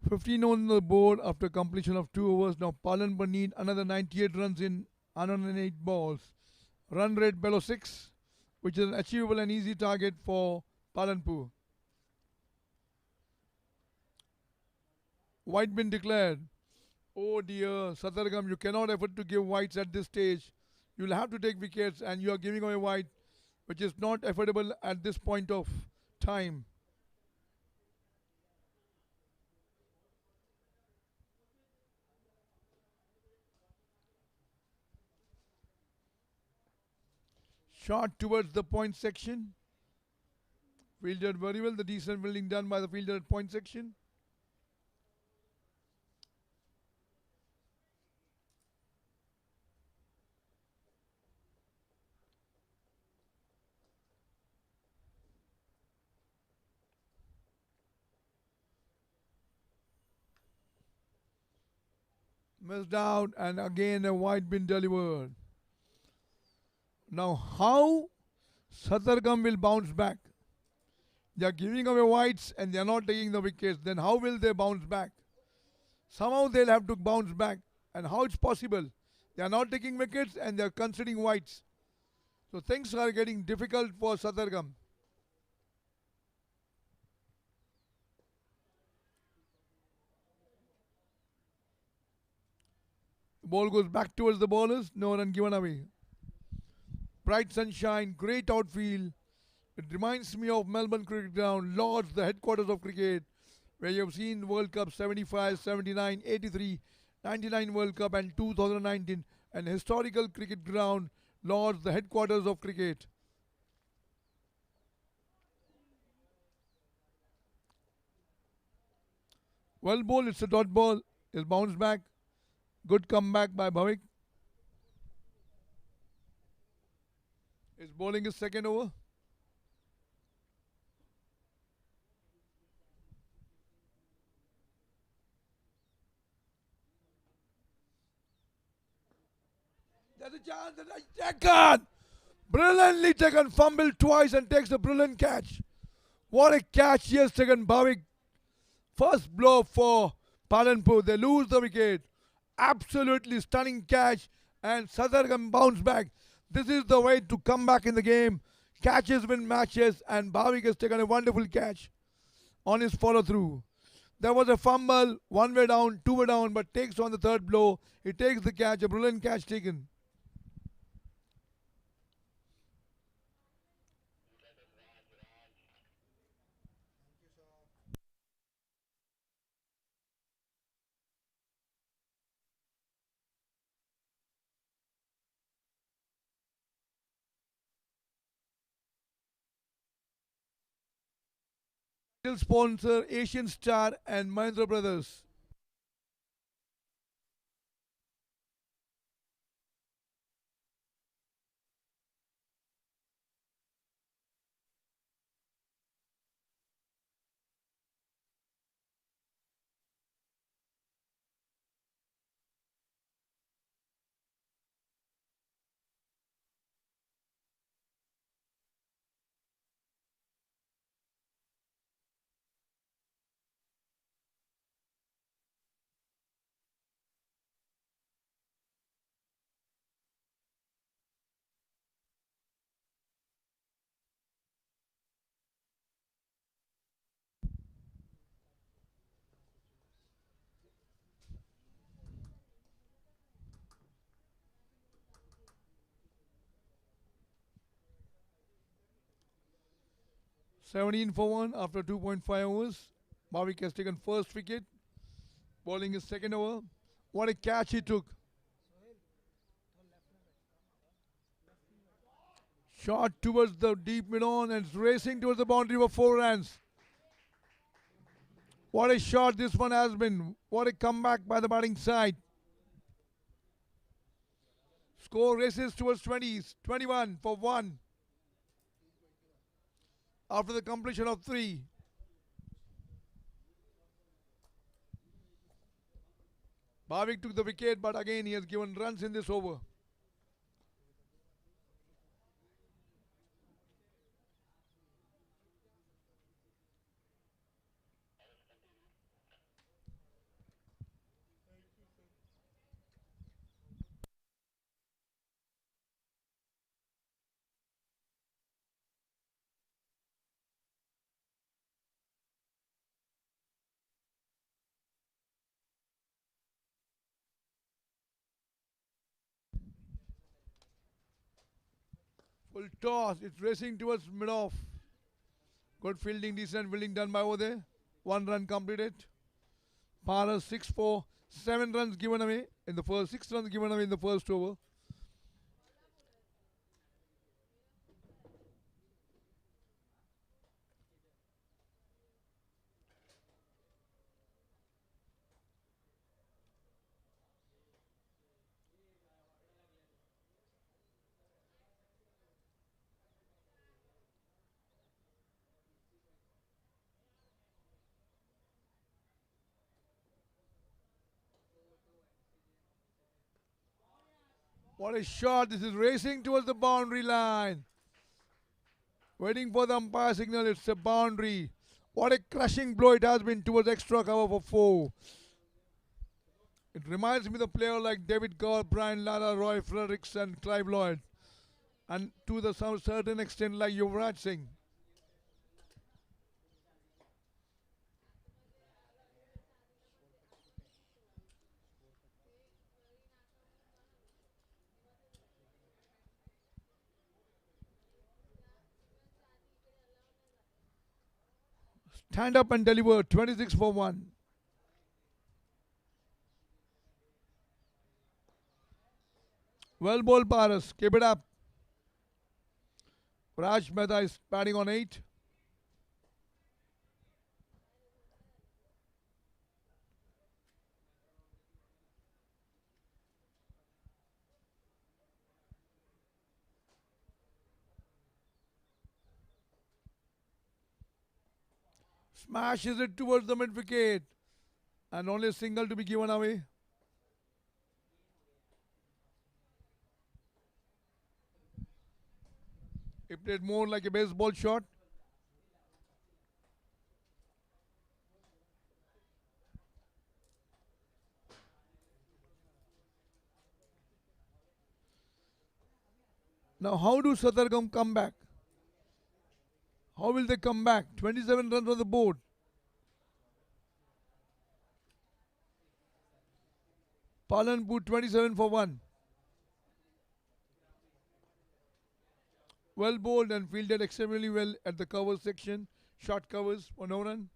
$15 on the board after completion of 2 overs. Now Palanpur need another 98 runs in 108 balls. Run rate below 6, which is an achievable and easy target for Palanpur. White been declared. Oh dear, Sattargam, you cannot afford to give whites at this stage. You'll have to take wickets and you are giving away white, which is not affordable at this point of time. Shot towards the point section. Fielded very well. The decent fielding done by the fielder at point section. Missed out, and again a wide been delivered. Now how Sattargam will bounce back? They are giving away wides and they are not taking the wickets. Then how will they bounce back? Somehow they'll have to bounce back. And how it's possible? They are not taking wickets and they are considering wides. So things are getting difficult for Sattargam. The ball goes back towards the bowlers. No run given away. Bright sunshine, great outfield. It reminds me of Melbourne Cricket Ground, Lords, the headquarters of cricket, where you have seen World Cup 75, 79, 83, 99 World Cup and 2019, an historical cricket ground, Lords, the headquarters of cricket. Well bowled, it's a dot ball. It's bounced back. Good comeback by Bhavik. He's bowling his second over. There's a chance that I taken. Brilliantly taken, fumble twice and takes a brilliant catch. What a catch he has taken, Bhavik. First blow for Palanpur. They lose the wicket. Absolutely stunning catch, and Sattargam bounce back. This is the way to come back in the game. Catches win matches, and Bhavik has taken a wonderful catch on his follow through. There was a fumble, one way down, two way down, but takes on the third blow. He takes the catch, a brilliant catch taken. Sponsor Asian Star and Mahindra Brothers. (17 for 1 after 2.5 overs. Bhavik has taken first wicket, bowling his second over. What a catch he took. Shot towards the deep mid on and it's racing towards the boundary for 4 runs. What a shot this one has been. What a comeback by the batting side. Score races towards 20s. 21 for 1. After the completion of 3. Bhavik took the wicket, but again he has given runs in this over. Full toss. It's racing towards mid-off. Good fielding, decent fielding done by over there. 1 run completed. Paras 6-4. 7 runs given away in the first. 6 runs given away in the first over. What a shot. This is racing towards the boundary line. Waiting for the umpire signal. It's a boundary. What a crushing blow it has been towards extra cover for 4. It reminds me of the player like David Gore, Brian Lara, Roy Fredericks and Clive Lloyd. And to the some certain extent like Yuvraj Singh. Stand up and deliver. 26 for 1. Well bowled Paras. Keep it up. Raj Mehta is batting on 8. Smashes it towards the mid wicket. And only a single to be given away. He played more like a baseball shot. Now how do Sattargam come back? How will they come back? 27 runs on the board. Palanpur 27 for 1. Well bowled and fielded extremely well at the cover section. Short covers for no run.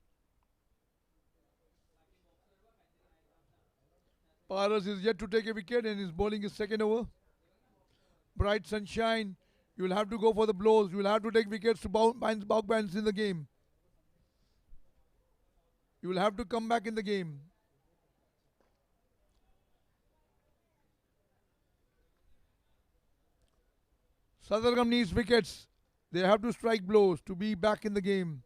Paras is yet to take a wicket and is bowling his second over. Bright sunshine. You will have to go for the blows. You will have to take wickets to backbands in the game. You will have to come back in the game. Sattargam needs wickets. They have to strike blows to be back in the game.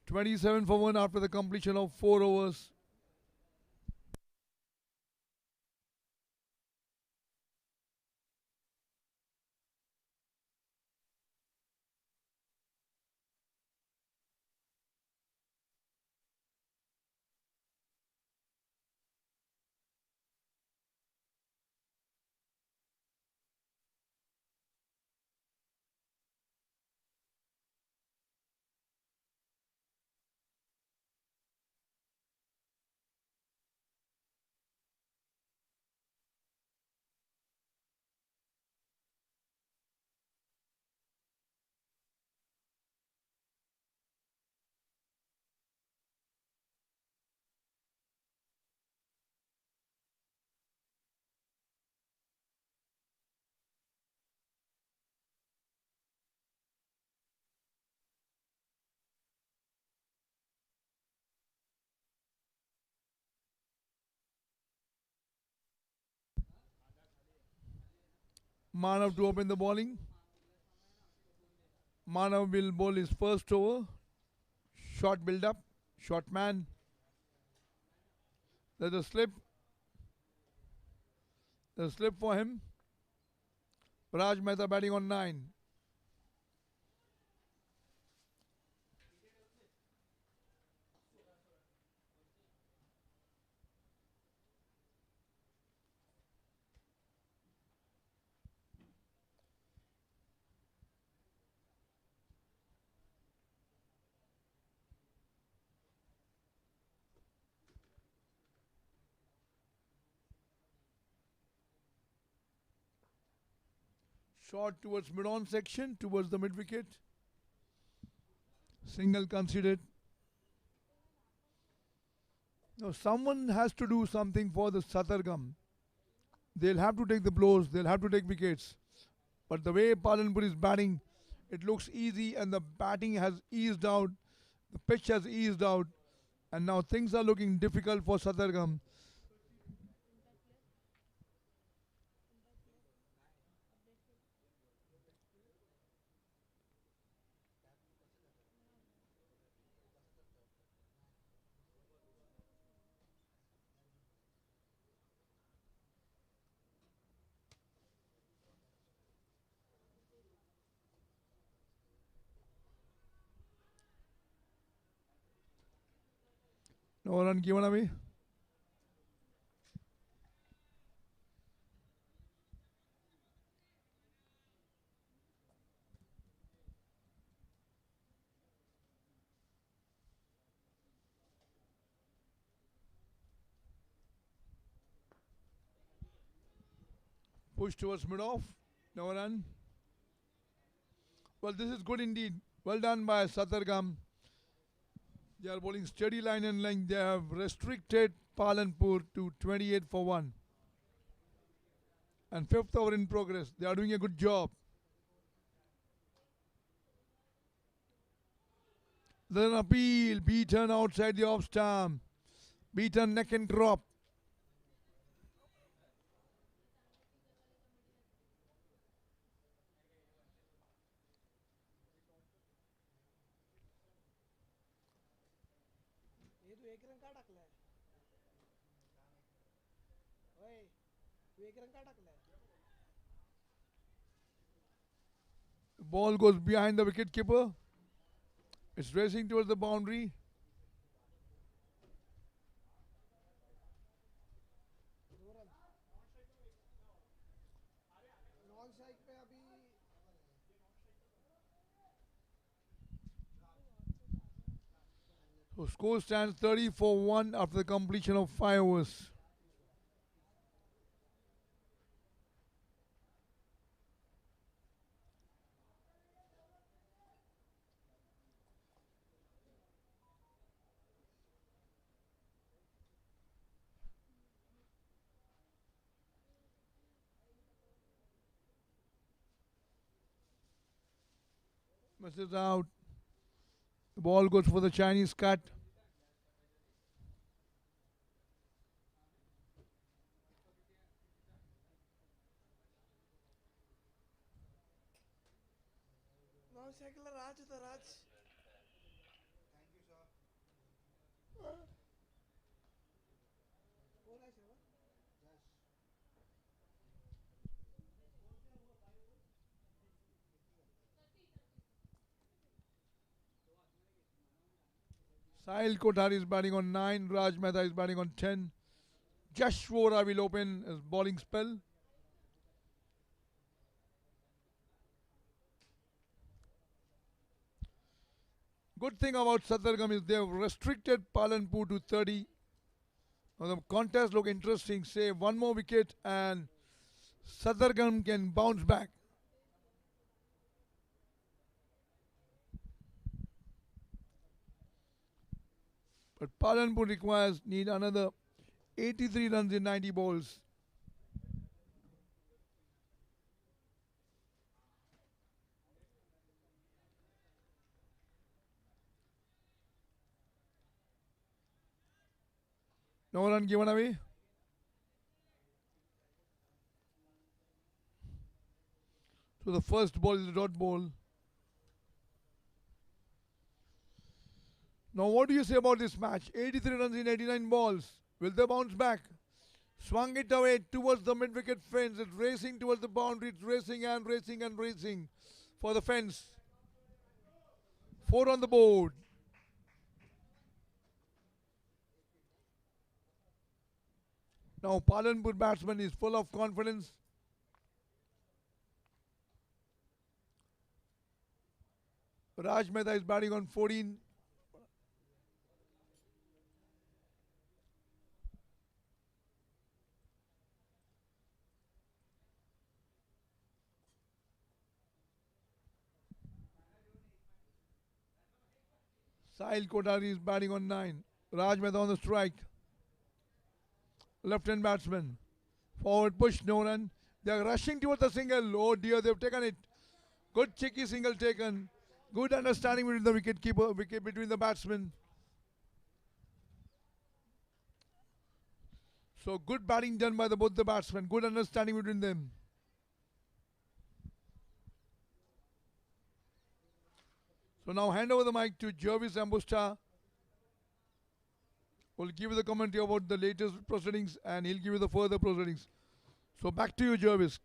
"27 for 1 after the completion of 4 overs. Manav to open the bowling. Manav will bowl his first over. Short build up. Short man. There's a slip. There's a slip for him. Raj Mehta batting on 9. Shot towards mid-on section, towards the mid-wicket. Single considered. Now someone has to do something for the SATTAR. They'll have to take the blows, they'll have to take wickets. But the way Palanpur is batting, it looks easy and the batting has eased out. The pitch has eased out. And now things are looking difficult for SATTAR. No run given away. Push towards mid-off. No run. Well, this is good indeed. Well done by SATTAR. They are bowling steady line and length. They have restricted Palanpur to 28 for 1. And 5th over in progress. They are doing a good job. Then an appeal. Beaten outside the off stump. Beaten neck and drop. The ball goes behind the wicket keeper. It's racing towards the boundary. So score stands 30 for 1 after the completion of 5 overs. Misses out. The ball goes for the Chinese cut. Sahil Kothari is batting on 9. Raj Mehta is batting on 10. Jash Vora will open his bowling spell. Good thing about SATTAR is they have restricted Palanpur to 30. Now the contest look interesting. Say one more wicket and SATTAR can bounce back. But Palanpur need another 83 runs in 90 balls. No run given away. So the first ball is a dot ball. Now what do you say about this match? 83 runs in 89 balls. Will they bounce back? Swung it away towards the mid-wicket fence. It's racing towards the boundary. It's racing and racing and racing for the fence. 4 on the board. Now Palanpur batsman is full of confidence. Raj Mehta is batting on 14. Sahil Kotari is batting on 9. Raj Mehta on the strike. Left-hand batsman. Forward push, no run. They are rushing towards the single. Oh dear, they've taken it. Good cheeky single taken. Good understanding between the wicket between the batsmen. So good batting done by both the batsmen. Good understanding between them. So now hand over the mic to Jervis Ambusta. Will give you the commentary about the latest proceedings and he'll give you the further proceedings. So back to you, Jervis.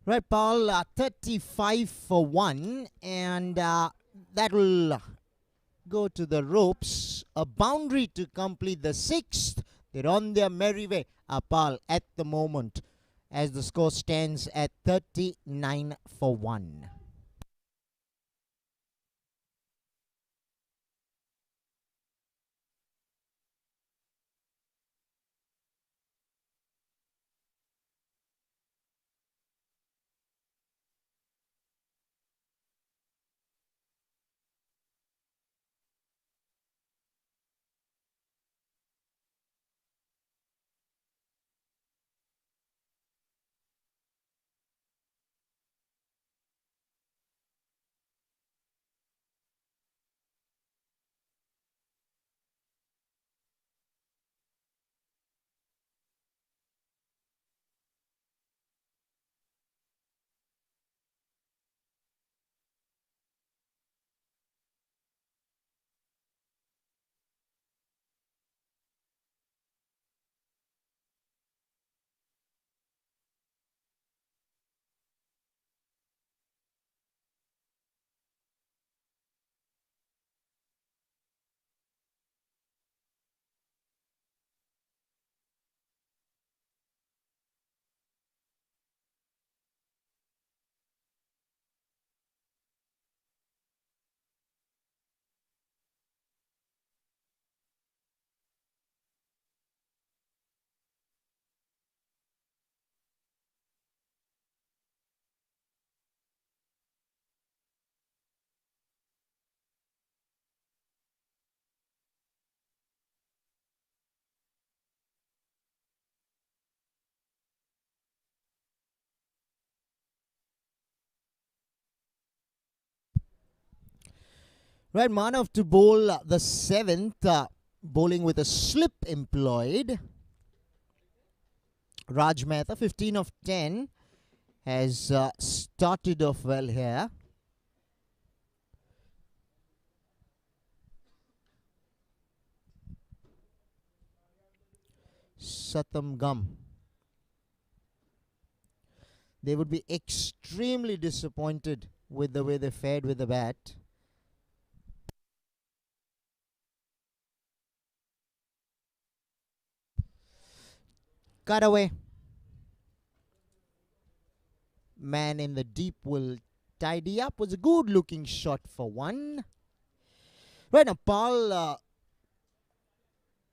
Right, Paul, 35 for 1, and that will go to the ropes. A boundary to complete the 6th. They're on their merry way, Paul, at the moment, as the score stands at 39 for 1. Right, Manav to bowl the 7th, bowling with a slip employed. Raj Mehta, 15 of 10, has started off well here. GAM. They would be extremely disappointed with the way they fared with the bat. Cut away. Man in the deep will tidy up. Was a good looking shot for one. Right now, Paul,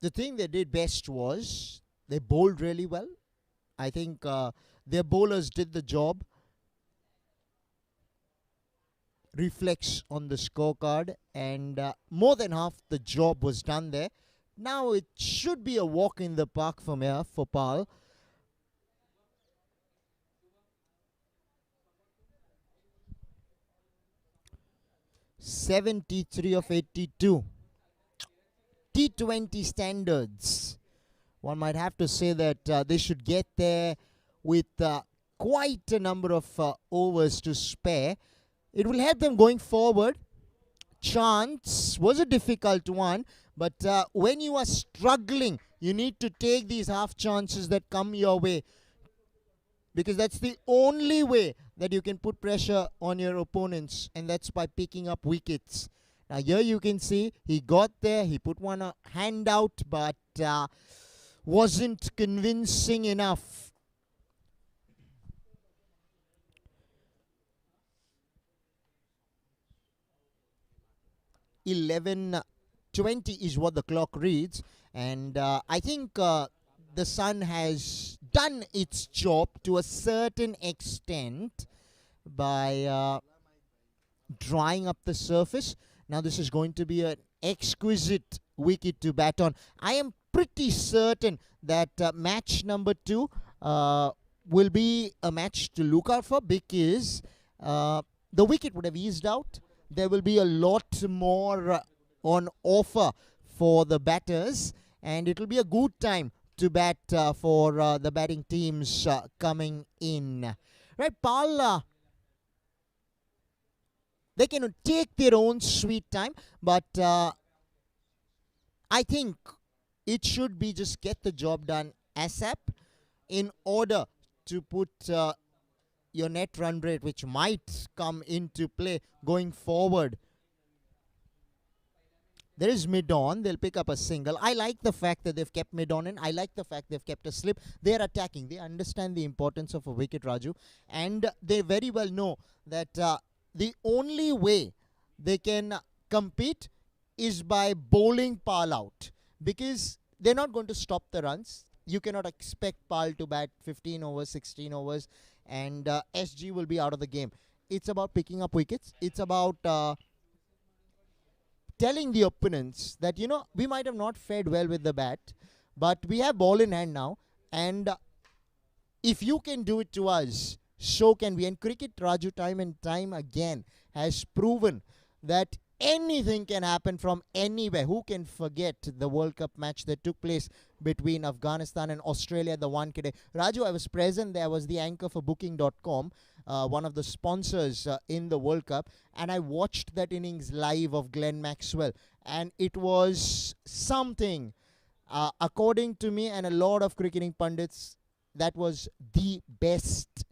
the thing they did best was they bowled really well. I think their bowlers did the job. Reflects on the scorecard, and more than half the job was done there. Now it should be a walk in the park from here for Paul. (73 of 82). T20 standards. One might have to say that they should get there with quite a number of overs to spare. It will help them going forward. Chance was a difficult one, but when you are struggling, you need to take these half chances that come your way, because that's the only way that you can put pressure on your opponents, and that's by picking up wickets. Now here you can see he got there, he put one hand out, but wasn't convincing enough. 11:20 is what the clock reads, and I think the sun has done its job to a certain extent by drying up the surface. Now this is going to be an exquisite wicket to bat on. I am pretty certain that match number 2 will be a match to look out for, because the wicket would have eased out. There will be a lot more on offer for the batters, and it will be a good time to bat for the batting teams coming in. Right, Paul, they can take their own sweet time, but I think it should be just get the job done ASAP in order to put your net run rate, which might come into play going forward. There is mid-on. They'll pick up a single. I like the fact that they've kept mid-on in. I like the fact they've kept a slip. They're attacking. They understand the importance of a wicket, Raju. And they very well know that the only way they can compete is by bowling Pal out, because they're not going to stop the runs. You cannot expect Pal to bat 15 overs, 16 overs, and SG will be out of the game. It's about picking up wickets. It's about telling the opponents that, you know, we might have not fared well with the bat, but we have ball in hand now, and if you can do it to us, so can we. And cricket, Raju, time and time again has proven that anything can happen from anywhere. Who can forget the World Cup match that took place between Afghanistan and Australia, the one today? Raju, I was present there. I was the anchor for Booking.com, one of the sponsors in the World Cup, and I watched that innings live of Glenn Maxwell, and it was something. According to me and a lot of cricketing pundits, that was the best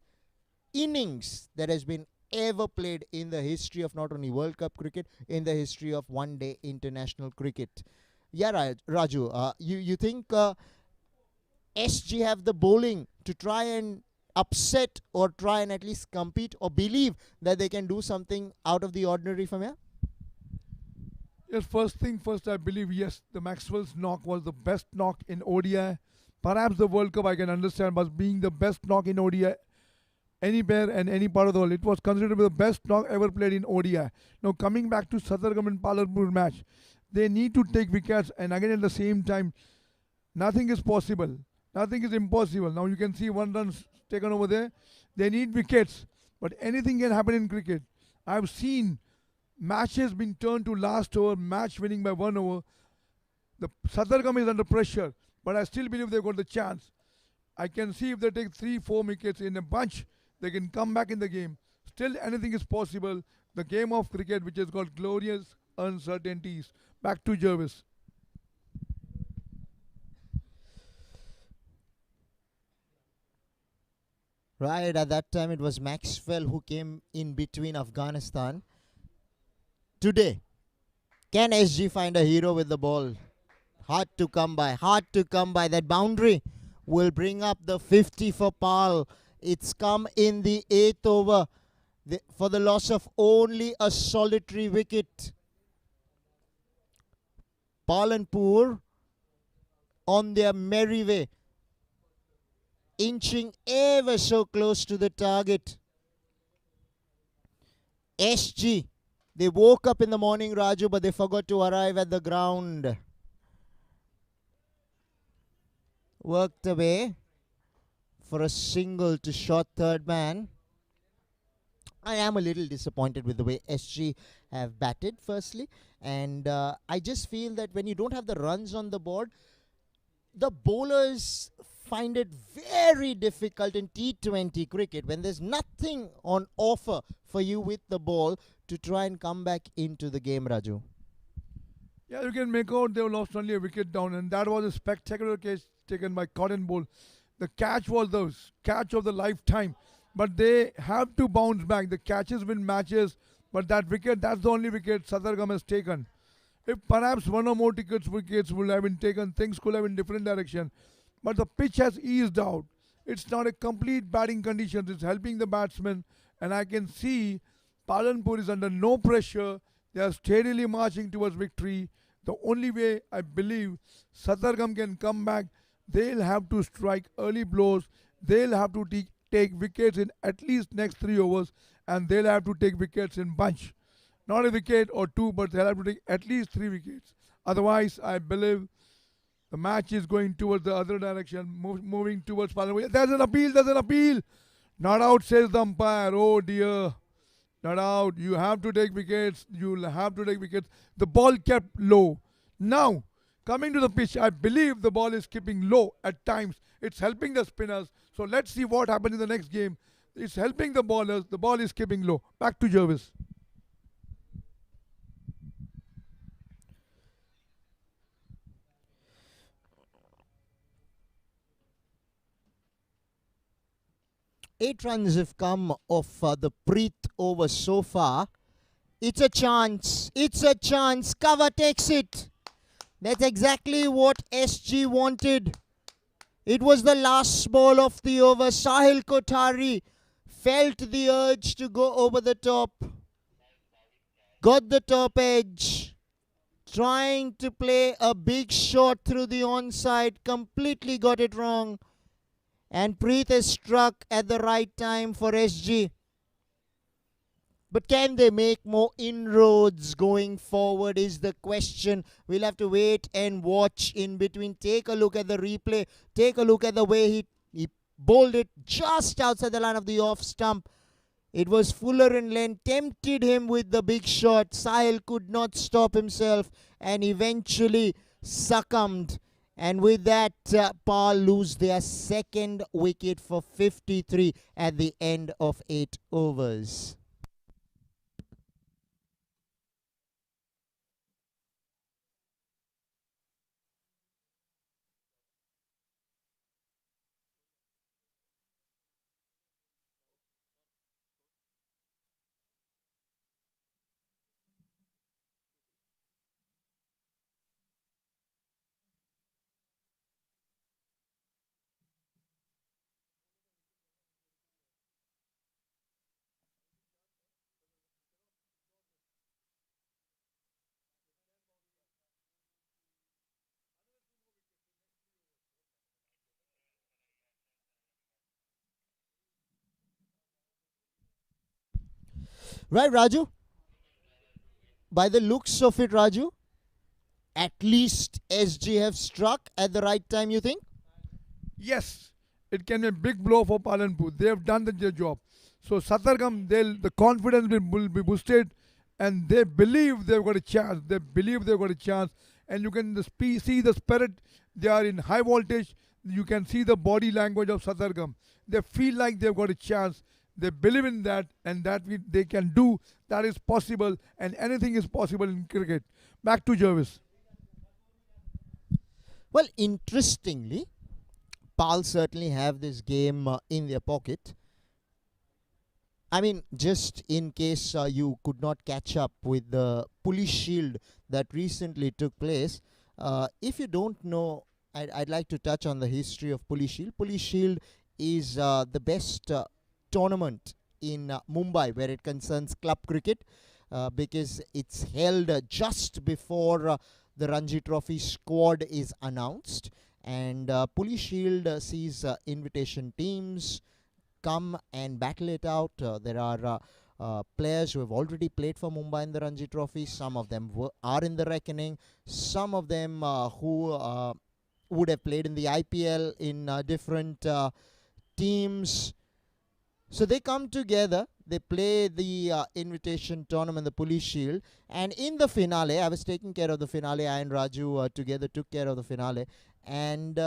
innings that has been ever played in the history of not only World Cup cricket, in the history of one-day international cricket. Yeah, Raju, you think SG have the bowling to try and upset or try and at least compete or believe that they can do something out of the ordinary from here? Yes, first thing first, I believe, yes, the Maxwell's knock was the best knock in ODI. Perhaps the World Cup I can understand, but being the best knock in ODI anywhere and any part of the world, it was considered the best knock ever played in ODI. Now coming back to SATTAR and PALANPUR match, they need to take wickets, and again at the same time, nothing is possible. Nothing is impossible. Now you can see 1 run taken over there. They need wickets, but anything can happen in cricket. I've seen matches being turned to last over, match winning by 1 over. The SATTAR is under pressure, but I still believe they've got the chance. I can see if they take 3-4 wickets in a bunch, they can come back in the game. Still, anything is possible. The game of cricket, which has got glorious uncertainties. Back to Jervis. Right, at that time it was Maxwell who came in between Afghanistan. Today, can SG find a hero with the ball? Hard to come by, hard to come by. That boundary will bring up the 50 for Pal. It's come in the 8th over for the loss of only a solitary wicket. Palanpur on their merry way, inching ever so close to the target. SG, they woke up in the morning, Raju, but they forgot to arrive at the ground. Worked away for a single to short third man. I am a little disappointed with the way SG have batted, firstly. And I just feel that when you don't have the runs on the board, the bowlers find it very difficult in T20 cricket when there's nothing on offer for you with the ball to try and come back into the game, Raju. Yeah, you can make out they lost only a wicket down, and that was a spectacular catch taken by Cotton Bowl. The catch was the catch of the lifetime, but they have to bounce back. The catches win matches, but that wicket, that's the only wicket Sattargam has taken. If perhaps one or more wickets would have been taken, things could have been different direction. But the pitch has eased out. It's not a complete batting conditions. It's helping the batsmen, and I can see Palanpur is under no pressure. They are steadily marching towards victory. The only way I believe Sattargam can come back, they'll have to strike early blows. They'll have to take wickets in at least next 3 overs, and they'll have to take wickets in bunch. Not a wicket or two, but they'll have to take at least 3 wickets. Otherwise, I believe the match is going towards the other direction, moving towards Palanpur. There's an appeal. Not out, says the umpire. Oh dear. Not out. You have to take wickets. You'll have to take wickets. The ball kept low. Now, coming to the pitch, I believe the ball is keeping low at times. It's helping the spinners. So let's see what happens in the next game. It's helping the bowlers. The ball is keeping low. Back to Jervis. Eight runs have come off the Preet over so far. It's a chance. It's a chance. Cover takes it. That's exactly what SG wanted. It was the last ball of the over. Sahil Kothari felt the urge to go over the top. Got the top edge. Trying to play a big shot through the onside. Completely got it wrong. And Preet is struck at the right time for SG. But can they make more inroads going forward is the question. We'll have to wait and watch in between. Take a look at the replay. Take a look at the way he bowled it just outside the line of the off stump. It was Fuller in length, tempted him with the big shot. Sahil could not stop himself and eventually succumbed. And with that, Pal lose their second wicket for 53 at the end of 8 overs. Right, Raju? By the looks of it, Raju, at least SG have struck at the right time, you think? Yes, it can be a big blow for Palanpur. They have done their job. So Sattargam, the confidence will be boosted, and they believe they've got a chance. They believe they've got a chance, and you can see the spirit. They are in high voltage. You can see the body language of Sattargam. They feel like they've got a chance. They believe in that, and they can do. That is possible, and anything is possible in cricket. Back to Jervis. Well, interestingly, PAL certainly have this game in their pocket. I mean, just in case you could not catch up with the Police Shield that recently took place, if you don't know, I'd like to touch on the history of Police Shield. Police Shield is the best tournament in Mumbai where it concerns club cricket, because it's held just before the Ranji Trophy squad is announced. And Police Shield sees invitation teams come and battle it out. There are players who have already played for Mumbai in the Ranji Trophy. Some of them are in the reckoning. Some of them who would have played in the IPL in different teams. So they come together. They play the invitation tournament, the Police Shield. And in the finale, I was taking care of the finale. I and Raju together took care of the finale. And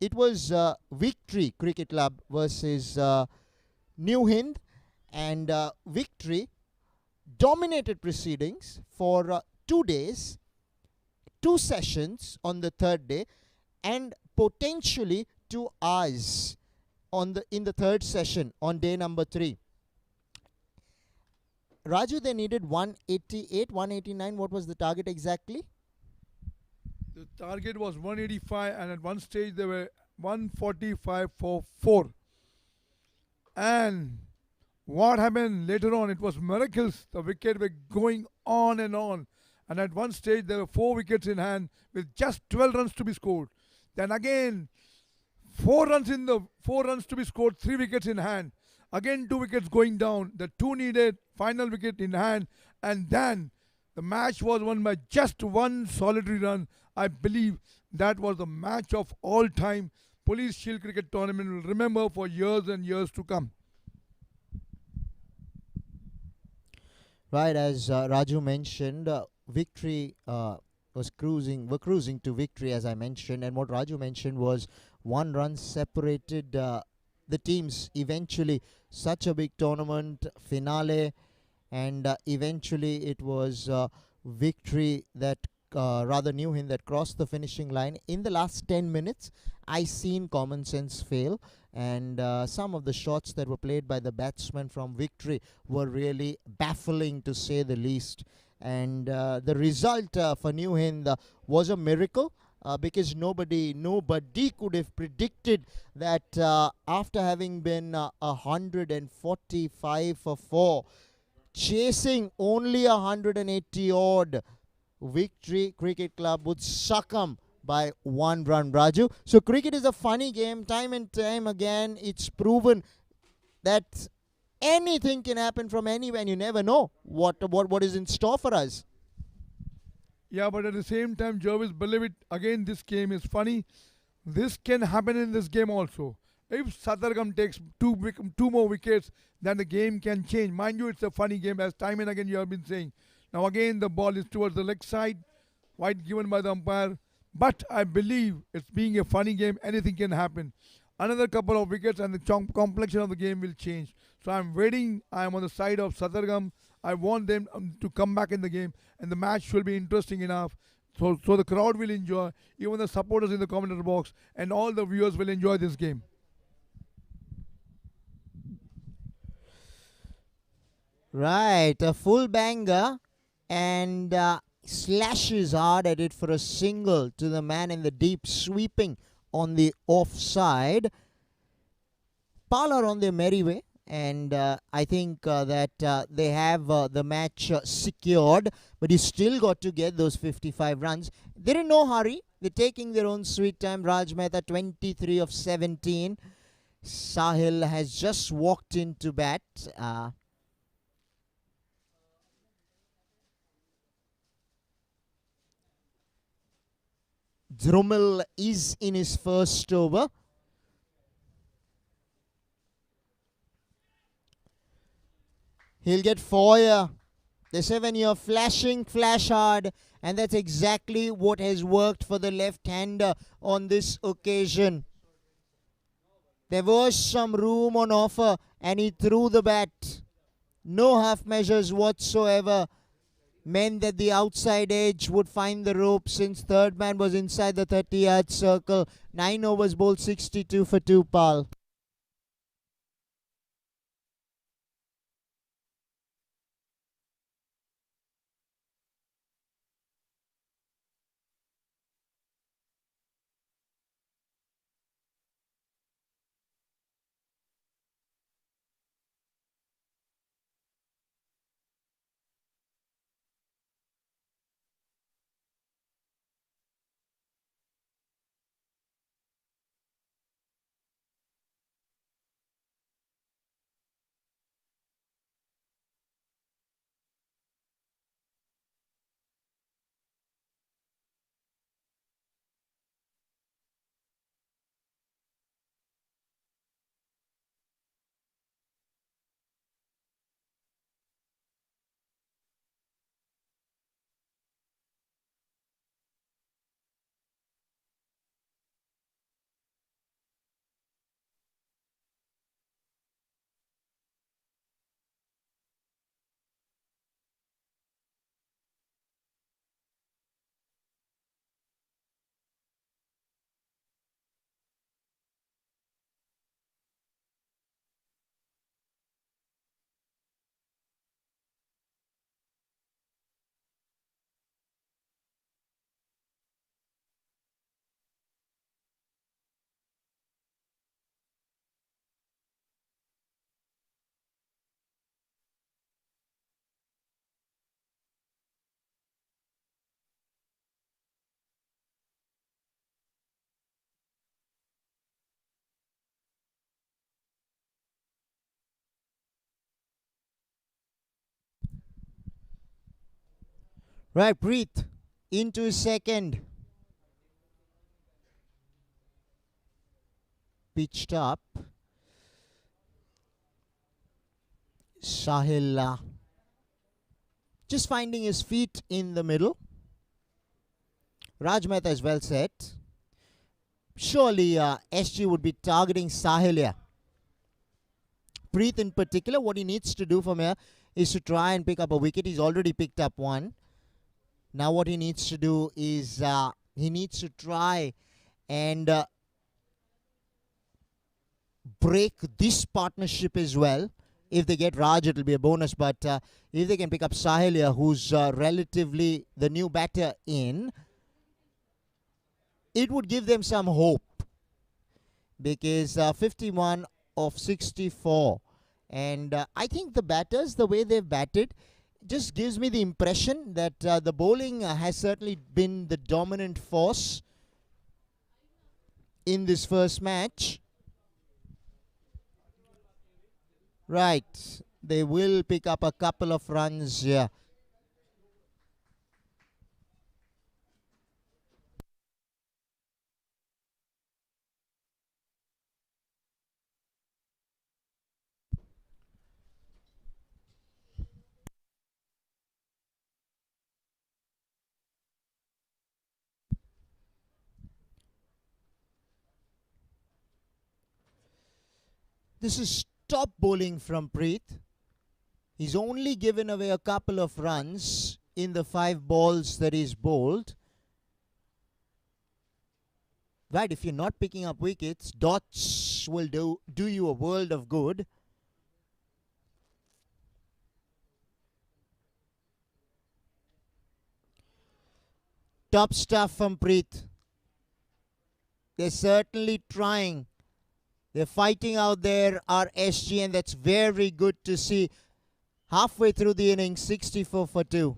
it was Victory Cricket Club versus New Hind, and Victory dominated proceedings for 2 days, 2 sessions on the third day, and potentially 2 hours in the third session on day number 3. Raju, they needed 188, 189. What was the target exactly? The target was 185, and at one stage they were 145 for 4. And what happened later on? It was miracles. The wickets were going on, and at one stage there were 4 wickets in hand with just 12 runs to be scored. Then again, 4 runs to be scored, 3 wickets in hand. Again 2 wickets going down. The 2 needed, final wicket in hand, and then the match was won by just 1 solitary run. I believe that was the match of all time. Police Shield Cricket Tournament will remember for years and years to come. Right, as Raju mentioned, Victory were cruising to victory, as I mentioned, and what Raju mentioned was 1 run separated the teams. Eventually, such a big tournament finale, and eventually it was Victory that New Hind that crossed the finishing line. In the last 10 minutes, I seen common sense fail, and some of the shots that were played by the batsmen from Victory were really baffling, to say the least. And the result for New Hind was a miracle, because nobody could have predicted that after having been 145 for 4, chasing only 180 odd, Victory Cricket Club would succumb by 1 run, Raju. So cricket is a funny game. Time and time again, it's proven that anything can happen from anywhere, and you never know what is in store for us. Yeah, but at the same time, Jervis, believe it, again, this game is funny. This can happen in this game also. If SATTAR takes two more wickets, then the game can change. Mind you, it's a funny game, as time and again you have been saying. Now again, the ball is towards the leg side, wide given by the umpire. But I believe it's being a funny game, anything can happen. Another couple of wickets and the complexion of the game will change. So I'm waiting. I'm on the side of SATTAR. I want them to come back in the game, and the match will be interesting enough. So the crowd will enjoy, even the supporters in the commentator box, and all the viewers will enjoy this game. Right, a full banger, and slashes hard at it for a single to the man in the deep, sweeping on the offside. PAL are on their merry way, and I think that they have the match secured, but you still got to get those 55 runs. They're in no hurry. They're taking their own sweet time. Raj Mehta, 23 of 17. Sahil has just walked into bat. Drumel is in his first over. He'll get 4 here. They say when you're flashing, flash hard. And that's exactly what has worked for the left-hander on this occasion. There was some room on offer, and he threw the bat. No half measures whatsoever. Meant that the outside edge would find the rope since third man was inside the 30-yard circle. 9 overs bowled, 62 for 2, Pal. Right, Preet into second. Pitched up. Sahil just finding his feet in the middle. Raj Mehta is well set. Surely SG would be targeting Sahil here. Preet in particular, what he needs to do from here is to try and pick up a wicket. He's already picked up one. Now what he needs to do is he needs to try and break this partnership as well. If they get Raj, it will be a bonus. But if they can pick up Sahil here, who's relatively the new batter in, it would give them some hope. Because 51 of 64. And I think the batters, the way they've batted, just gives me the impression that the bowling has certainly been the dominant force in this first match. Right. They will pick up a couple of runs here. This is top bowling from Preet. He's only given away a couple of runs in the 5 balls that he's bowled. Right, if you're not picking up wickets, dots will do you a world of good. Top stuff from Preet. They're certainly trying. They're fighting out there, our SG, and that's very good to see. Halfway through the innings, 64 for 2.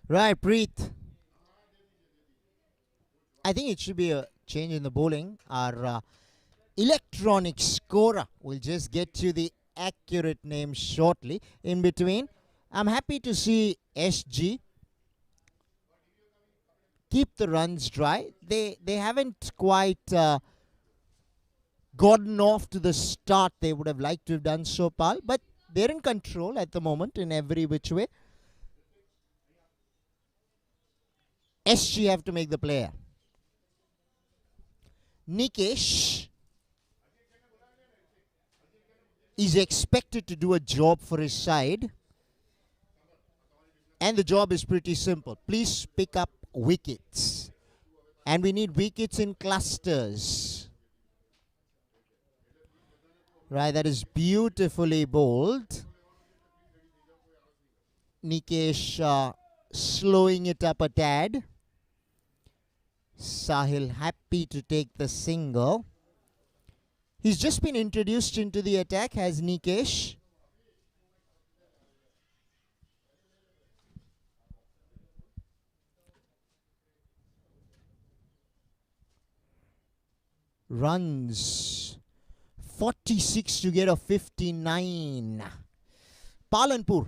Right, Preet. I think it should be a change in the bowling. Our electronic scorer will just get you the accurate name shortly. In between, I'm happy to see SG keep the runs dry. They haven't quite gotten off to the start they would have liked to have done so, Pal, but they're in control at the moment in every which way. SG have to make the player. Nikesh is expected to do a job for his side, and the job is pretty simple. Please pick up wickets, and we need wickets in clusters. Right, that is beautifully bowled. Nikesh slowing it up a tad. Sahil happy to take the single. He's just been introduced into the attack, has Nikesh. Runs 46 to get a 59. Palanpur,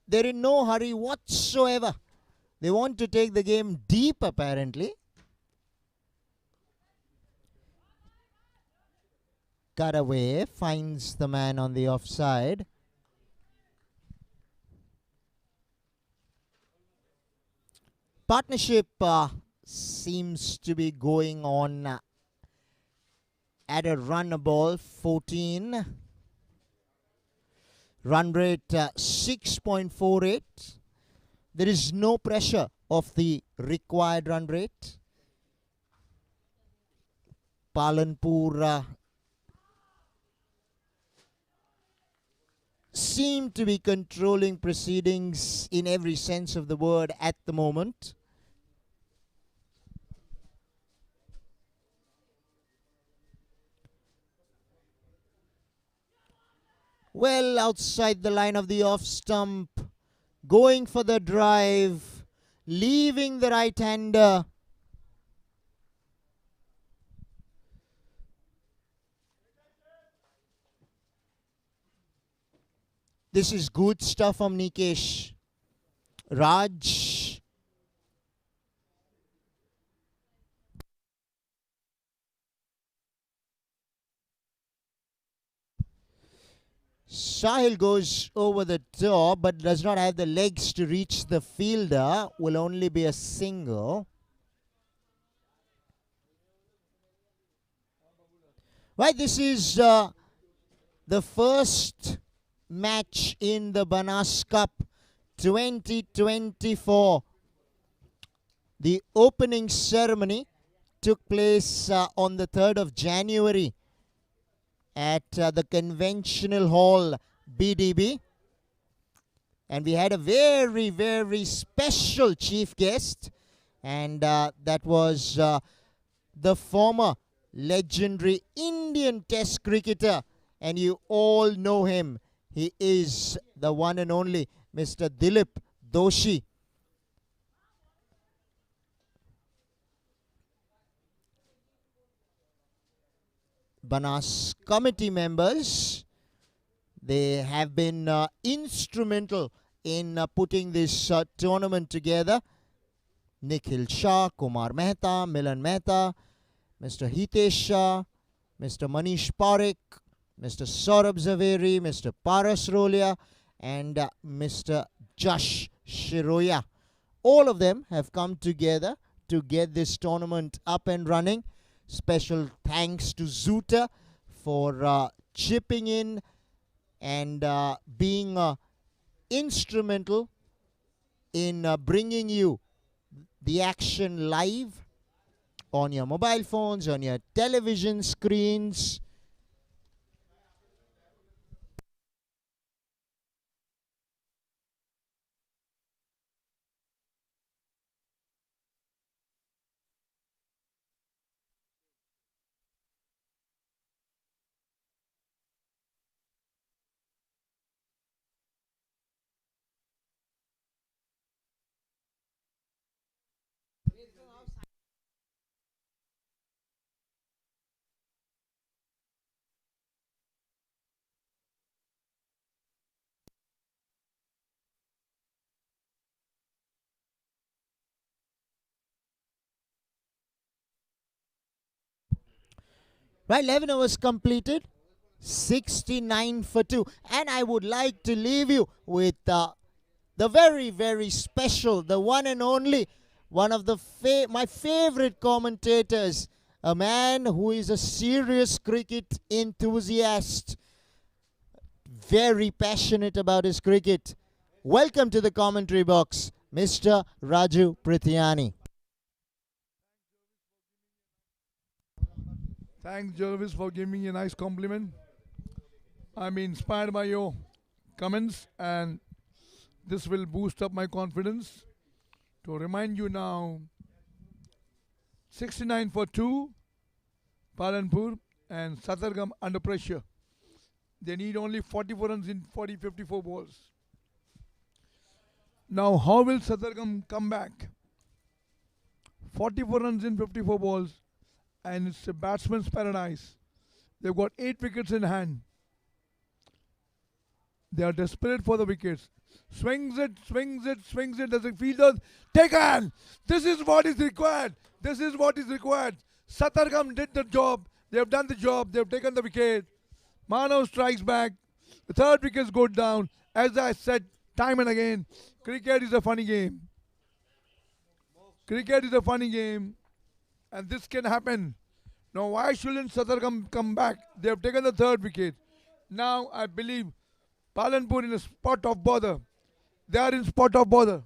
they're in no hurry whatsoever. They want to take the game deep apparently. Cut away, finds the man on the offside. Partnership seems to be going on at a run a ball 14. Run rate 6.48. There is no pressure of the required run rate. Palanpur seem to be controlling proceedings in every sense of the word at the moment. Well outside the line of the off stump, going for the drive, leaving the right-hander. This is good stuff from Nikesh. Raj. Sahil goes over the top but does not have the legs to reach the fielder. Will only be a single. Right, this is the first match in the Banas Cup 2024. The opening ceremony took place on the 3rd of January at the Conventional Hall, BDB. And we had a very, very special chief guest, and that was the former legendary Indian Test cricketer, and you all know him. He is the one and only Mr. Dilip Doshi. Banas committee members, they have been instrumental in putting this tournament together. Nikhil Shah, Kumar Mehta, Milan Mehta, Mr. Hitesh Shah, Mr. Manish Parekh, Mr. Saurabh Zaveri, Mr. Paras Rolia, and Mr. Jash Shiroya. All of them have come together to get this tournament up and running. Special thanks to Zoota for chipping in and being instrumental in bringing you the action live on your mobile phones, on your television screens. Right, 11 overs completed. 69 for 2. And I would like to leave you with the very, very special, the one and only, one of the my favorite commentators, a man who is a serious cricket enthusiast, very passionate about his cricket. Welcome to the commentary box, Mr. Raju Prithiani. Thanks, Jervis, for giving me a nice compliment. I'm inspired by your comments, and this will boost up my confidence. To remind you now, 69 for 2, Palanpur, and Sattargam under pressure. They need only 44 runs in 54 balls. Now, how will Sattargam come back? 44 runs in 54 balls, and it's a batsman's paradise. They've got 8 wickets in hand. They are desperate for the wickets. Swings it, swings it, swings it. As a fielder, taken. This is what is required. This is what is required. Sattargam did the job. They have done the job. They have taken the wicket. Manav strikes back. The third wicket goes down. As I said time and again, cricket is a funny game. Cricket is a funny game, and this can happen. Now, why shouldn't Sattargam come back? They have taken the third wicket. Now, I believe Palanpur in a spot of bother. They are in spot of bother.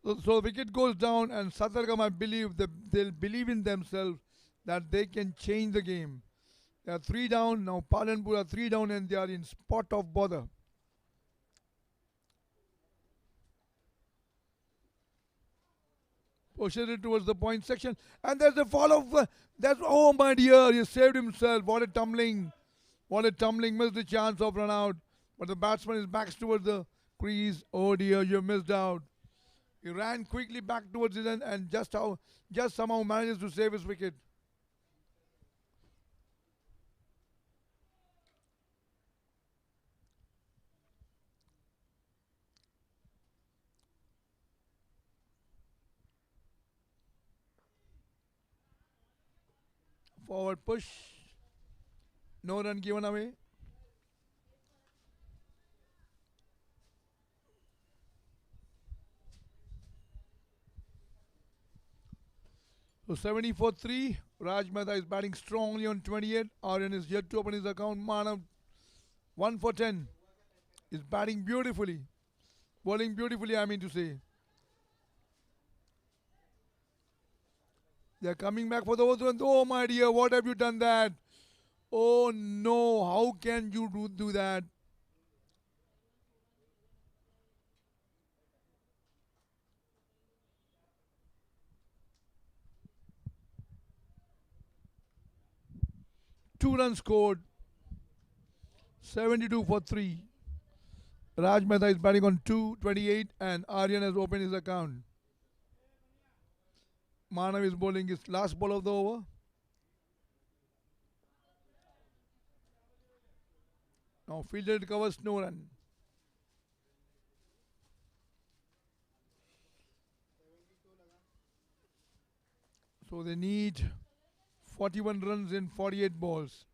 So the wicket goes down, and Sattargam, I believe, they'll believe in themselves that they can change the game. They are 3 down. Now Palanpur are 3 down, and they are in spot of bother. Pushes it towards the point section, and there's a fall of. That's oh my dear, he saved himself. What a tumbling! What a tumbling! Missed the chance of run out, but the batsman is back towards the crease. Oh dear, you missed out. He ran quickly back towards his end and just somehow manages to save his wicket. Forward push. No run given away. So 70 for 3. Raj Mehta is batting strongly on 28. Aryan is yet to open his account. Manav 1 for 10. Is batting beautifully. Bowling beautifully, I mean to say. They are coming back for the overthrow. Oh my dear, what have you done that? Oh no, how can you do that? Two runs scored. 72 for 3. Raj Mehta is batting on 228 and Aryan has opened his account. Manav is bowling his last ball of the over. Now fielded covers, no run. So they need 41 runs in 48 balls.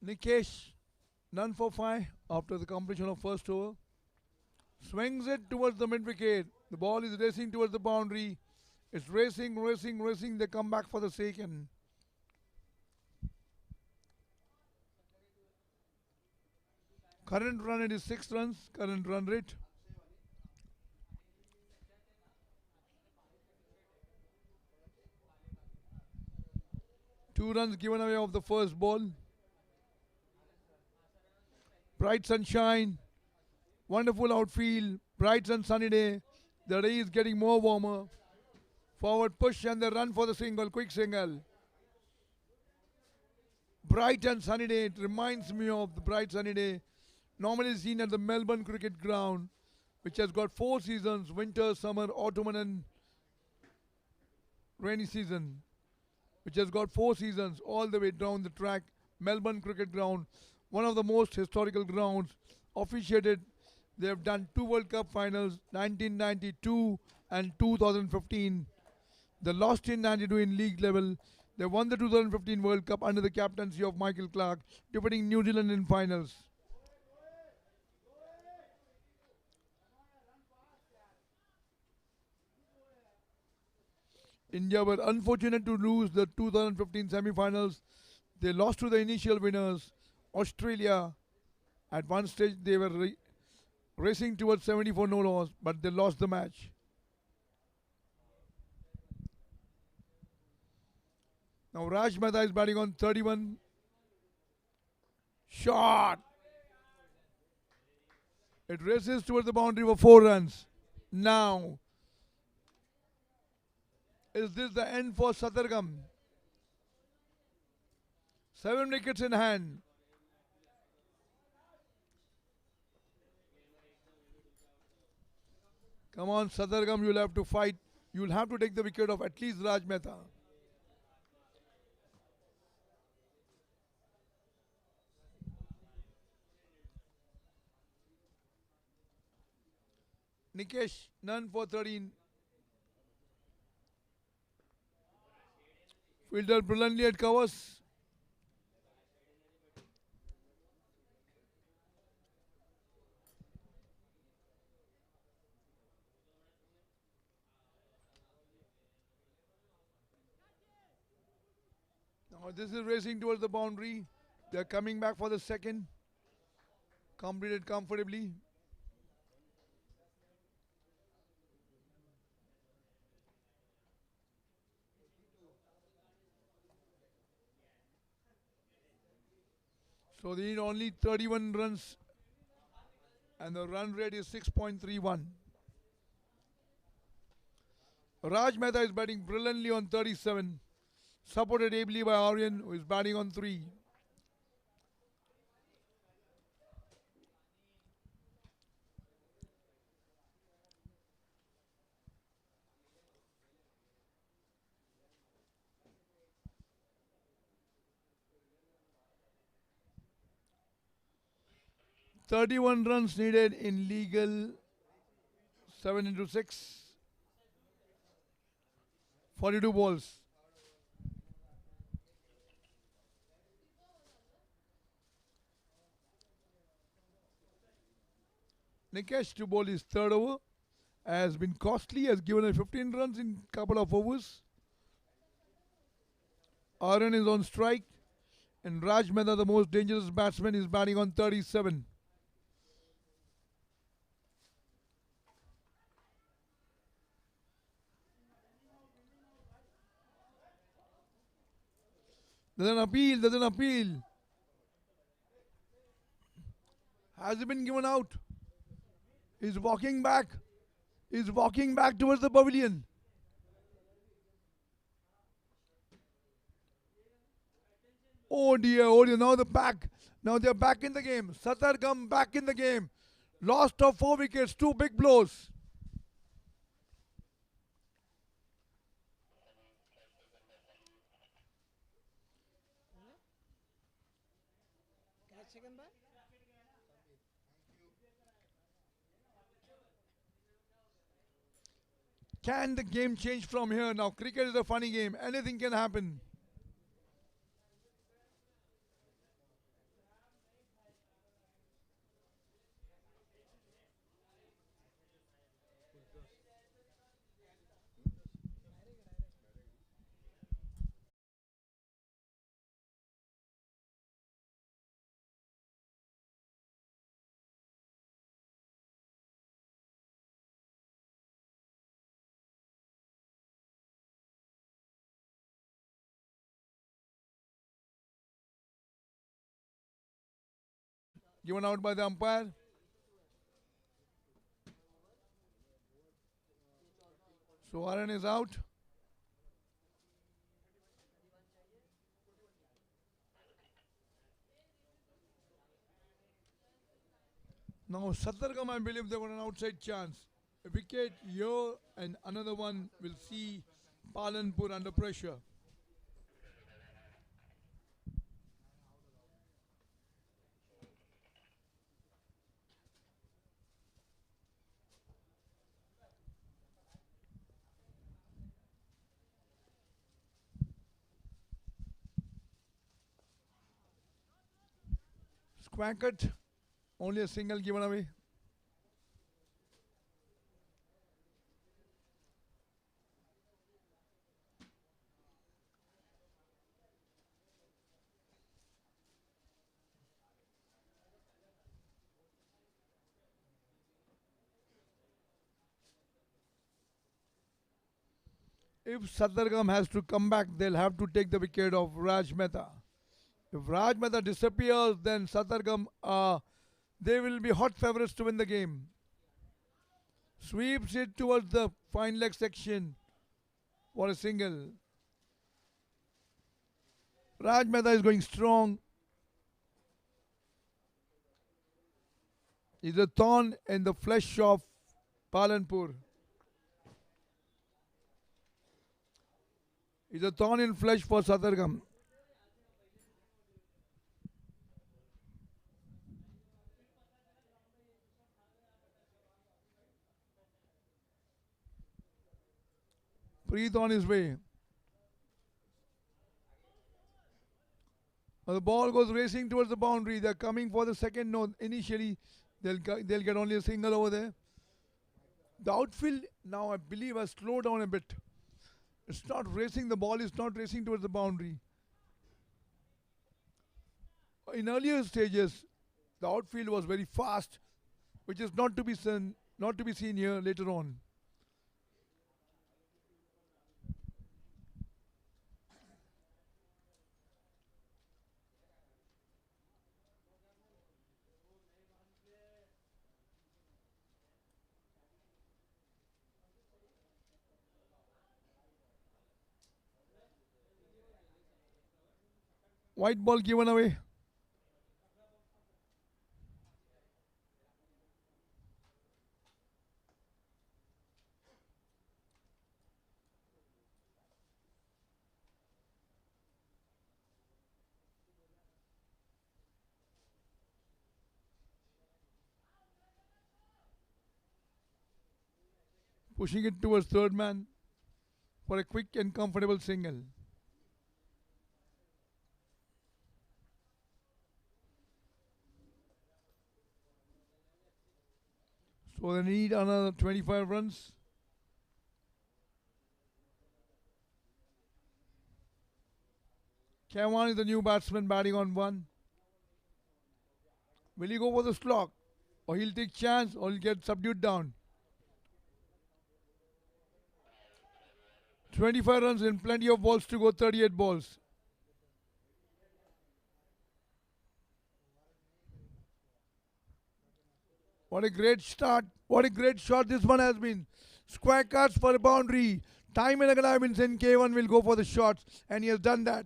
Nikesh, none for 5 after the completion of first over. Swings it towards the mid wicket. The ball is racing towards the boundary. It's racing, racing, racing. They come back for the second. Current run rate is 6 runs. Current run rate. Two runs given away off the first ball. Bright sunshine. Wonderful outfield. Bright and sunny day. The day is getting more warmer. Forward push and the run for the single. Quick single. Bright and sunny day. It reminds me of the bright sunny day normally seen at the Melbourne Cricket Ground, which has got 4 seasons: winter, summer, autumn and rainy season, which has got 4 seasons all the way down the track. Melbourne Cricket Ground, one of the most historical grounds, officiated. They have done 2 World Cup finals, 1992 and 2015. They lost in 92 in league level. They won the 2015 World Cup under the captaincy of Michael Clarke, defeating New Zealand in finals. India were unfortunate to lose the 2015 semi-finals. They lost to the initial winners, Australia. At one stage they were racing towards 74 no loss, but they lost the match. Now Raj Mehta is batting on 31. Shot! It races towards the boundary for 4 runs. Now, is this the end for SATTAR? 7 wickets in hand. Come on, SATTAR, you'll have to fight. You'll have to take the wicket of at least Raj Mehta. Nikesh, none for 13. Fielder brilliantly at covers. Now this is racing towards the boundary. They are coming back for the second. Completed comfortably. So they need only 31 runs and the run rate is 6.31. Raj Mehta is batting brilliantly on 37, supported ably by Aryan, who is batting on 3. "31 runs needed in legal 7 into 6, 42 balls. Nikesh to bowl his 3rd over has been costly, has given us 15 runs in couple of overs. Aryan is on strike and Raj Mehta, the most dangerous batsman, is batting on 37. There's an appeal. Has he been given out? He's walking back. He's walking back towards the pavilion. Oh dear, now Now they're back in the game. SATTAR come back in the game. Lost of 4 wickets, 2 big blows. Can the game change from here? Now cricket is a funny game. Anything can happen. given out by the umpire. So Aryan is out. Now Sattargam, I believe they got an outside chance. A wicket here and another one will see Palanpur under pressure. Square cut, only a single given away. If Sattargam has to come back, they'll have to take the wicket of Raj Mehta. If Raj Mehta disappears, then Sattargam, they will be hot favorites to win the game. Sweeps it towards the fine leg section for a single. Raj Mehta is going strong. He's a thorn in the flesh of Palanpur. He's a thorn in flesh for Sattargam. Preet on his way. Now the ball goes racing towards the boundary. They're coming for the second note. Initially, they'll get only a single over there. The outfield now, I believe, has slowed down a bit. It's not racing. The ball is not racing towards the boundary. In earlier stages, the outfield was very fast, which is not to be seen here later on. White ball given away. Pushing it towards third man for a quick and comfortable single. So they need another 25 runs. Kevan is the new batsman batting on one. Will he go for the slog? Or he'll take chance or he'll get subdued down. 25 runs and plenty of balls to go, 38 balls. What a great start. What a great shot this one has been. Square cuts for a boundary. Time and again I've been saying K1 will go for the shots and he has done that.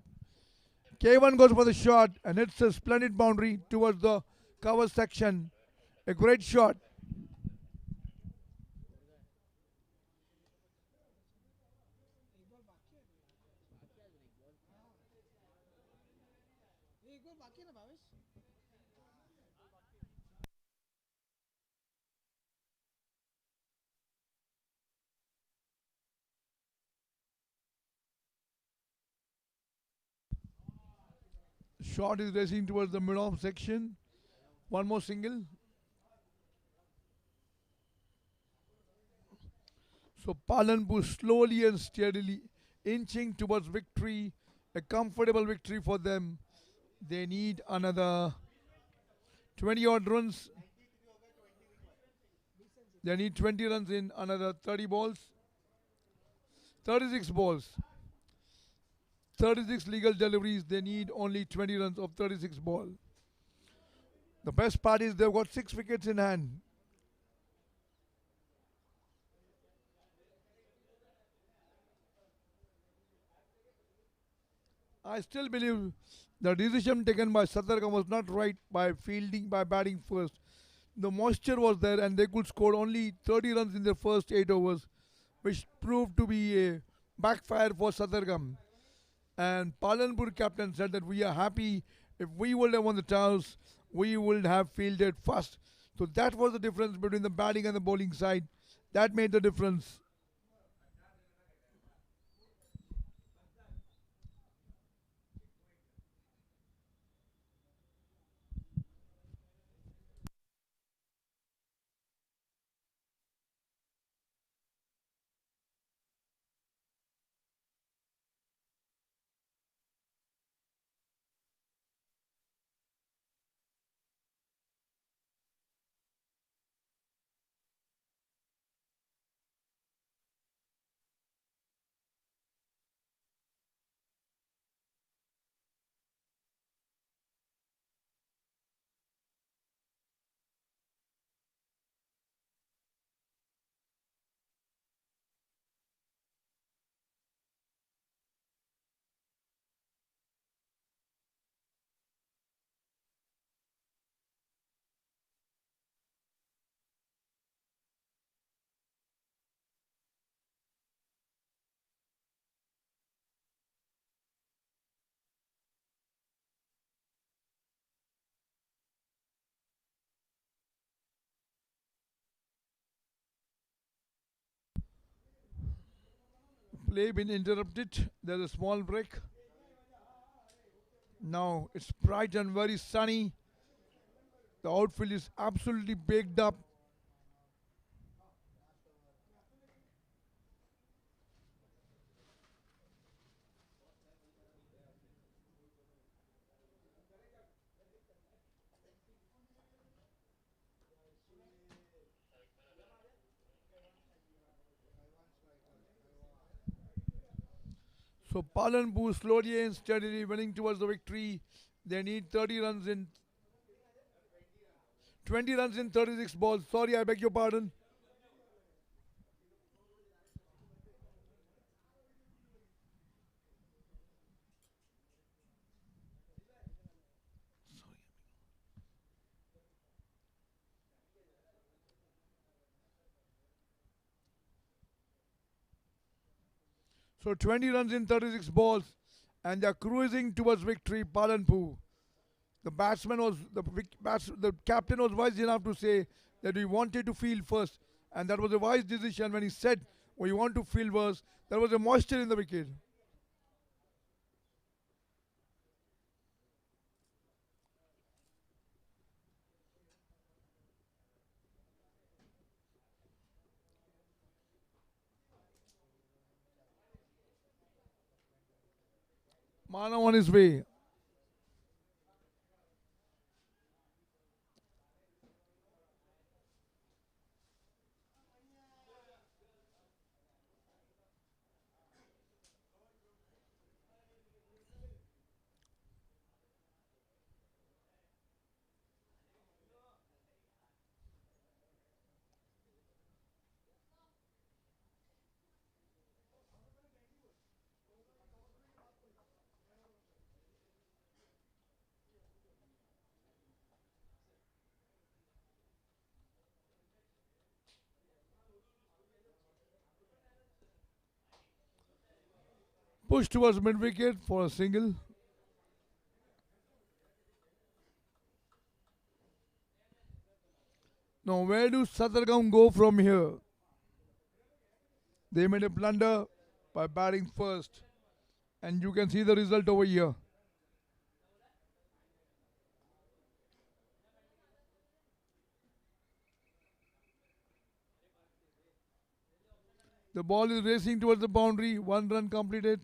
K1 goes for the shot and hits a splendid boundary towards the cover section. A great shot. Shot is racing towards the mid-off section. One more single. So Palanpur slowly and steadily inching towards victory. A comfortable victory for them. They need another 20 odd runs. They need 20 runs in another 30 balls. 36 balls. 36 legal deliveries. They need only 20 runs of 36 ball. The best part is they've got 6 wickets in hand. I still believe the decision taken by Sattargam was not right by batting first. The moisture was there and they could score only 30 runs in their first 8 overs, which proved to be a backfire for Sattargam. And Palanpur captain said that we are happy if we would have won the toss, we would have fielded first. So that was the difference between the batting and the bowling side. That made the difference. Play been interrupted. There's a small break. Now it's bright and very sunny. The outfield is absolutely baked up. So Palanpur slowly and steadily winning towards the victory. They need 20 runs in 36 balls. Sorry, I beg your pardon. So 20 runs in 36 balls, and they're cruising towards victory. Palanpur. The batsman was the captain was wise enough to say that we wanted to field first, and that was a wise decision when he said we want to field first. There was a moisture in the wicket. Mana on his way. Push towards mid wicket for a single. Now, where do Sattargam go from here? They made a blunder by batting first, and you can see the result over here. The ball is racing towards the boundary. 1 run completed.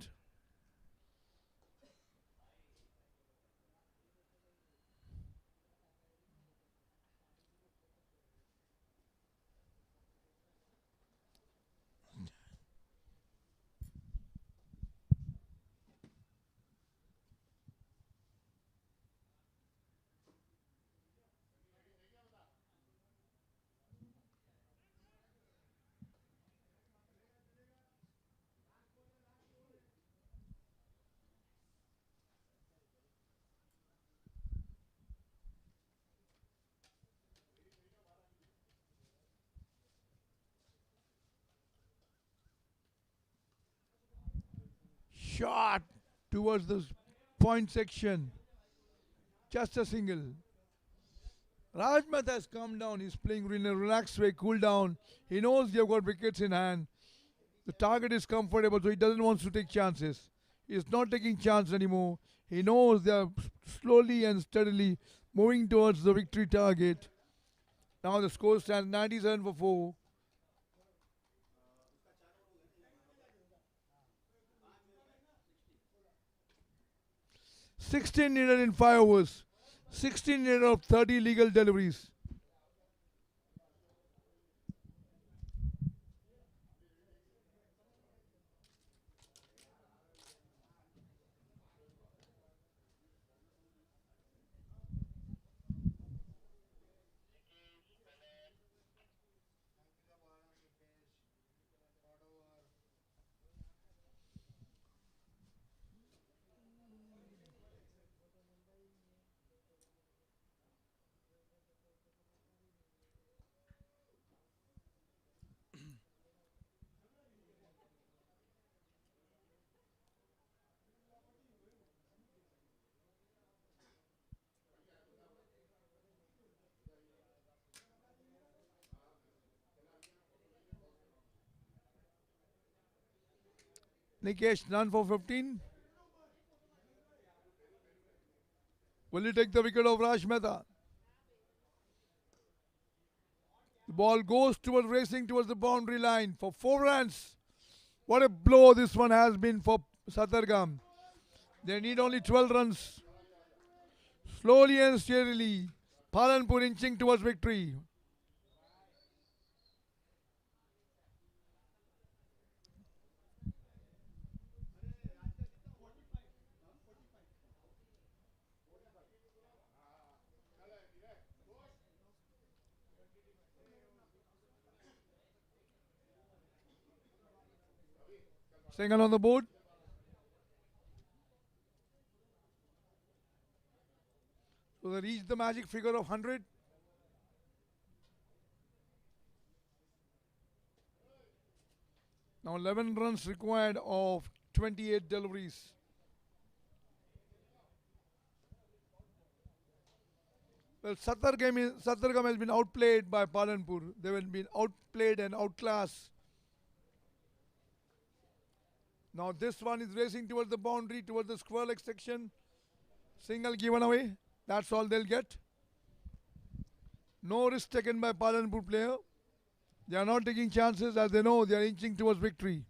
shot towards the point section. Just a single. Raj Mehta has come down. He's playing in a relaxed way, cool down. He knows they've got wickets in hand. The target is comfortable, so he doesn't want to take chances. He's not taking chance anymore. He knows they are slowly and steadily moving towards the victory target. Now the score stands 97 for 4. "16 needed in 5 overs. 16 needed of 30 legal deliveries." Nikesh, none for 15. Will he take the wicket of Raj Mehta? The ball goes towards racing towards the boundary line for 4 runs. What a blow this one has been for SATTAR. They need only 12 runs. Slowly and steadily, PALANPUR inching towards victory. Single on the board. So they reach the magic figure of 100. Now 11 runs required of 28 deliveries. Well, Sattargam has been outplayed by PALANPUR. They have been outplayed and outclassed. Now this one is racing towards the boundary, towards the square leg section. Single given away. That's all they'll get. No risk taken by PALANPUR player. They are not taking chances as they know they are inching towards victory.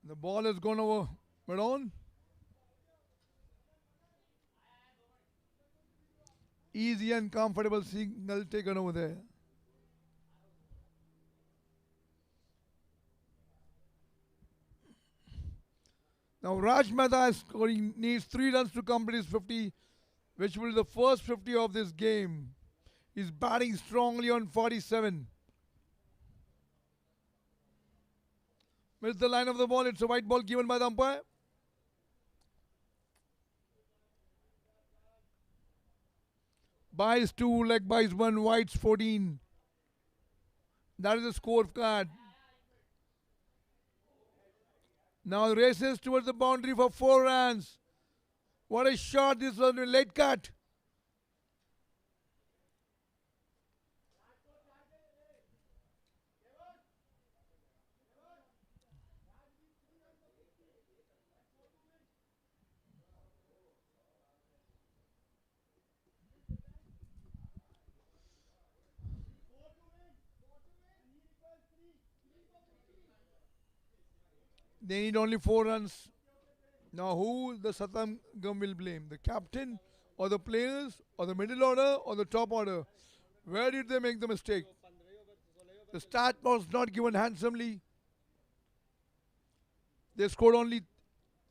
The ball has gone over mid-on. Easy and comfortable single taken over there. Now Raj Mehta needs 3 runs to complete his 50, which will be the first 50 of this game. He's batting strongly on 47. Missed the line of the ball. It's a white ball given by the umpire. Buys 2, leg buys 1, whites 14. That is the scorecard. Now races towards the boundary for 4 runs. What a shot this was, a late cut. They need only 4 runs. Now who the Sattam Gum will blame? The captain or the players or the middle order or the top order? Where did they make the mistake? The start was not given handsomely. They scored only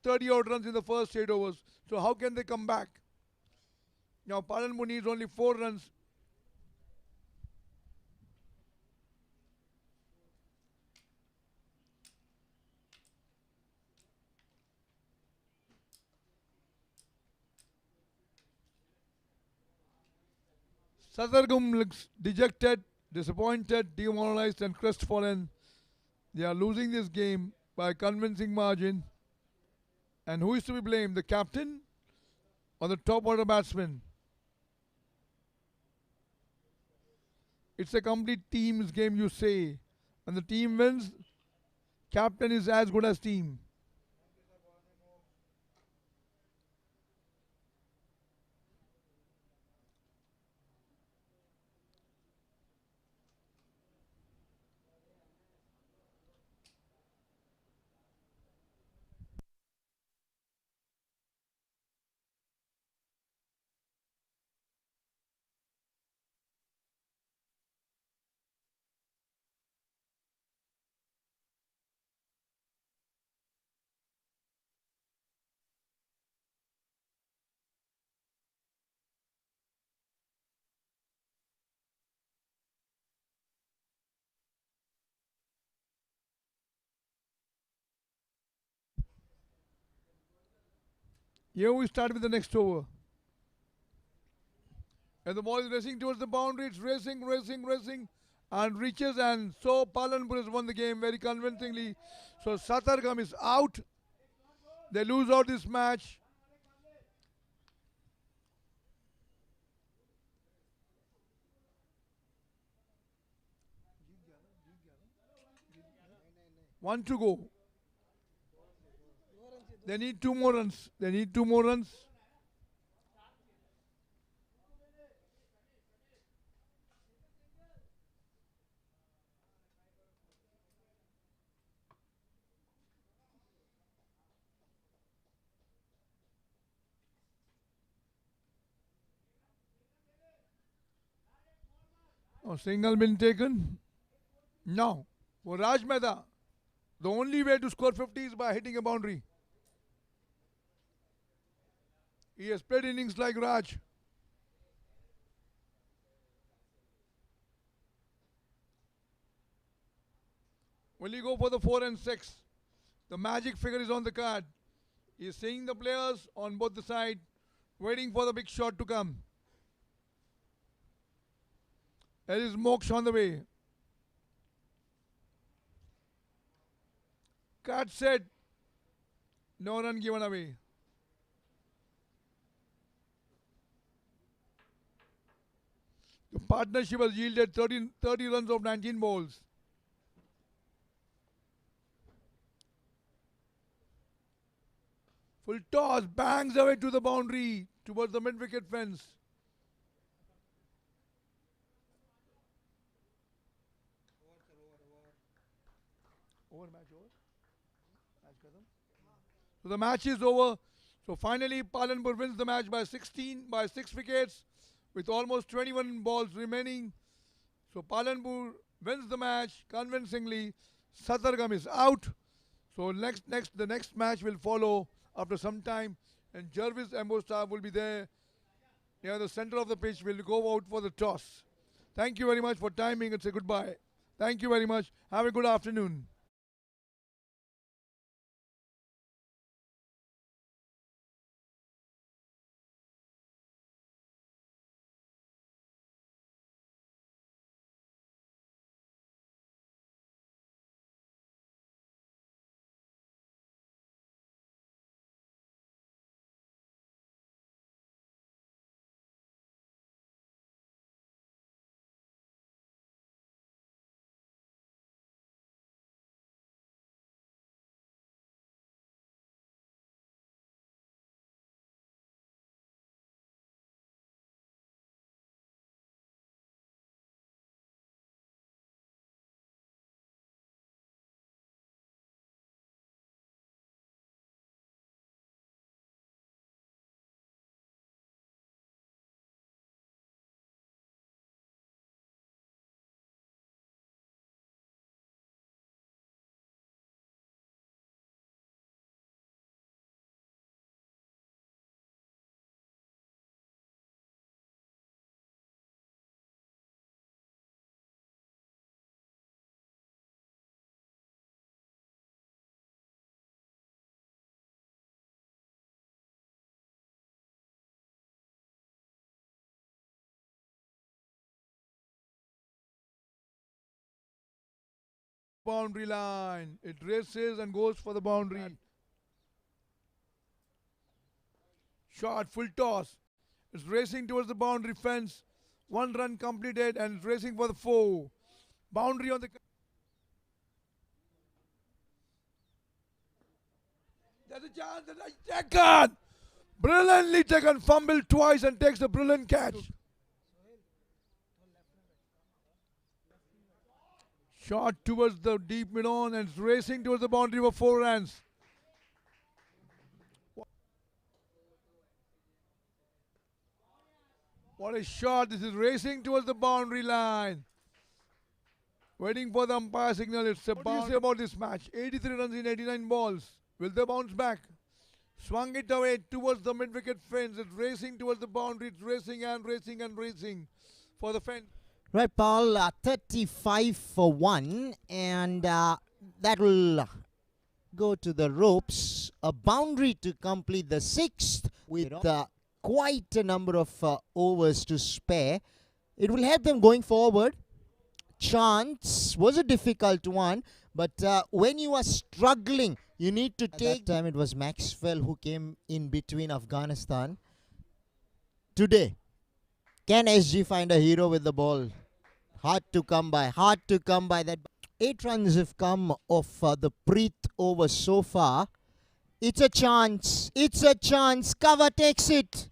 30 odd runs in the first 8 overs. So how can they come back? Now PALANPUR needs only 4 runs. Sattargam looks dejected, disappointed, demoralized, and crestfallen. They are losing this game by a convincing margin. And who is to be blamed? The captain or the top order batsman? It's a complete team's game, you say. And the team wins, captain is as good as team. Here we start with the next over. And the ball is racing towards the boundary. It's racing, and reaches. And so Palanpur has won the game very convincingly. So Sattargam is out. They lose out this match. One to go. They need 2 more runs. They need 2 more runs. A single been taken. Now, for Raj Mehta, the only way to score 50 is by hitting a boundary. He has played innings like Raj. Will he go for the 4 and 6? The magic figure is on the card. He is seeing the players on both the sides, waiting for the big shot to come. There is Moksha on the way. Card set. No run given away. The partnership has yielded 30 runs of 19 balls. Full toss, bangs away to the boundary towards the mid-wicket fence. Over match over. So the match is over. So finally Palanpur wins the match by 6 wickets with almost 21 balls remaining. So Palanpur wins the match convincingly. Sattargam is out. So the next match will follow after some time, and Jarvis Ambosta will be there near the center of the pitch. Will go out for the toss. Thank you very much for timing and say goodbye. Thank you very much. Have a good afternoon. boundary line. It races and goes for the boundary. Shot, full toss. It's racing towards the boundary fence. 1 run completed and it's racing for the 4. Boundary on the... There's a chance that I taken! Brilliantly taken, fumbled twice and takes a brilliant catch. Shot towards the deep mid-on and it's racing towards the boundary for 4 runs. What a shot. This is racing towards the boundary line. Waiting for the umpire signal. It's a bounce. What do you say about this match? 83 runs in 89 balls. Will they bounce back? Swung it away towards the mid-wicket fence. It's racing towards the boundary. It's racing and racing and racing for the fence. Right, Paul, 35 for 1, and that will go to the ropes. A boundary to complete the 6th with quite a number of overs to spare. It will help them going forward. Chance was a difficult one, but when you are struggling, you need to take... At that time, it was Maxwell who came in between Afghanistan. Today, can SG find a hero with the ball? Hard to come by, hard to come by. That 8 runs have come off the Preet over so far. It's a chance, it's a chance. Cover takes it.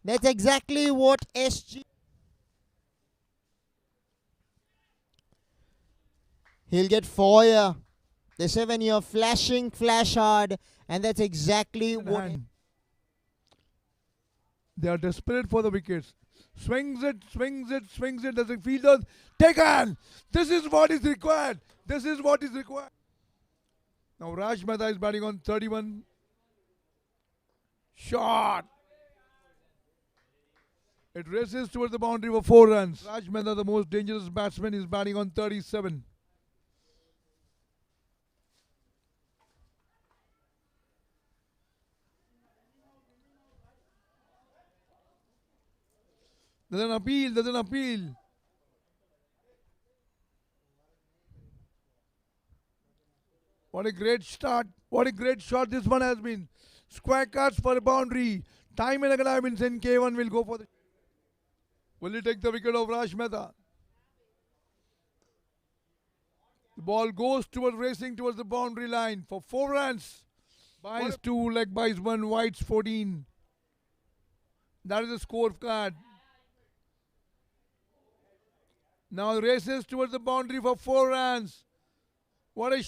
That's exactly what SG... He'll get 4 here. The 7 here flashing, flash hard, and that's exactly what... They are desperate for the wickets. Swings it, swings it, swings it. Does the fielder taken? This is what is required. This is what is required. Now Raj Mehta is batting on 31. Shot. It races towards the boundary for 4 runs. Raj Mehta, the most dangerous batsman, is batting on 37. There's an appeal, there's an appeal. What a great start. What a great shot this one has been. Square cuts for a boundary. Time and again Robinson K1 will go for the... Will he take the wicket of Raj Mehta? The ball goes towards racing towards the boundary line for 4 runs. Buys 2, leg buys 1, whites 14. That is the scorecard. Now races towards the boundary for 4 runs. What a